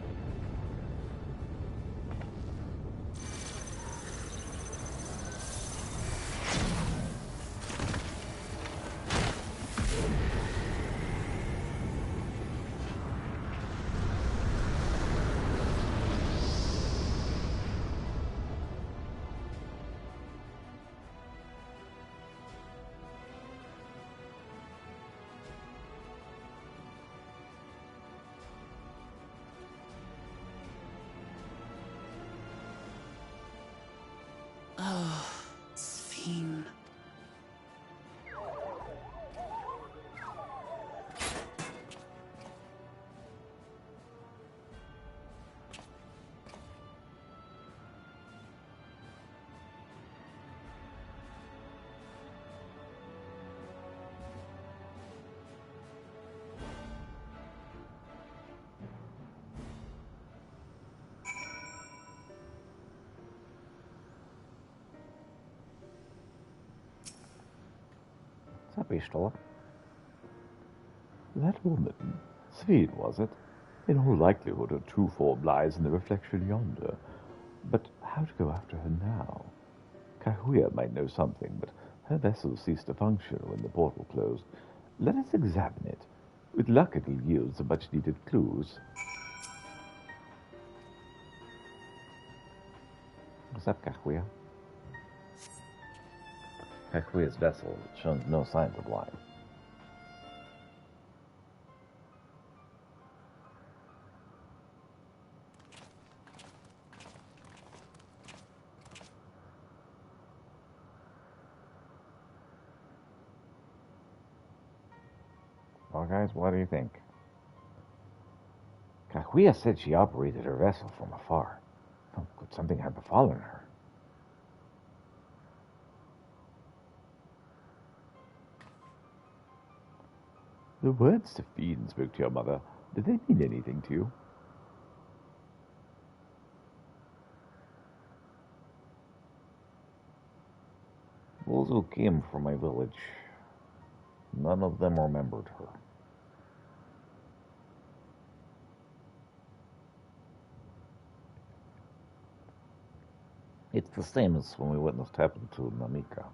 pistol. That woman, Sveen, was it? In all likelihood, her true form lies in the reflection yonder. But how to go after her now? Kahuya might know something, but her vessel ceased to function when the portal closed. Let us examine it. With luck, it'll yield some much-needed clues. What's up, Kahuya? Kahuya's vessel shows no signs of life. Well, guys, what do you think? Kahuya said she operated her vessel from afar. Oh, could something have befallen her? The words Safine spoke to your mother, did they mean anything to you? Those who came from my village, none of them remembered her. It's the same as when we witnessed happen to Namika.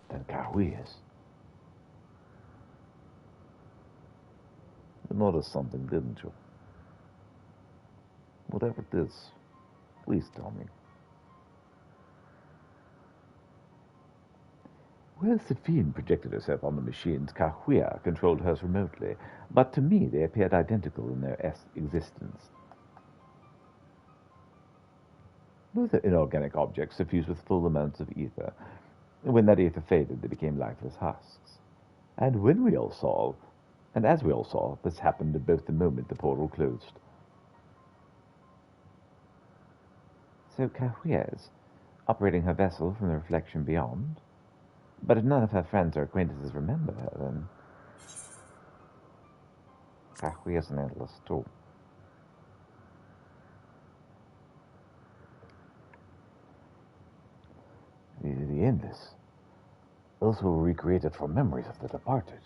Then Kahuya's. You noticed something, didn't you? Whatever it is, please tell me. Where Safine projected herself on the machines, Kahuya controlled hers remotely, but to me they appeared identical in their existence. Both are inorganic objects suffused with full amounts of ether. When that ether faded, they became lifeless husks. And as we all saw, this happened at both the moment the portal closed. So Kahuya is operating her vessel from the reflection beyond? But if none of her friends or acquaintances remember her, then Kahuya's an endless too. The endless. Those who were recreated from memories of the departed.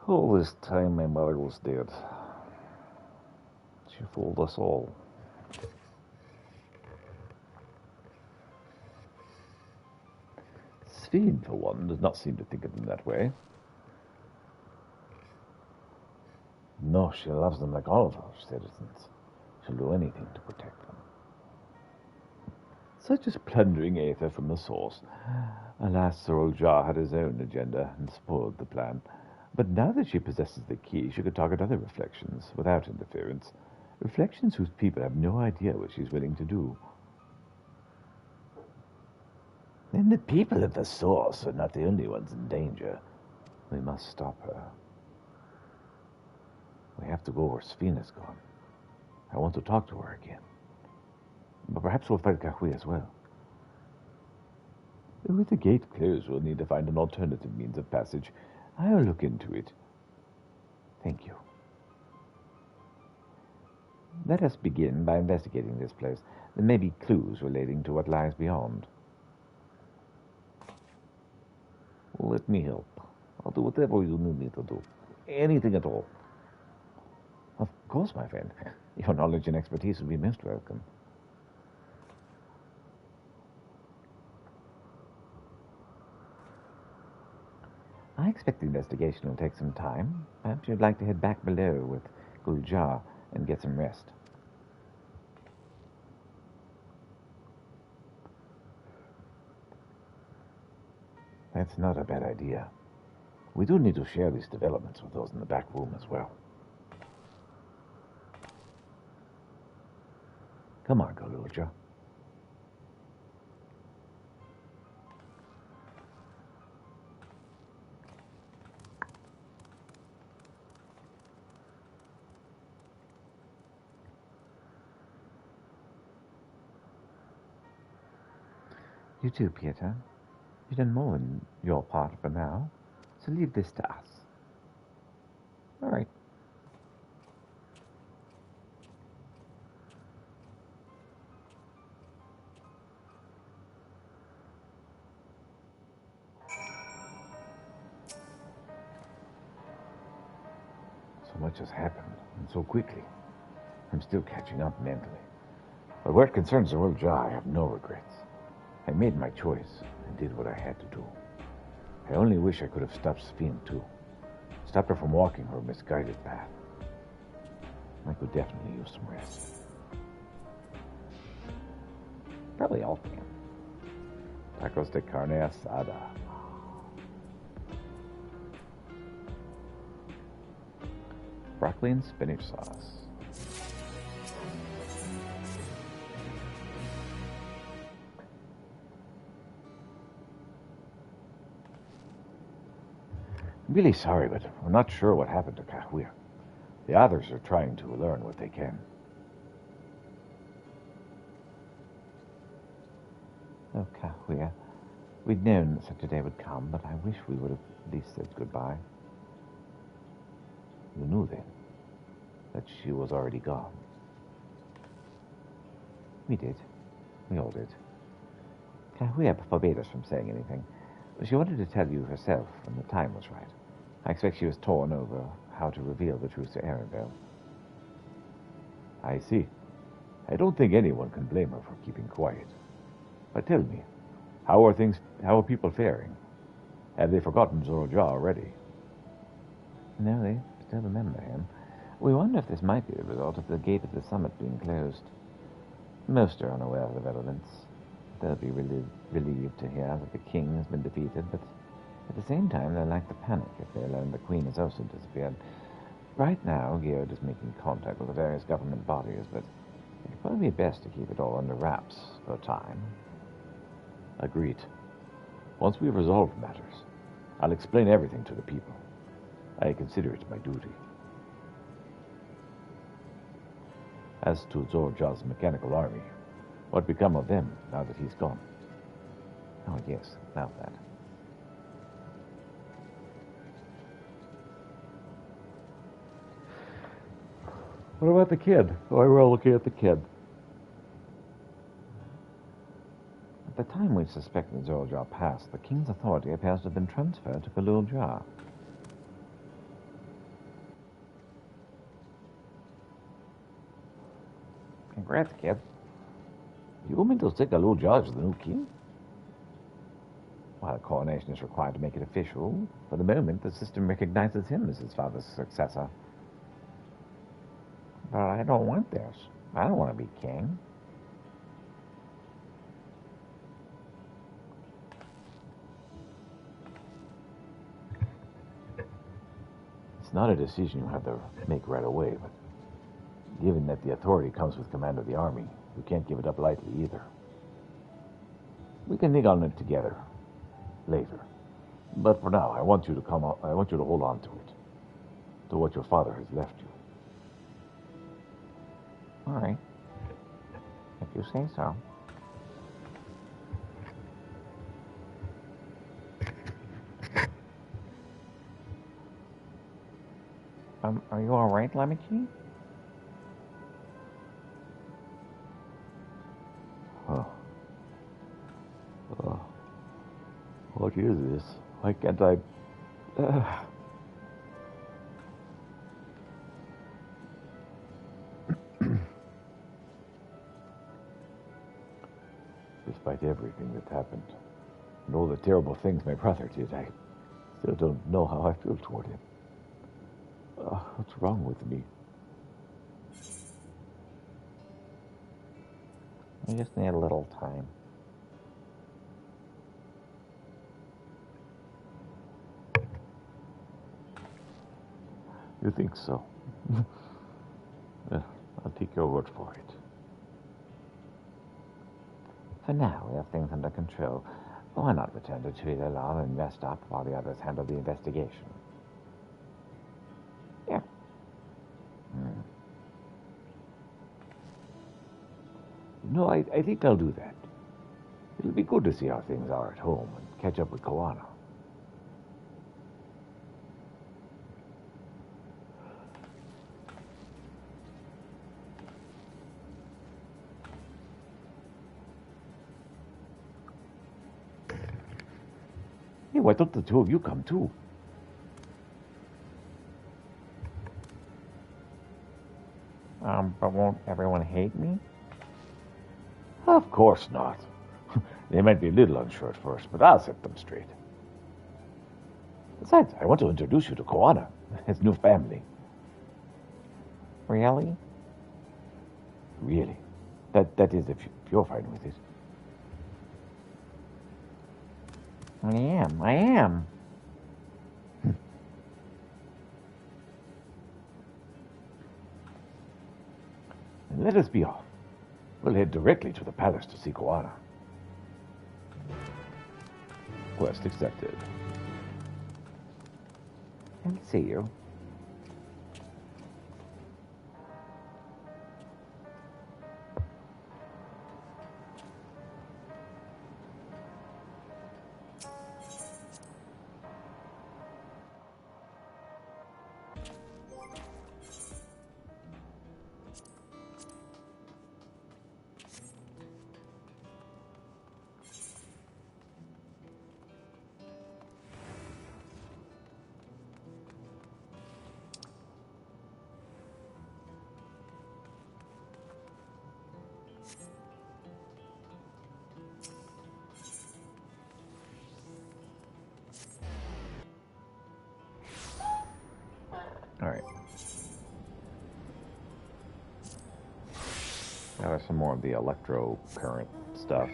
All this time my mother was dead. She fooled us all. Sphene, for one, does not seem to think of them that way. No, she loves them like all of our citizens. She'll do anything to protect them. Such as plundering aether from the source. Alas, Sir Jar had his own agenda and spoiled the plan. But now that she possesses the key, she could target other reflections without interference. Reflections whose people have no idea what she's willing to do. Then the people at the source are not the only ones in danger. We must stop her. We have to go where Sphene is gone. I want to talk to her again. But perhaps we'll find Kahuya as well. With the gate closed, we'll need to find an alternative means of passage. I'll look into it. Thank you. Let us begin by investigating this place. There may be clues relating to what lies beyond. Let me help. I'll do whatever you need me to do. Anything at all. Of course, my friend. Your knowledge and expertise will be most welcome. I expect the investigation will take some time. Perhaps you'd like to head back below with Guljar and get some rest. That's not a bad idea. We do need to share these developments with those in the back room as well. Come on, Guljar. You too, Pieter. You've done more than your part for now, so leave this to us. All right. much has happened, and so quickly. I'm still catching up mentally. But where it concerns the world Jar, I have no regrets. I made my choice and did what I had to do. I only wish I could have stopped Spin too. Stopped her from walking her misguided path. I could definitely use some rest. Probably all can. Tacos de carne asada. Broccoli and spinach sauce. I'm really sorry, but we're not sure what happened to Kahuya. The others are trying to learn what they can. Oh, Kahuya. We'd known that such a day would come, but I wish we would have at least said goodbye. You knew then that she was already gone. We did. We all did. Kahuya forbade us from saying anything, but she wanted to tell you herself when the time was right. I expect she was torn over how to reveal the truth to Arendelle. I see. I don't think anyone can blame her for keeping quiet. But tell me, how are people faring? Have they forgotten Zorja already? No, they still remember him. We wonder if this might be the result of the gate of the summit being closed. Most are unaware of the developments. They'll be relieved to hear that the king has been defeated, but at the same time they'll like to panic if they learn the queen has also disappeared. Right now, Geode is making contact with the various government bodies, but it'd probably be best to keep it all under wraps for a time. Agreed. Once we've resolved matters, I'll explain everything to the people. I consider it my duty. As to Zorja's mechanical army, what become of them now that he's gone? Oh, yes, about that. What about the kid? Why we're all looking at the kid? At the time we suspect that Zorja passed, the king's authority appears to have been transferred to Galul Jar. Congrats, kid. You mean to say Galul Jar is the new king? While a coronation is required to make it official, for the moment the system recognizes him as his father's successor. But I don't want this. I don't want to be king. It's not a decision you have to make right away, but given that the authority comes with command of the army, you can't give it up lightly either. We can think on it together later. But for now, I want you to hold on to it, to what your father has left you. All right. If you say so. Are you all right, Lemmichi? Huh. What is this? Why can't I... Despite everything that's happened, and all the terrible things my brother did, I still don't know how I feel toward him. What's wrong with me? You just need a little time. You think so? Well, I'll take your word for it. For now, we have things under control. Why not return to Trilalal and rest up while the others handle the investigation? Yeah. No, I think I'll do that. It'll be good to see how things are at home and catch up with Koana. Hey, why don't the two of you come too? But won't everyone hate me? Of course not. They might be a little unsure at first, but I'll set them straight. Besides, I want to introduce you to Koana, his new family. Really? Really. That is, if you're fine with it. I am. Let us be off. We'll head directly to the palace to see Koana. Quest accepted. I'll see you. Alright. Now there's some more of the electro current stuff.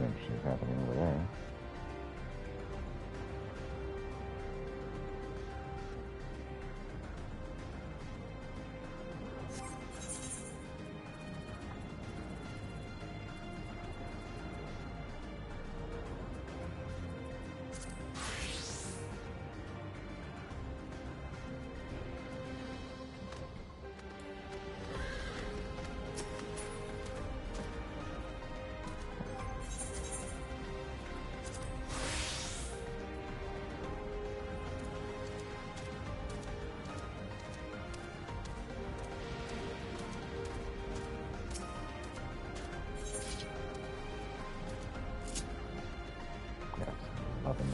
Interesting happening over there.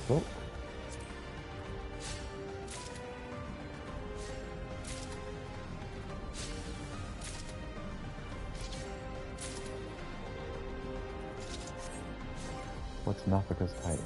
Book. What's Nafika's tidings?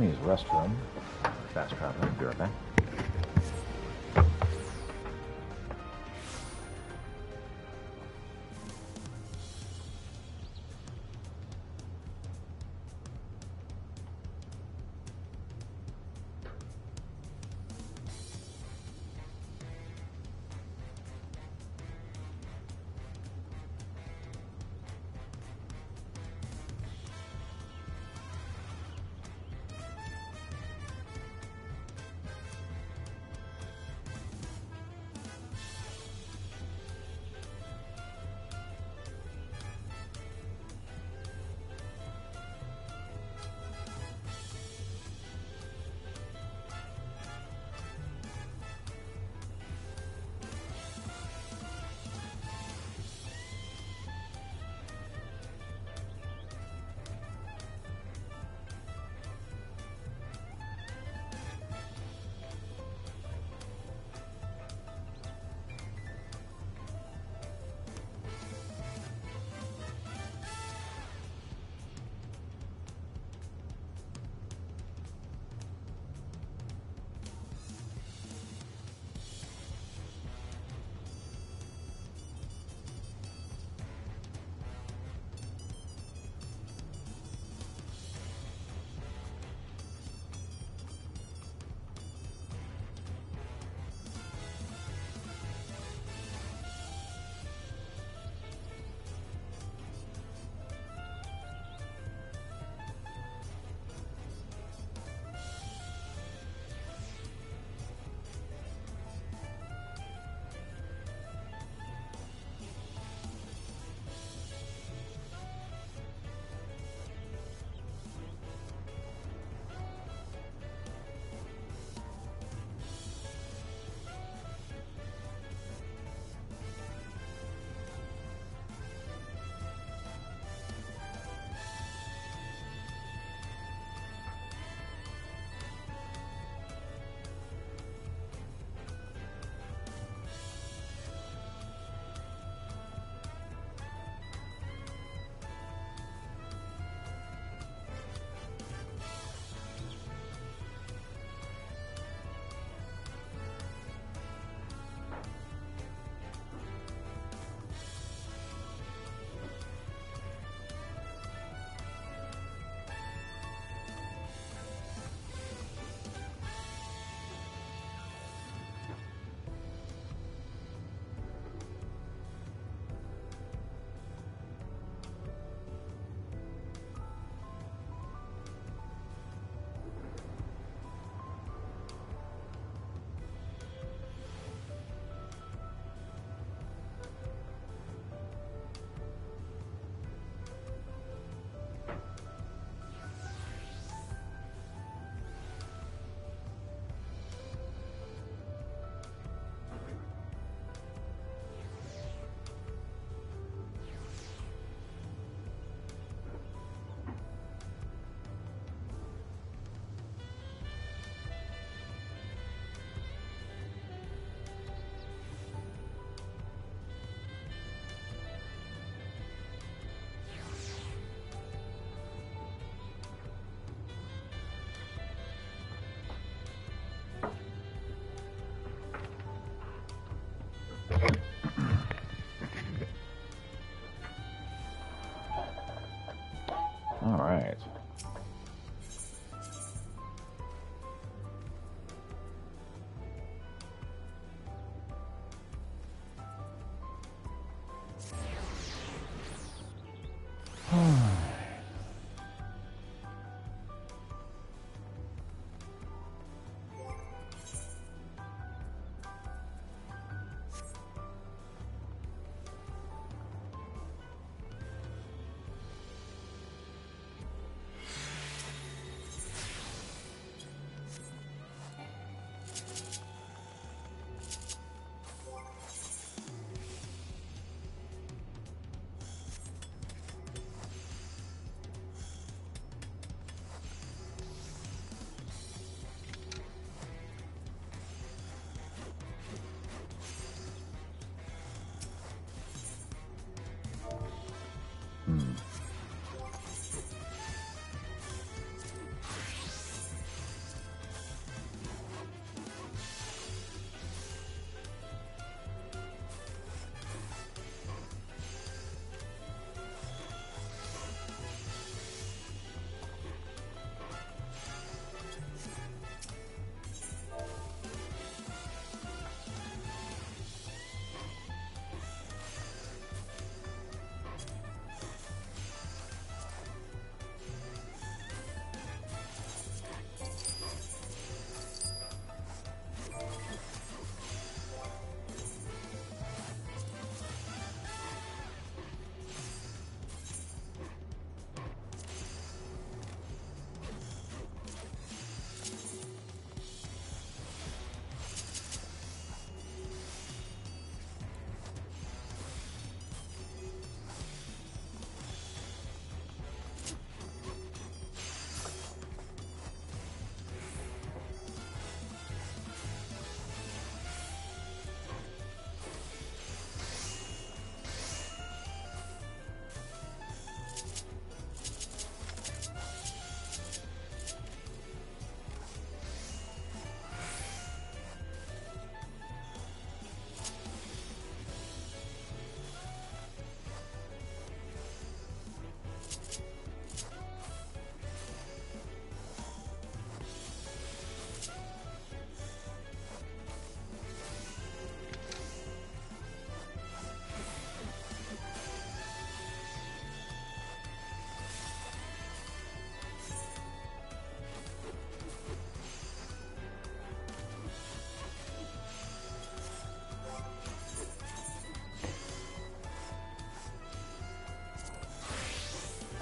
me use the restroom. Fast traveling. Be right back.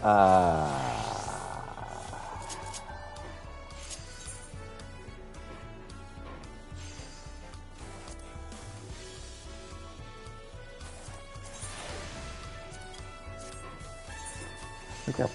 Pick up.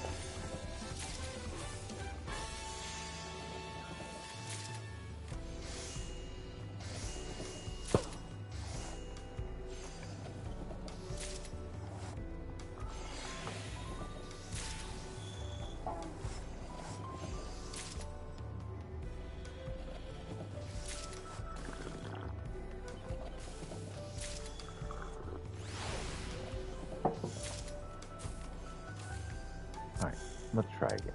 All right, let's try again.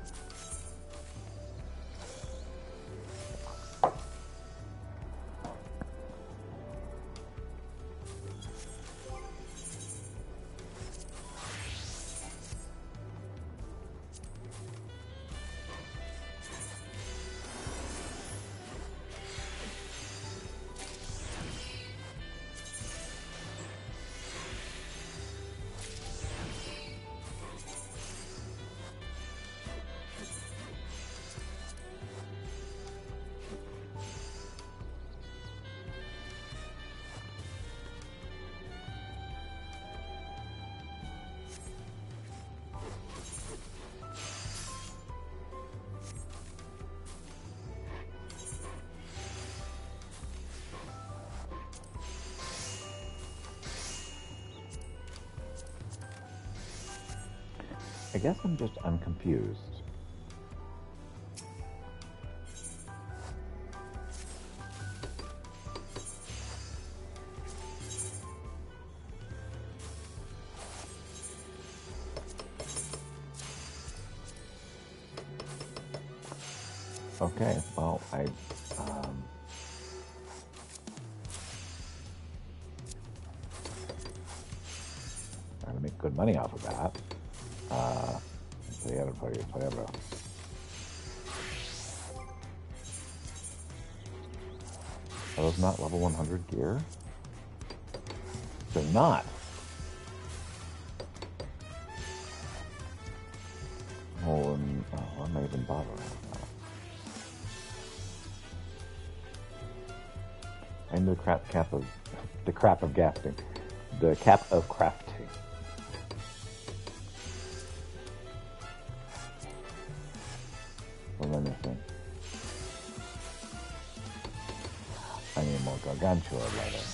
I guess I'm confused. Okay, well, trying to make good money off of that. Forever. Are those not level 100 gear? They're not. Oh, and why am I even bothering with that? I know the cap of crafting. The cap of crafting. What am I missing? I need more gargantua leather.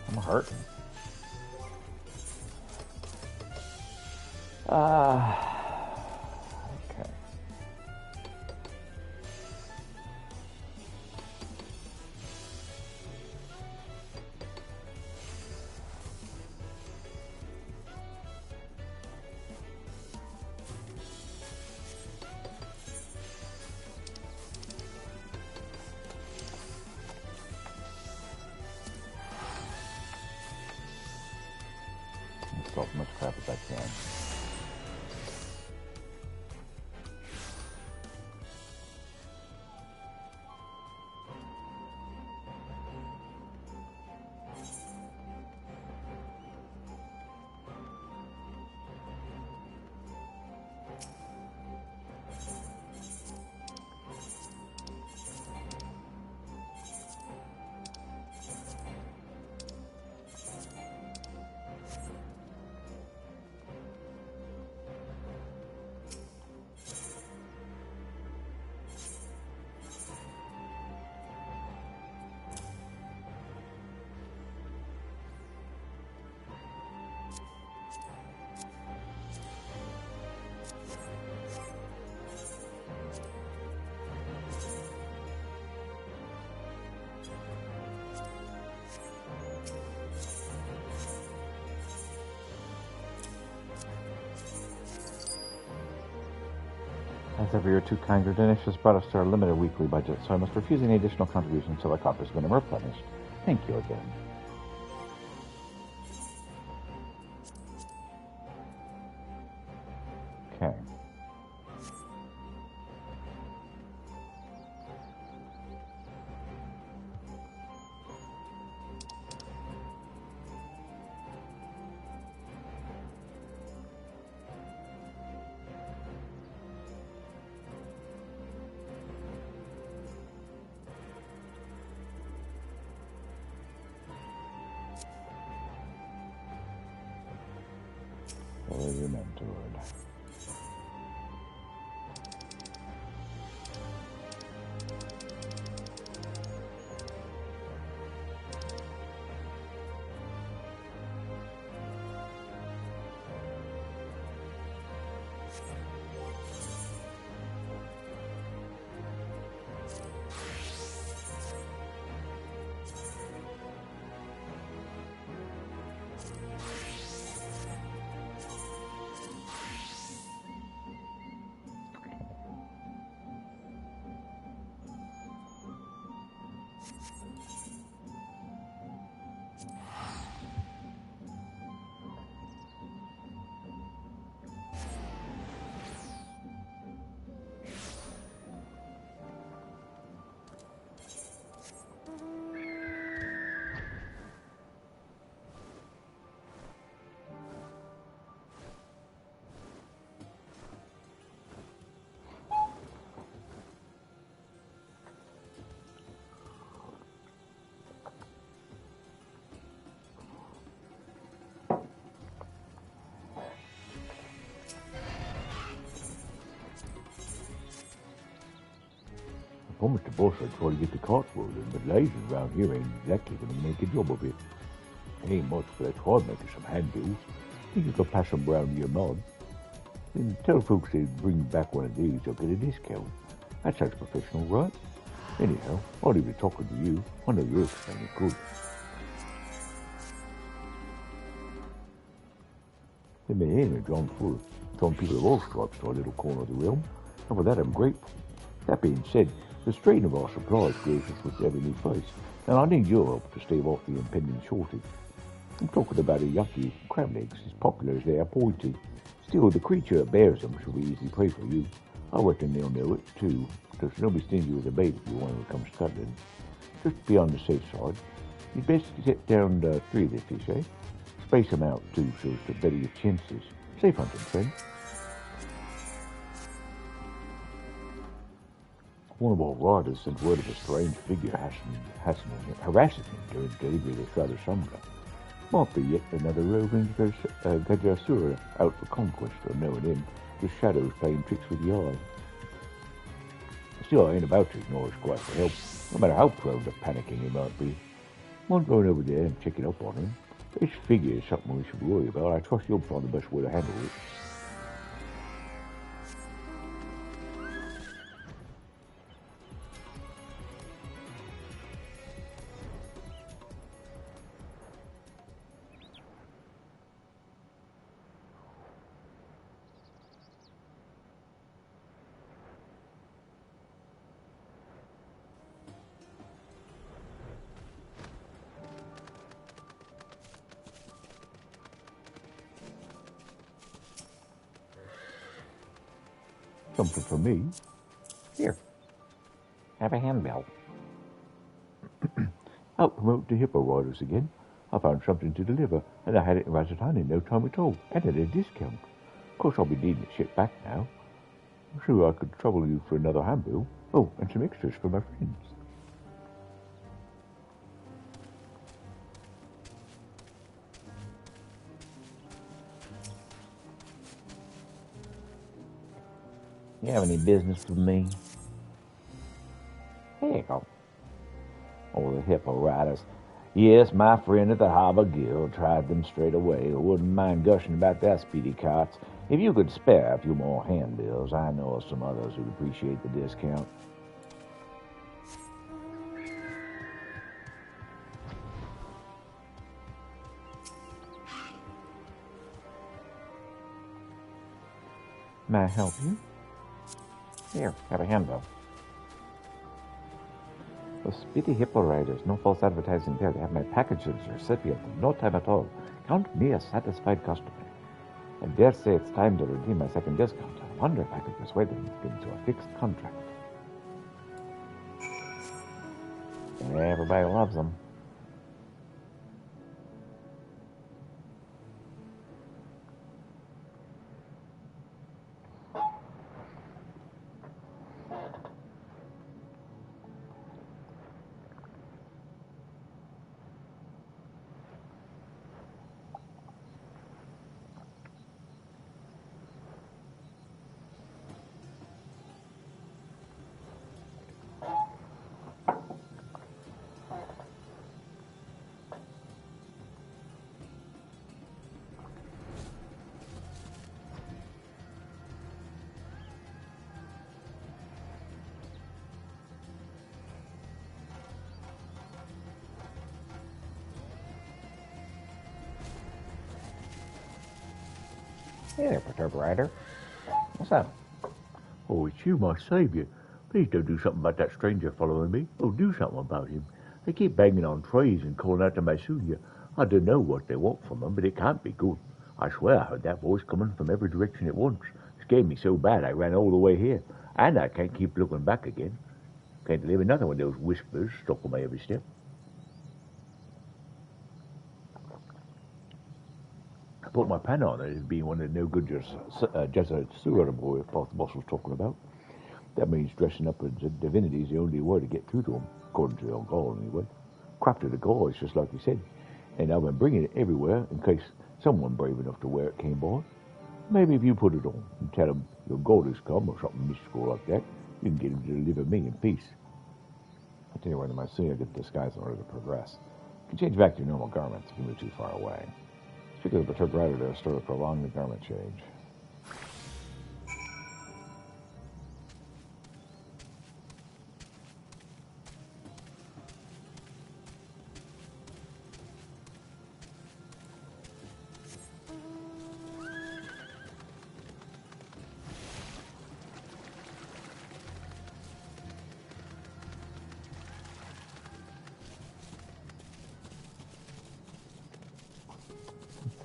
I'm hurting. Okay. Sell as much crap as I can. As ever, you're too kind. Your donation has brought us to our limited weekly budget, so I must refuse any additional contributions until our copper's been replenished. Thank you again. Okay. Follow your mentor. I promised the boss I'd try to get the carts rolling, but lasers around here ain't exactly gonna make a job of it. Ain't much, but I tried making some handbills. Think you could pass them round to your mod. Then tell folks they'd bring back one of these, I'll get a discount. That sounds professional, right? Anyhow, I'll leave it talking to you. I know you're explaining good. They've been in and drawn full. Some people of all stripes to our little corner of the realm, and for that I'm grateful. That being said, the strain of our supplies grows with every new face, and I need your help to stave off the impending shortage. I'm talking about a yucky crab legs, as popular as they are pointy. Still, the creature that bears them should be easy prey for you. I reckon they'll know it, too, so don't be stingy with a bait if you want to come scuttling. Just to be on the safe side, you'd best get down 3 of the fish, eh? Space them out, too, so as to better your chances. Safe hunting, friend. One of our riders sent word of a strange figure harassing him during delivery of the Shroud of Sombra. Might be yet another roving Gajasura out for conquest, or knowing him, just shadows playing tricks with the eye. Still, I ain't about to ignore his cry for help, no matter how prone to panicking he might be. Mind going over there and checking up on him? This figure is something we should worry about. I trust you'll find the best way to handle it. Something for me? Here. Have a handbell. Out promote the hippo riders again. I found something to deliver, and I had it in Razatan in no time at all, and at a discount. Of course, I'll be needing it shipped back now. I'm sure I could trouble you for another handbill. Oh, and some extras for my friends. You have any business with me? Here you go. Oh, the hippo riders. Yes, my friend at the Harbour Guild tried them straight away. I wouldn't mind gushing about that, speedy carts. If you could spare a few more handbills, I know of some others who'd appreciate the discount. May I help you? Here, have a handbill. Those speedy hippo riders, no false advertising there. They have my packages recipient in no time at all. Count me a satisfied customer. I dare say it's time to redeem my second discount. I wonder if I could persuade them to get into a fixed contract. Everybody loves them. Hey there, Perturb Rider. What's up? Oh, it's you, my savior. Please don't do something about that stranger following me. Oh, do something about him. They keep banging on trees and calling out to my Suya. I don't know what they want from them, but it can't be good. I swear I heard that voice coming from every direction at once. It scared me so bad I ran all the way here. And I can't keep looking back again. Can't live another one of those whispers stuck on my every step. I put my pen on it as being one of the no-good Jesuit sewer boy the boss was talking about. That means dressing up as a divinity is the only way to get through to him, according to the old Gaul anyway. Crafted the Gaul, it's just like he said. And I've been bringing it everywhere in case someone brave enough to wear it came by. Maybe if you put it on and tell him your God has come or something mystical like that, you can get him to deliver me in peace. I'll tell you what, my sooner I get disguised in order to progress. You can change back to your normal garments if you move too far away. Speaking of the Perturbed Rider, there's a store to prolong the garment change.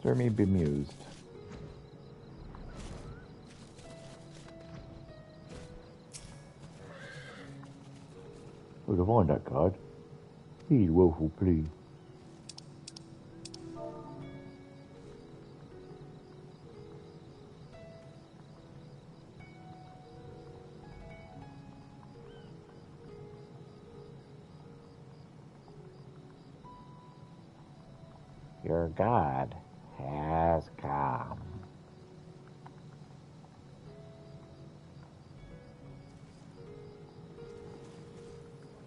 Consider me bemused. Well, to find that card, he's woeful pleased. Your God has come.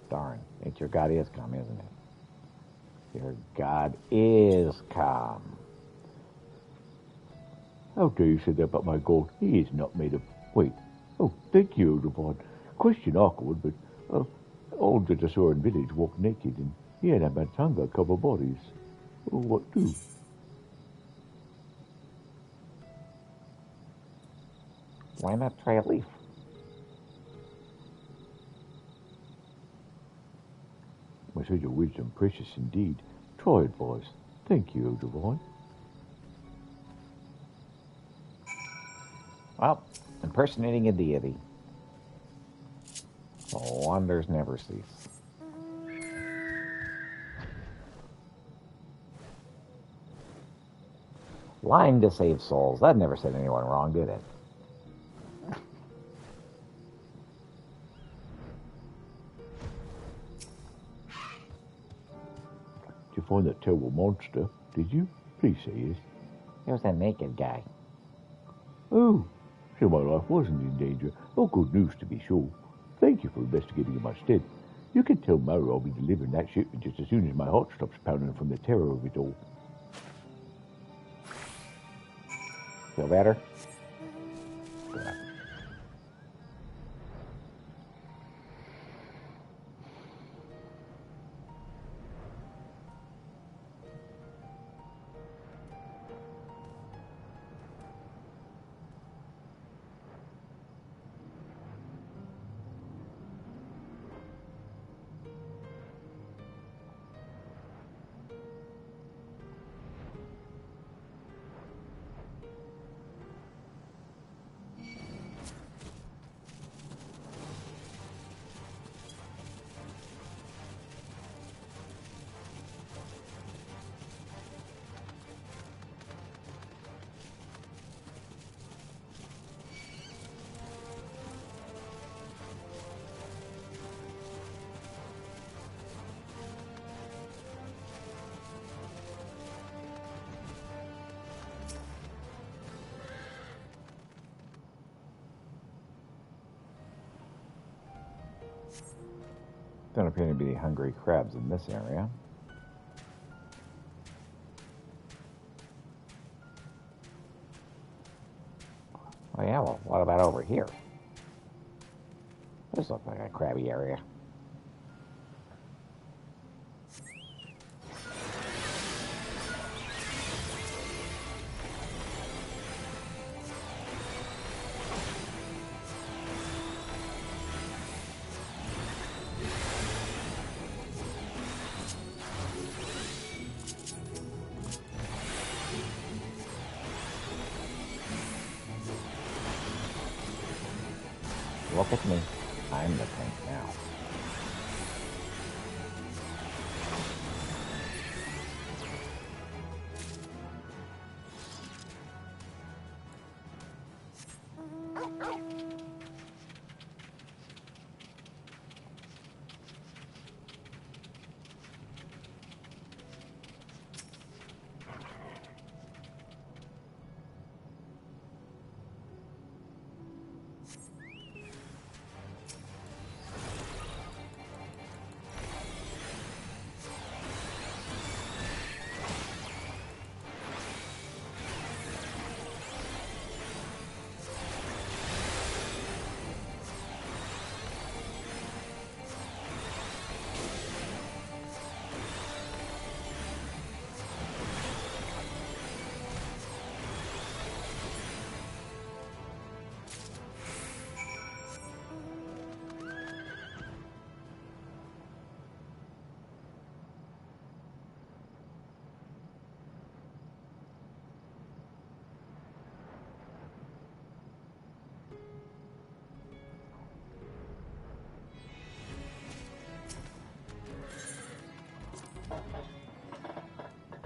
Darn, it's your God is come, isn't it? Your God is come. How dare you say that about my God? He is not made of... Wait. Oh, thank you, Devon. Question awkward, but all the Tesoran village walk naked, and he and Amatanga cover bodies. Oh, what do? Why not try a leaf? Message of wisdom precious indeed. Try it, boys. Thank you, Devon. Well, impersonating a deity. The wonders never cease. Lying to save souls. That never said anyone wrong, did it? Did you find that terrible monster? Did you? Please say yes. It was that naked guy. Oh, so my life wasn't in danger. Oh, good news to be sure. Thank you for investigating in my stead. You can tell Maru I'll be delivering that shipment just as soon as my heart stops pounding from the terror of it all. Feel better? Good. Don't appear to be any hungry crabs in this area. Oh yeah, well, what about over here? This looks like a crabby area. Look at me. I'm the tank now.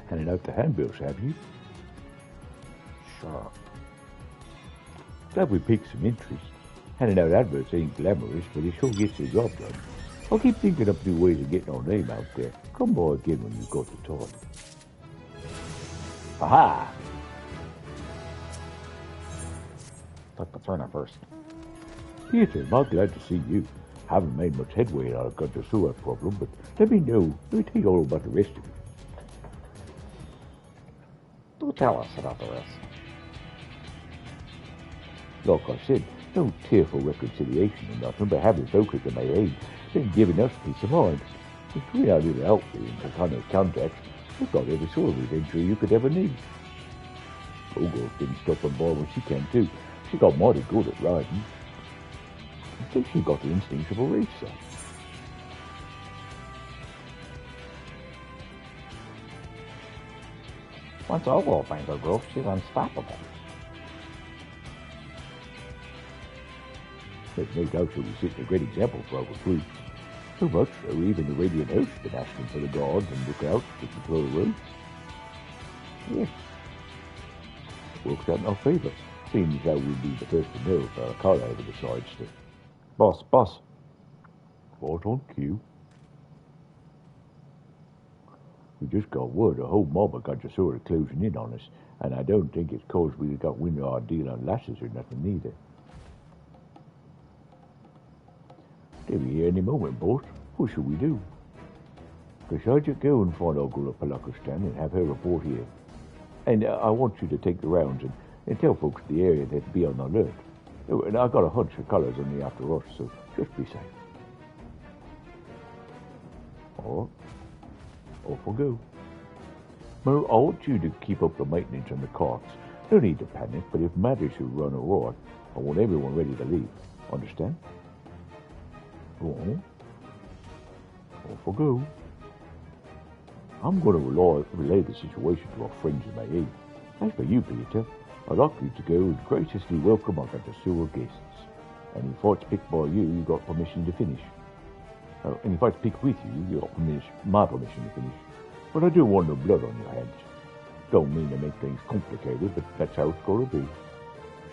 Handing out the handbills, have you? Sure. Glad we piqued some interest. Handing out adverts ain't glamorous, but it sure gets the job done. I'll keep thinking up new ways of getting our name out there. Come by again when you've got the time. Aha! Took the Turner first. Peter, I'm glad to see you. Haven't made much headway on the sewer problem, but let me know. Let me tell you all about the rest of it. Do tell us about the rest. Like I said, no tearful reconciliation or nothing, but having focus in my aid, been giving us peace of mind. Between our little outfit and the kind of contacts, we've got every sort of adventure you could ever need. Ogle's been stopping by when she can too. She got mighty good at riding. I think she got the instincts of a racer. Once Ogle finds her growth, she's unstoppable. There's no doubt she'll be setting a great example for our crew. So much so, even the Radiant House has been asking for the guards and lookouts to patrol the roads. Yes. Works out in our favour, seeing as how we'll be the first to know if our car over decides to. Boss. Right on cue. We just got word a whole mob of Gajasura closing in on us, and I don't think it's cause we got wind of our deal on lashes or nothing neither. They'll be here any moment, boss. What should we do? Besides, you go and find Ogul at Palakistan and have her report here. And I want you to take the rounds and tell folks in the area that be on alert. Oh, and I got a hunch the colours only after us, so just be safe. All right. Off we go. Mo, I want you to keep up the maintenance on the carts. No need to panic, but if matters should run awry, I want everyone ready to leave. Understand? Go on. Off I go. I'm going to relay the situation to our friends in my aid. As for you, Peter, I'd like you to go and graciously welcome our Gajasura guests. Any fights picked by you, you got permission to finish. Any fights picked with you got my permission to finish. But I don't want no blood on your hands. Don't mean to make things complicated, but that's how it's got to be.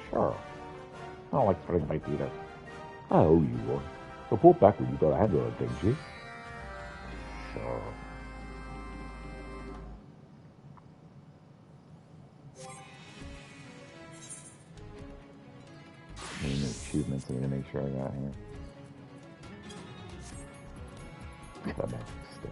Sure. I like spring by Peter. I owe you one. Report back when you got a handle on things, yeah? Sure. Any achievements I need to make sure I got here. The magic stick.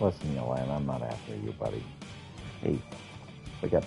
Listen, Elaine, I'm not after you, buddy. Hey, wake up.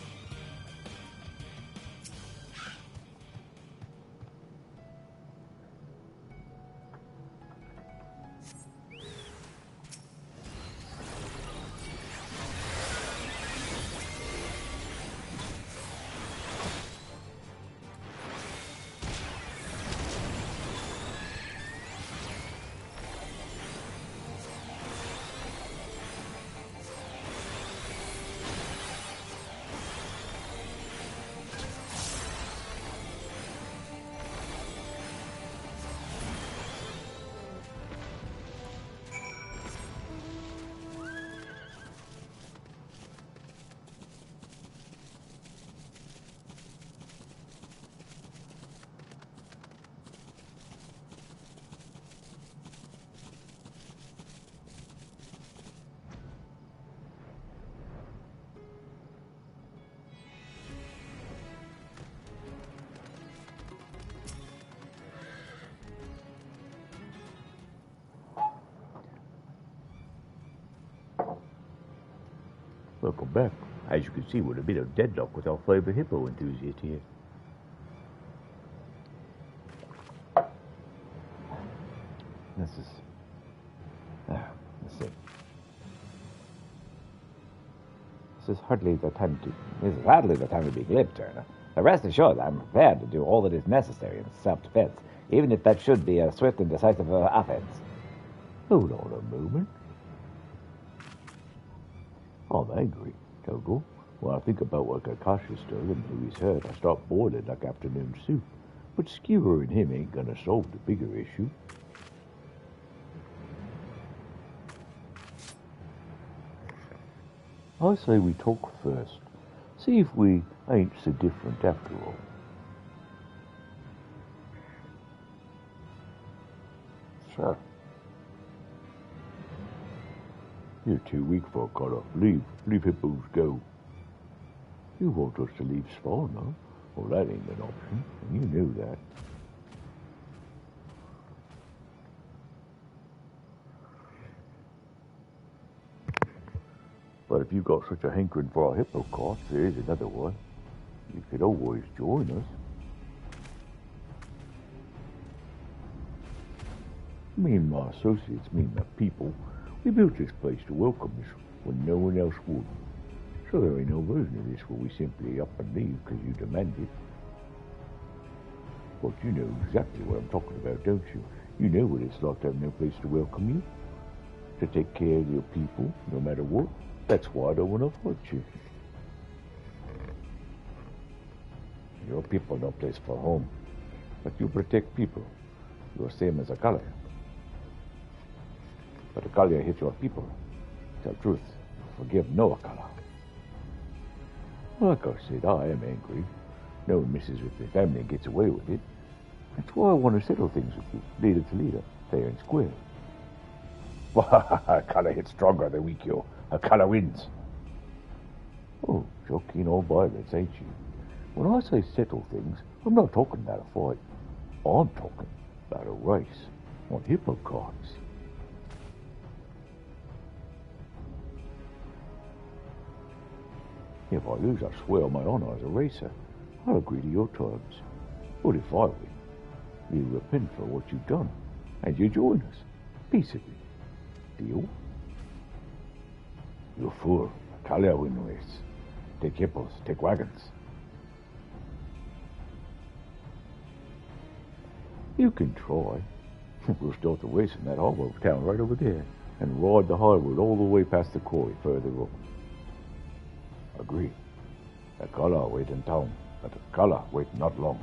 Welcome back. As you can see, we're in a bit of deadlock with our favourite hippo enthusiast here. This is... let's see. This is hardly the time to be glib, Turner. But rest assured, I'm prepared to do all that is necessary in self-defense, even if that should be a swift and decisive offense. Hold on a moment. I'm angry, Togo. When I think about what Kakashi's done and who he's hurt, I start boiling like afternoon soup. But skewering him ain't gonna solve the bigger issue. I say we talk first. See if we ain't so different after all. Sure. You're too weak for a cutoff. Leave hippos go. You want us to leave spawn, huh? Well, that ain't an option, and you knew that. But if you've got such a hankering for a hippo cart, there's another one. You could always join us. Me and my associates, me and my people, we built this place to welcome us when no one else would. So there ain't no version of this where we simply up and leave because you demand it. But you know exactly what I'm talking about, don't you? You know what it's like to have no place to welcome you, to take care of your people, no matter what. That's why I don't want to fight you. Your people no place for home, but you protect people. You're same as a color. But a color hit your people. Tell truth, forgive no color. Like I said, I am angry. No one messes with the family and gets away with it. That's why I want to settle things with you, leader to leader, fair and square. A color hits stronger than we kill. A color wins. Oh, you're keen on violence, ain't you? When I say settle things, I'm not talking about a fight. I'm talking about a race on hippo cards. If I lose, I swear on my honor as a racer, I'll agree to your terms. But if I win, you repent for what you've done, and you join us, peaceably. Deal? You're fool. Kalia win race. Take hippos, take wagons. You can try. We'll start the race in that harbor town right over there, and ride the highroad all the way past the quarry further up. Agree. The color wait in town, but the color wait not long.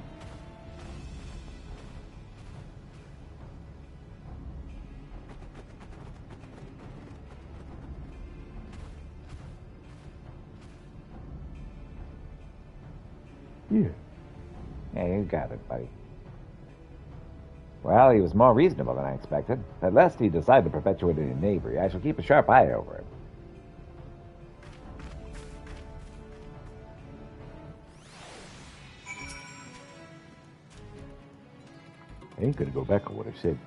Yeah, you got it, buddy. Well, he was more reasonable than I expected. At last he decided to perpetuate it in knavery. I shall keep a sharp eye over him. I ain't gonna go back on what I said,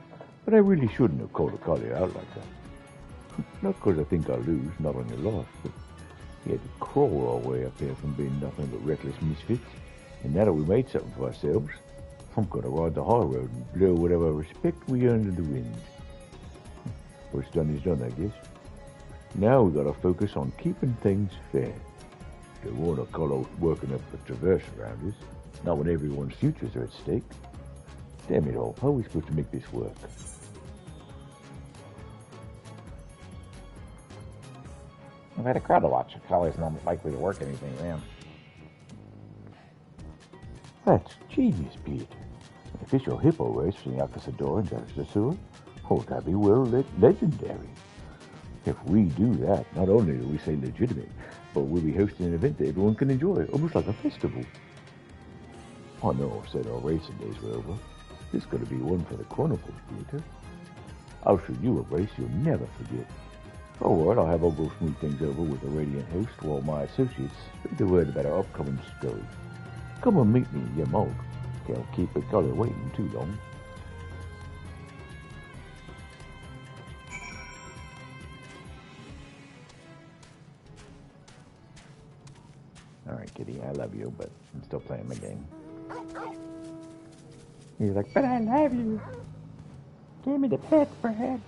but I really shouldn't have called a collie out like that. Not because I think I'll lose, not on your loss, but he had to crawl our way up there from being nothing but reckless misfits. And now that we made something for ourselves, I'm gonna ride the high road and blow whatever respect we earned in the wind. What's done is done, I guess. Now we gotta focus on keeping things fair. Don't want a collar working up a traverse around us, not when everyone's futures are at stake. Damn it all, how are we supposed to make this work? I've had a crowd to watch. A collar's not likely to work anything then. That's genius, Peter. An official hippo race from the Akasador and Jaxasur? Oh, that'd be legendary. If we do that, not only do we say legitimate, but we'll be hosting an event that everyone can enjoy, almost like a festival. I know I said our racing days were over. This is going to be one for the Chronicles, Peter. I'll show you a race you'll never forget. All right, I'll have all go smooth things over with the Radiant host while my associates spread the word about our upcoming story. Come and meet me, you mug. Can't keep a color waiting too long. All right, kitty, I love you, but I'm still playing the game. He's like, but I love you. Give me the pet, Fred.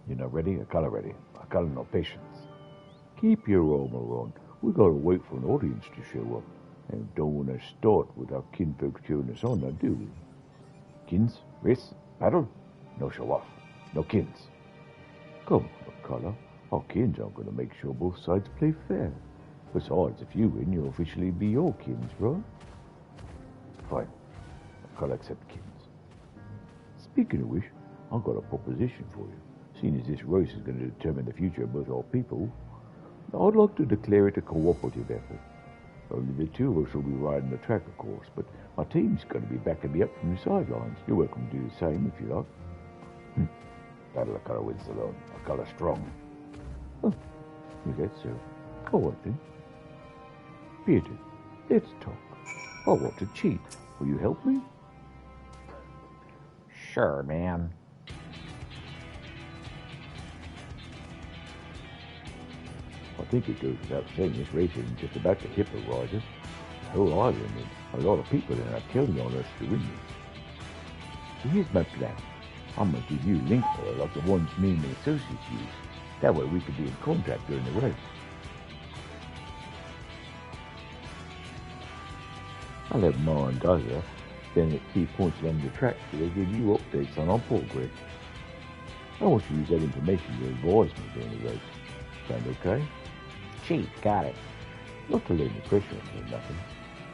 You're not ready? I color ready. I color no patience. Keep your armor on. We gotta wait for an audience to show up. And don't want to start with our kinfolk cheering us on, now do we? Kins, race, battle? No show off. No kins. Come on, color. Our kins aren't gonna make sure both sides play fair. Besides, if you win, you'll officially be all kins, right? Fine. I'll accept kins. Speaking of which, I've got a proposition for you. Seeing as this race is going to determine the future of both our people, I'd like to declare it a cooperative effort. Only the two of us will be riding the track, of course, but my team's going to be backing me up from the sidelines. You're welcome to do the same if you like. Battle of color wins alone. A color strong. Oh, is that so? Go on then. Peter, let's talk. I want to cheat. Will you help me? Sure, man. I think it goes without saying this race isn't just about the hippo riders. The whole island and a lot of people that are counting on us to win this. So here's my plan. I'm going to give you a link for like the ones me and my associates use. That way we could be in contact during the race. I'll have Ma and Dahlia stand at key points along the track so they'll give you updates on our progress. I want you to use that information to advise me during the race. Sound okay? Chief, got it. Not to lay any pressure on you or nothing.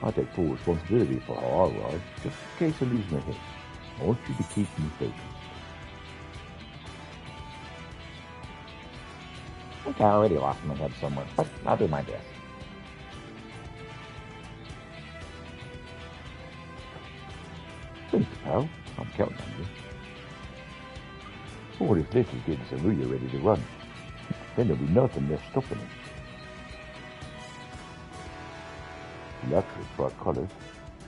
I take full responsibility for how I ride, just in case I lose my head. I want you to keep me focused. I think I already lost my head somewhere, but I'll do my best. Thanks, pal. I'm counting on you. What if this is getting Saruya ready to run? Then there'll be nothing left stopping him. Luxury bright colours.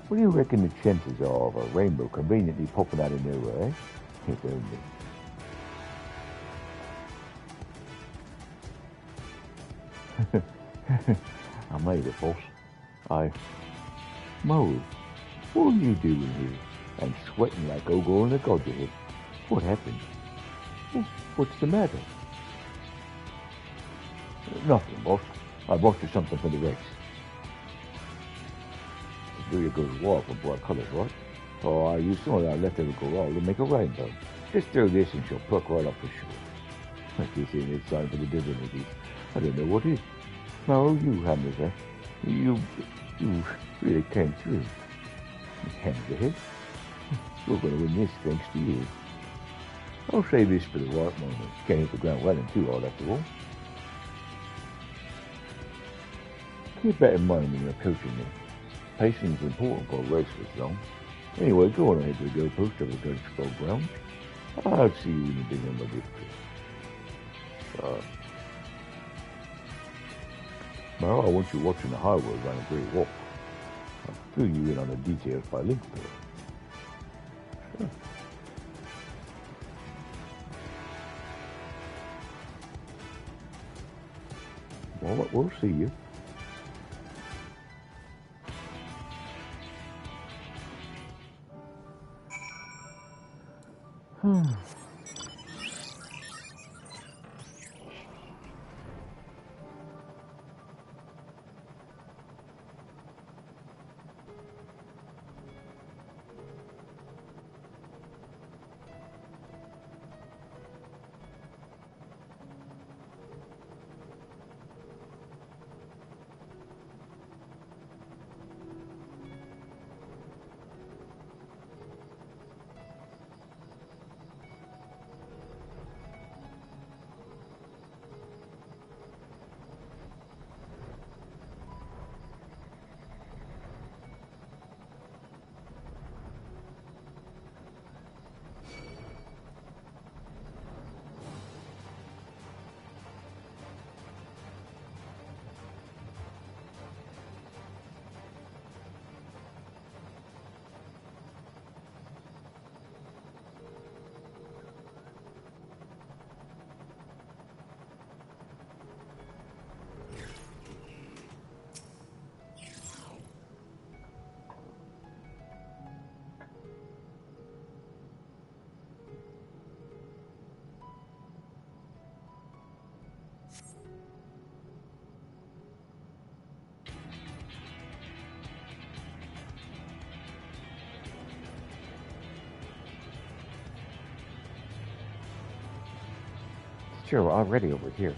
What do you reckon the chances are of a rainbow conveniently popping out of nowhere, eh? If only. I made it, boss. Mo, what are you doing here? And sweating like Ogre on a godhead. What happened? What's the matter? Nothing, boss. I brought you something for the race. Saruya goes wild for bright colours, right? So I used some of that leftover coral to make a rainbow. Just throw this and she'll perk right up for sure. Like this ain't a sign for the divinities. I don't know what is. No, you, Hamlet, you really came through. Hands ahead. You're going to win this thanks to you. I'll save this for the right moment. Can't hit the ground running too hard after all. Keep that in mind when you're coaching me. Pacing is important for a race this long. Anyway, go on ahead to the goalpost of the Dawntrail ground. I'll see you in the big end of victory. Now I want you watching the highway around a great walk. I'll fill you in on the details by link to it. Sure. Well, we'll see you. Sure, we're already over here.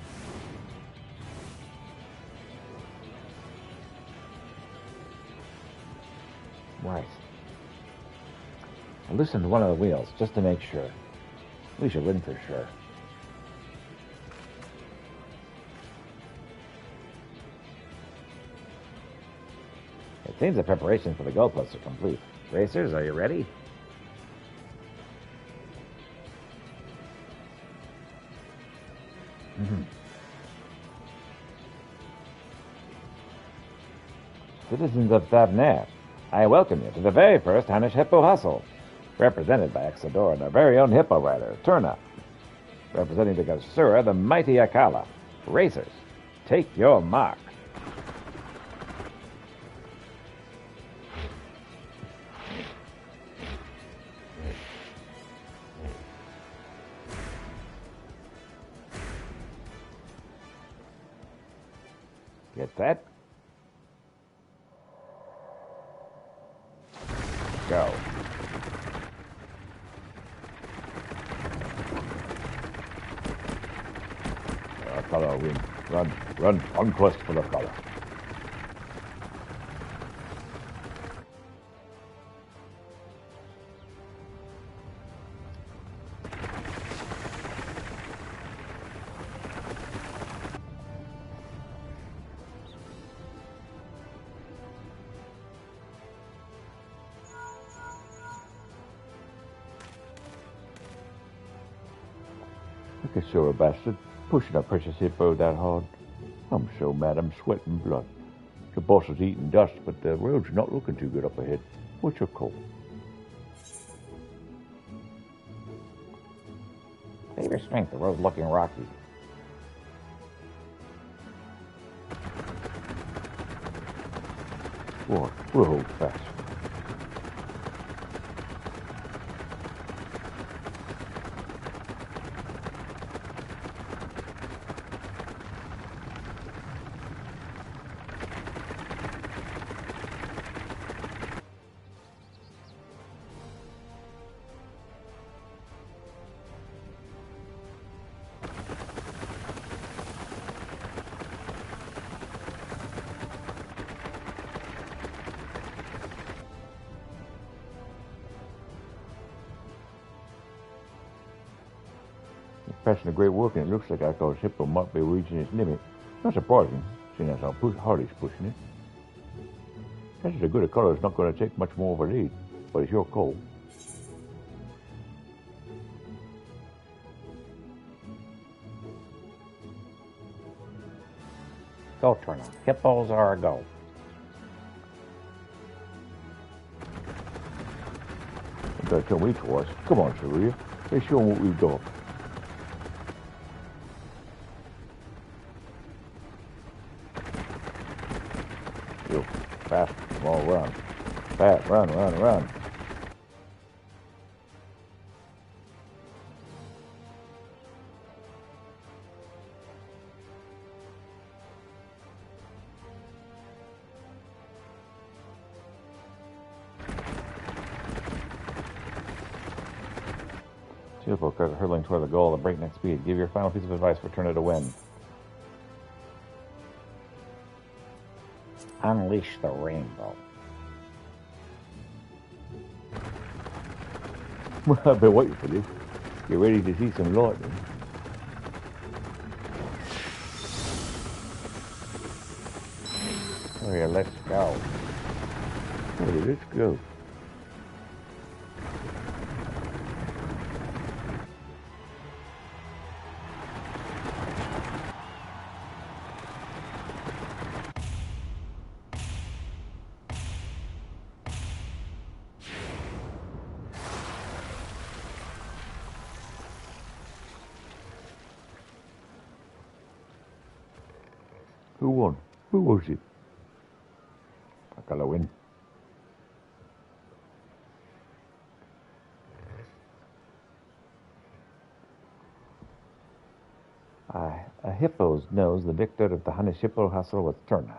Right. I loosened one of the wheels just to make sure. We should win for sure. It seems the preparations for the goalposts are complete. Racers, are you ready? Citizens of Thavnair, I welcome you to the very first Hanish Hippo Hustle, represented by Exodora and our very own hippo rider, Turna. Representing the Gasura, the mighty Akala. Racers, take your mark. Get set. Go. Color win. Run, on quest for the color. Look at sure, bastard. Pushing a precious hippo that hard. I'm so mad I'm sweating blood. The boss is eating dust, but the road's not looking too good up ahead. What's your call? Save your strength, the road's looking rocky. What? We'll hold fast. Passing a great work, and it looks like I thought hippo might be reaching its limit. Not surprising, seeing as how hard he's pushing it. That's as good a color, it's not going to take much more of a lead, but it's your call. Go, Turner. Hippos are a go. You better tell me twice. Come on, Sharia. Let's show them what we've got. You fast, small run. Fast, run. Hippo hurtling toward the goal at breakneck speed. Give your final piece of advice for Turner to win. Unleash the rainbow. Well, I've been waiting for this. Get ready to see some lightning. Oh yeah, let's go. Okay, let's go. Who won? Who was it? I gotta win. A hippo knows the victor of the Hunnish hippo hustle was Turner.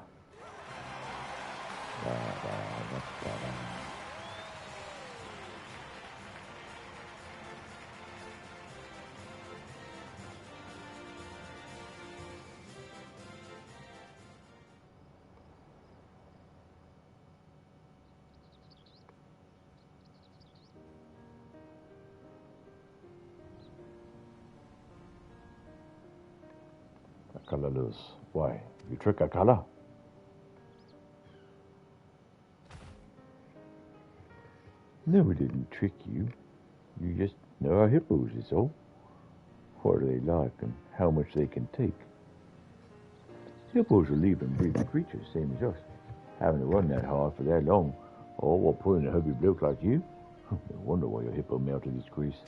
Akala lose. Why? You trick Akala? No, we didn't trick you. You just know our hippos is all. What are they like and how much they can take. Hippos are living, breathing creatures, same as us. Having to run that hard for that long, all while pulling a heavy bloke like you. No wonder why your hippo melted its grease.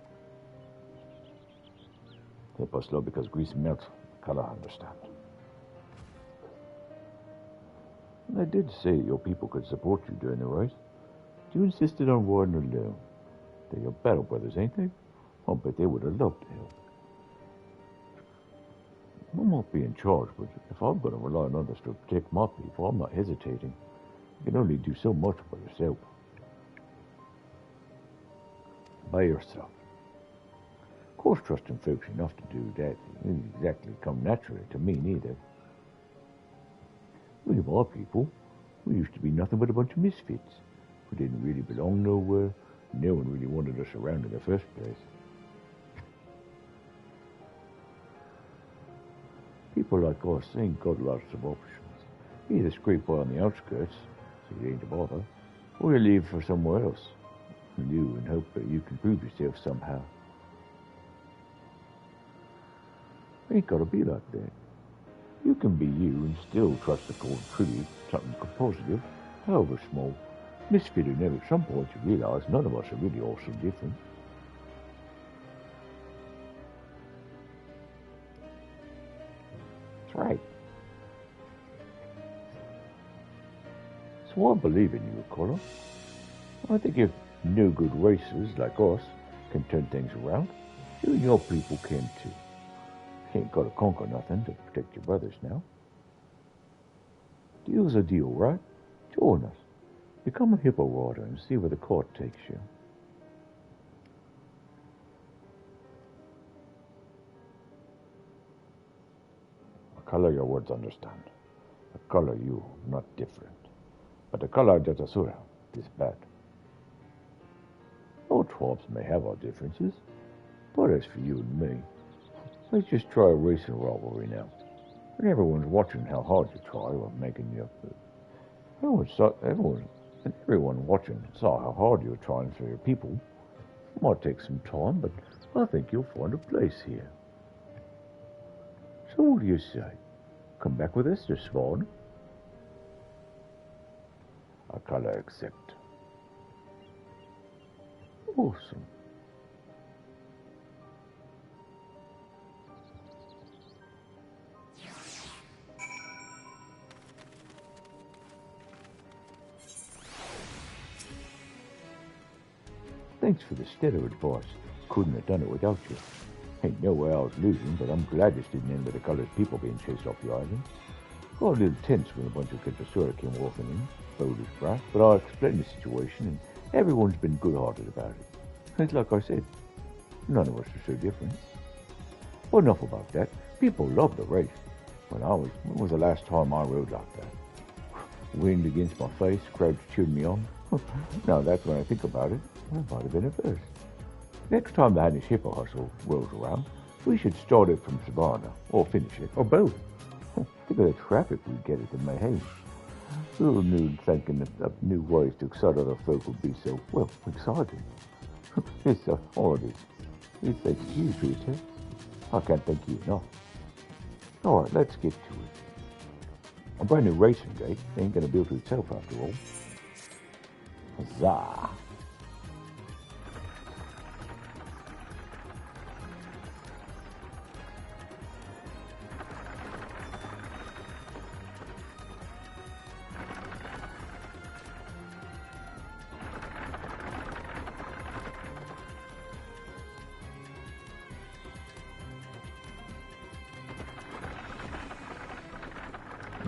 Hippo slow because grease melts. Color understand. I did say your people could support you during the race. You insisted on riding alone. They're your battle brothers, ain't they? I'll bet they would have loved to help. might be in charge, but if I'm going to rely on others to protect my people, I'm not hesitating. You can only do so much by yourself. By yourself. Of course, trusting folks enough to do that didn't exactly come naturally to me, neither. We of our people, we used to be nothing but a bunch of misfits. We didn't really belong nowhere. No one really wanted us around in the first place. People like us ain't got lots of options. Either scrape by on the outskirts, so you ain't a bother, or you leave for somewhere else. You and hope that you can prove yourself somehow. Ain't gotta be like that. You can be you and still trust the core tribute, something positive, however small. Misfit or never, at some point you realise none of us are really all so different. That's right. So I believe in you, Connor. I think if no good races like us can turn things around, you and your people can too. You ain't gotta conquer nothing to protect your brothers now. Deal's a deal, right? Join us. Become a hippo rider and see where the court takes you. I color your words understand. I color you, not different. But the color of Jatasura is bad. All tribes may have our differences, but as for you and me, let's just try a racing rivalry now. And everyone's watching how hard you try while making you up. Everyone watching saw how hard you were trying for your people. It might take some time, but I think you'll find a place here. So what do you say? Come back with us to Swan? I cannot accept. Awesome. Thanks for the stellar advice. Couldn't have done it without you. Ain't no way I was losing, but I'm glad this didn't end with the colored people being chased off the island. Got a little tense when a bunch of Kajasura came walking in, bold as brass, but I explained the situation and everyone's been good-hearted about it. It's like I said, none of us are so different. But enough about that. People love the race. When was the last time I rode like that? Wind against my face, crowds cheering me on. Now that's when I think about it, I might have been a first. Next time the Hadnish Hippo Hustle rolls around, we should start it from Savannah, or finish it, or both. Think of the traffic we'd get at the Mayhem. Little knew thinking that new ways to excite other folk would be so, well, exciting. It's a holiday. It's a huge treat, I can't thank you enough. Alright, let's get to it. A brand new racing gate ain't gonna build to itself after all. Huzzah!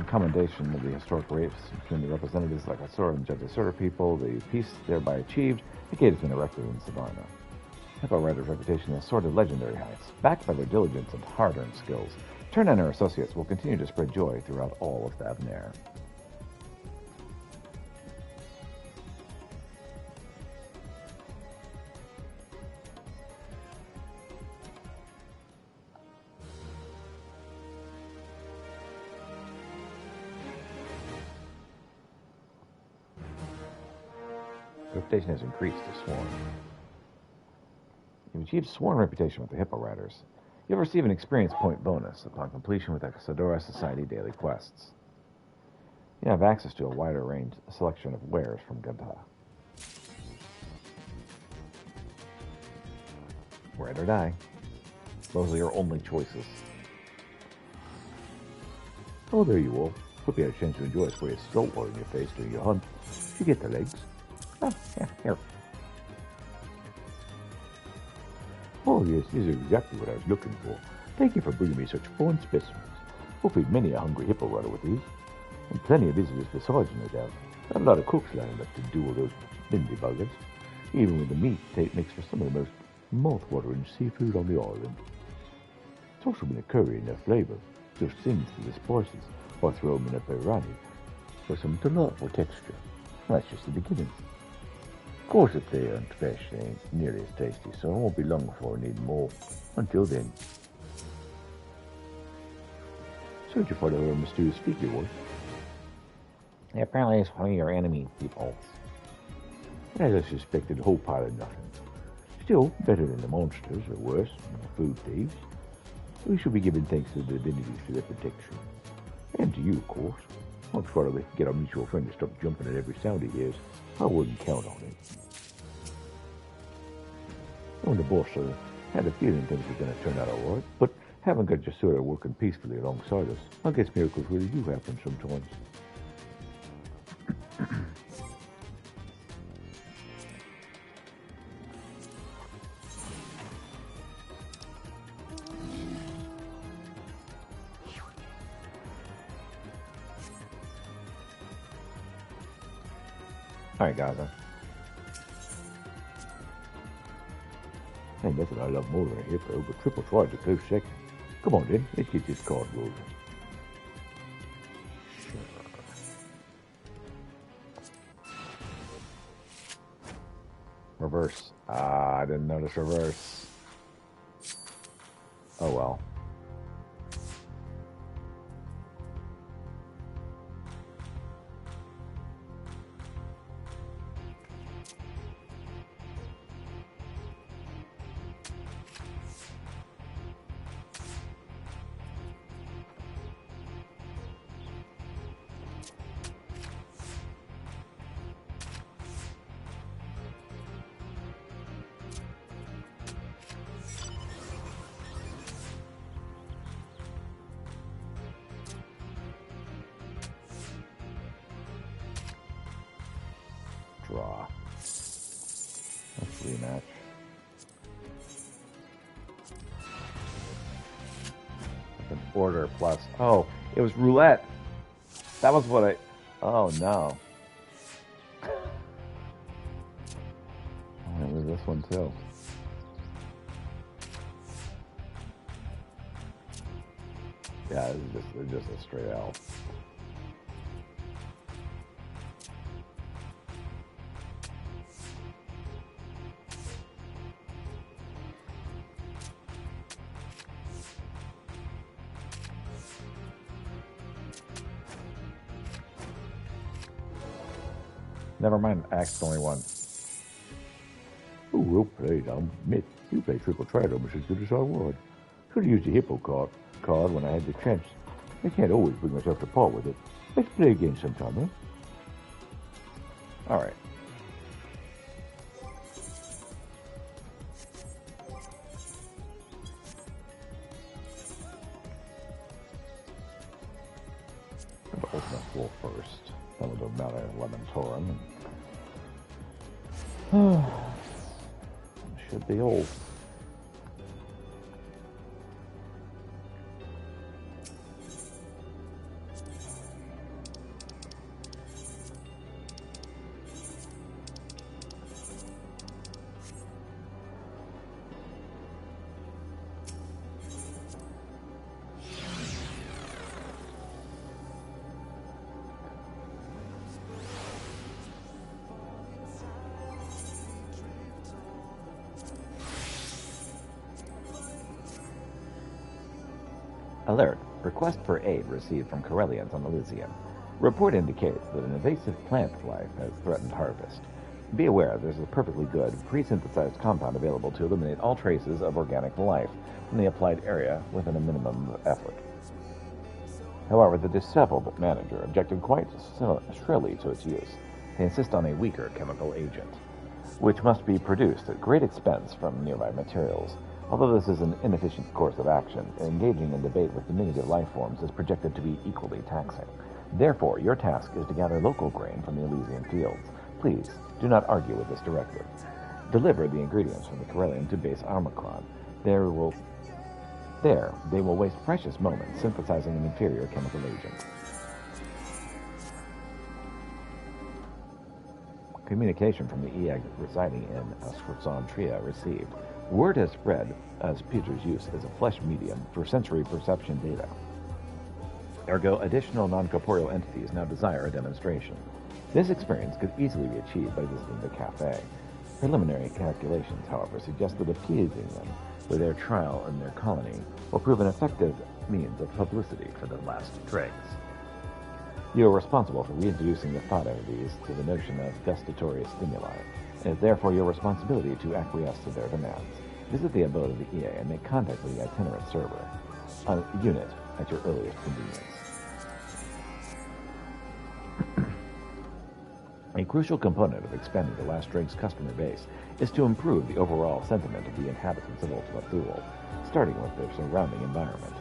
Commendation of the historic rapes between the representatives like Asura and Jatasura people, the peace thereby achieved, the gate has been erected in Savannah. Hippo Rider's reputation has soared to legendary heights. Backed by their diligence and hard-earned skills, Turn and her associates will continue to spread joy throughout all of Thavnair. Reputation has increased to Sworn. You've achieved Sworn reputation with the Hippo Riders. You'll receive an experience point bonus upon completion with the Sadora Society daily quests. You have access to a wider range selection of wares from Gabha. Ride or die. Those are your only choices. Oh, there you are. Hope you had a chance to enjoy a spray of salt water in your face during your hunt. You get the legs. Ah, yeah, here. Oh, yes, these are exactly what I was looking for. Thank you for bringing me such fine specimens. We'll feed many a hungry hippo rider with these. And plenty of visitors besides, no doubt. And a lot of cooks lined up to do all those bindi buggers. Even with the meat, it makes for some of the most mouth-watering seafood on the island. It's also been a curry in their flavor. Just sings to the spices, or throw them in a biryani for some delightful texture. That's just the beginning. Of course, if they aren't fresh, they ain't nearly as tasty, so it won't be long before I need more. Until then. So did you find out where mysterious figure was? Apparently it's one of your enemy people. As I suspected, a whole pile of nothing. Still, better than the monsters, or worse, the food thieves. We should be giving thanks to the divinities for their protection. And to you, of course. I'm sure we can get our mutual friend to stop jumping at every sound he hears. I wouldn't count on it. On the boss, I had a feeling things were going to turn out all right, but having got Jasura working peacefully alongside us, I guess miracles really do happen sometimes. Alright, guys. Ain't nothing I love more than a hippo, but Triple Tried's a close second. Come on, then, let's get this card rolling. Reverse. Ah, I didn't notice reverse. Oh well. Draw. Let's rematch. An order plus. Oh, it was roulette. That was what I. Oh no. Oh, it was this one too. Yeah, it's just a straight out. Never mind, accidentally won. Oh, well played. I'll admit, you played Triple Tried almost as good as I would. Could have used the hippo card when I had the chance. I can't always bring myself to part with it. Let's play again sometime, huh? Alright. I'll open the floor first. Then we'll do Mount Elementorum. Should be old. Alert. Request for aid received from Corellians on Elysium. Report indicates that an invasive plant life has threatened harvest. Be aware there's a perfectly good, pre-synthesized compound available to eliminate all traces of organic life from the applied area within a minimum of effort. However, the disheveled manager objected quite shrilly to its use. They insist on a weaker chemical agent, which must be produced at great expense from nearby materials. Although this is an inefficient course of action, engaging in debate with diminutive life forms is projected to be equally taxing. Therefore, your task is to gather local grain from the Elysian fields. Please, do not argue with this directive. Deliver the ingredients from the Corellian to base Omicron. There will There, they will waste precious moments synthesizing an inferior chemical agent. Communication from the EA residing in Dawntrail received. Word has spread as Peter's use as a flesh medium for sensory perception data. Ergo, additional non-corporeal entities now desire a demonstration. This experience could easily be achieved by visiting the cafe. Preliminary calculations, however, suggest that appeasing them with their trial in their colony will prove an effective means of publicity for the last dregs. You are responsible for reintroducing the thought entities to the notion of gustatory stimuli, and it is therefore your responsibility to acquiesce to their demands. Visit the abode of the EA and make contact with the itinerant server unit at your earliest convenience. A crucial component of expanding the Last Dregs customer base is to improve the overall sentiment of the inhabitants of Ultima Thule, starting with their surrounding environment.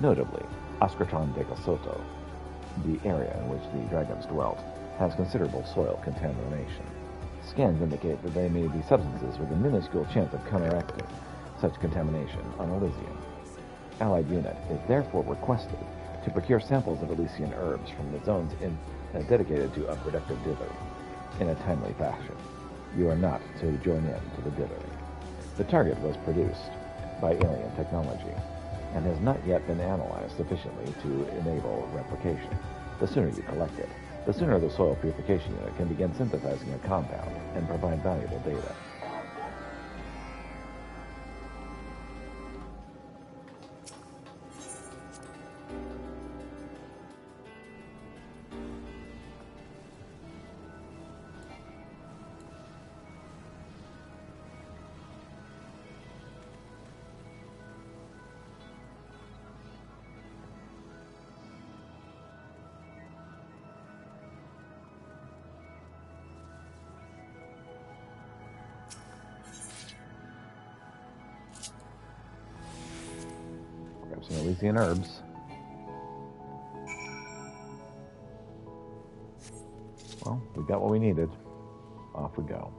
Notably, Oscarton de Soto, the area in which the dragons dwelt, has considerable soil contamination. Scans indicate that there may be substances with a minuscule chance of counteracting such contamination on Elysium. Allied unit is therefore requested to procure samples of Elysian herbs from the zones dedicated to unproductive dither in a timely fashion. You are not to join in to the dither. The target was produced by alien technology and has not yet been analyzed sufficiently to enable replication. The sooner you collect it, the sooner the soil purification unit can begin synthesizing a compound and provide valuable data. Grab some Elysian herbs. Well, we got what we needed. Off we go.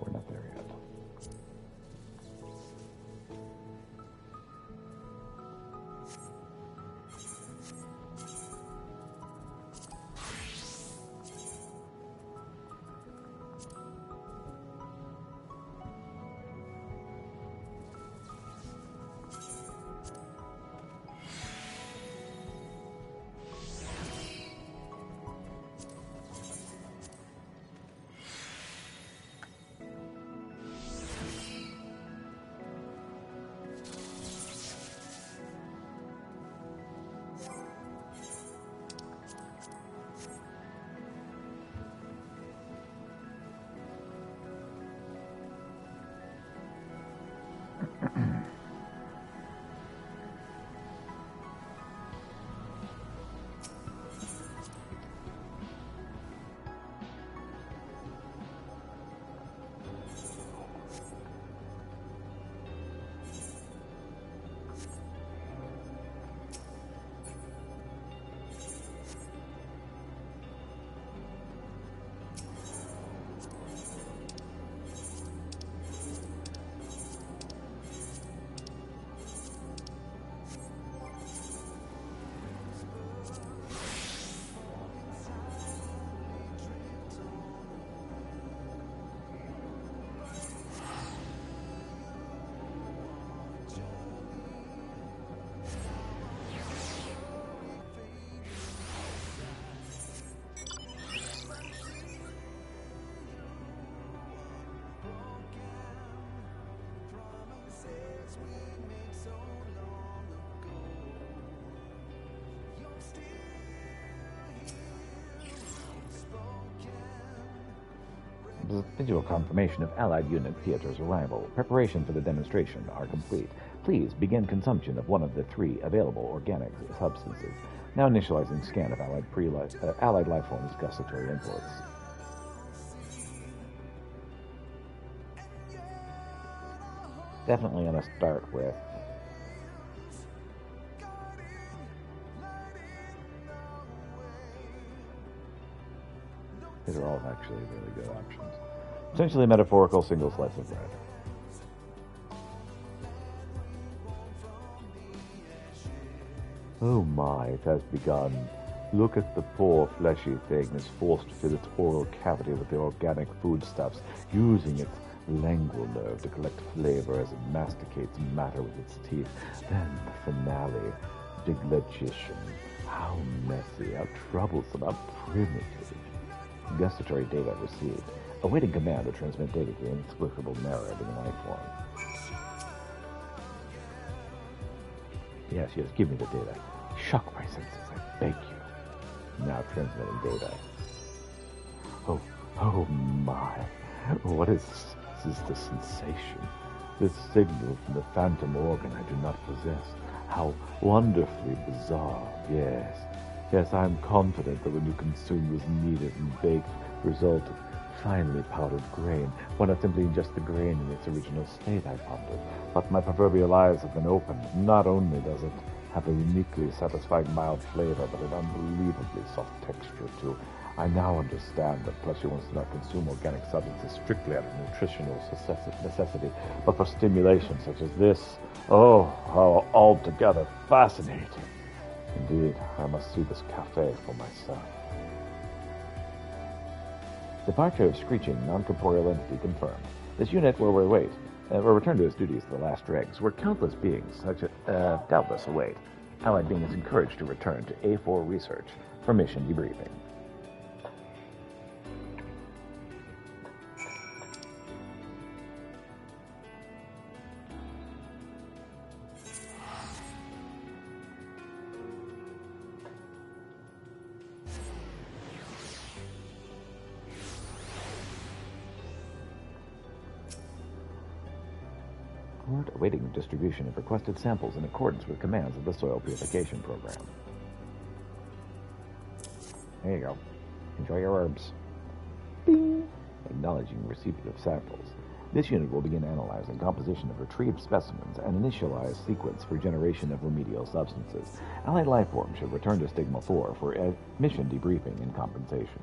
We're not there yet. visual confirmation of Allied Unit Pieter's arrival. Preparations for the demonstration are complete. Please begin consumption of one of the 3 available organic substances. Now initializing scan of Allied life forms gustatory inputs. Definitely going to start with these are all actually really good options. Essentially metaphorical single slice of bread. Oh my, it has begun. Look at the poor fleshy thing that's forced to fill its oral cavity with the organic foodstuffs, using its lingual nerve to collect flavor as it masticates matter with its teeth. Then the finale, deglutition. How messy, how troublesome, how primitive. Gustatory data received. Awaiting command to transmit data to the inexplicable narrating life form. Yes, give me the data. Shock my senses, I beg you. Now transmitting data. Oh my. What is the sensation? This signal from the phantom organ I do not possess. How wonderfully bizarre. Yes, I am confident that when you consume was kneaded and baked, result of finely powdered grain. Why not simply ingest the grain in its original state, I pondered. But my proverbial eyes have been opened. Not only does it have a uniquely satisfying mild flavor, but an unbelievably soft texture too. I now understand that fleshy ones do not consume organic substances strictly out of nutritional necessity, but for stimulation such as this. Oh, how altogether fascinating. Indeed, I must see this cafe for myself. Departure of screeching non-corporeal entity confirmed. This unit will return to its duties to the last dregs, where countless beings such as doubtless await. Allied beings encouraged to return to A4 research for mission debriefing. Awaiting distribution of requested samples in accordance with commands of the soil purification program. There you go. Enjoy your herbs. Bing! Acknowledging receipt of samples. This unit will begin analyzing composition of retrieved specimens and initialize sequence for generation of remedial substances. Allied life form should return to Stigma 4 for mission debriefing and compensation.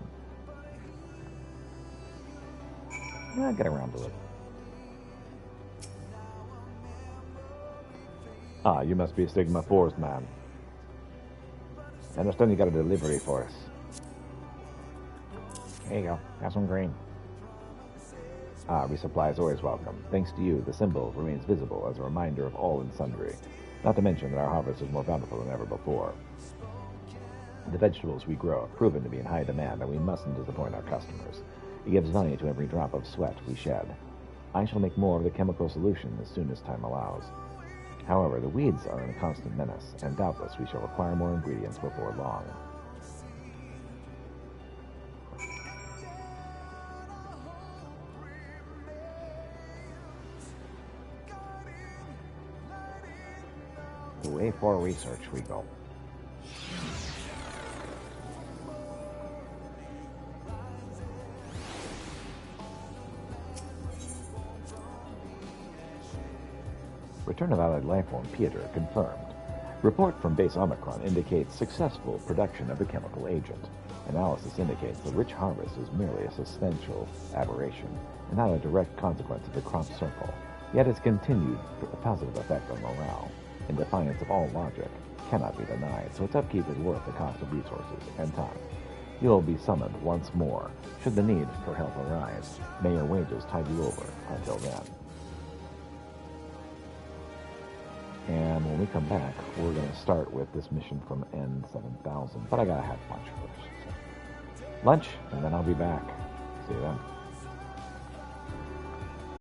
I'll get around to it. Ah, you must be Stigma 4's man. I understand you got a delivery for us. There you go. Have some grain. Ah, resupply is always welcome. Thanks to you, the symbol remains visible as a reminder of all and sundry. Not to mention that our harvest is more bountiful than ever before. The vegetables we grow have proven to be in high demand, and we mustn't disappoint our customers. It gives value to every drop of sweat we shed. I shall make more of the chemical solution as soon as time allows. However, the weeds are a constant menace, and doubtless we shall require more ingredients before long. To A4 research we go. Return of Allied lifeform Pieter confirmed. Report from base Omicron indicates successful production of the chemical agent. Analysis indicates the rich harvest is merely a substantial aberration and not a direct consequence of the crop circle, yet its continued positive effect on morale, in defiance of all logic, cannot be denied, so its upkeep is worth the cost of resources and time. You will be summoned once more, should the need for help arise. May your wages tide you over until then. And when we come back, we're going to start with this mission from N7000. But I got to have lunch first. So. Lunch, and then I'll be back. See you then.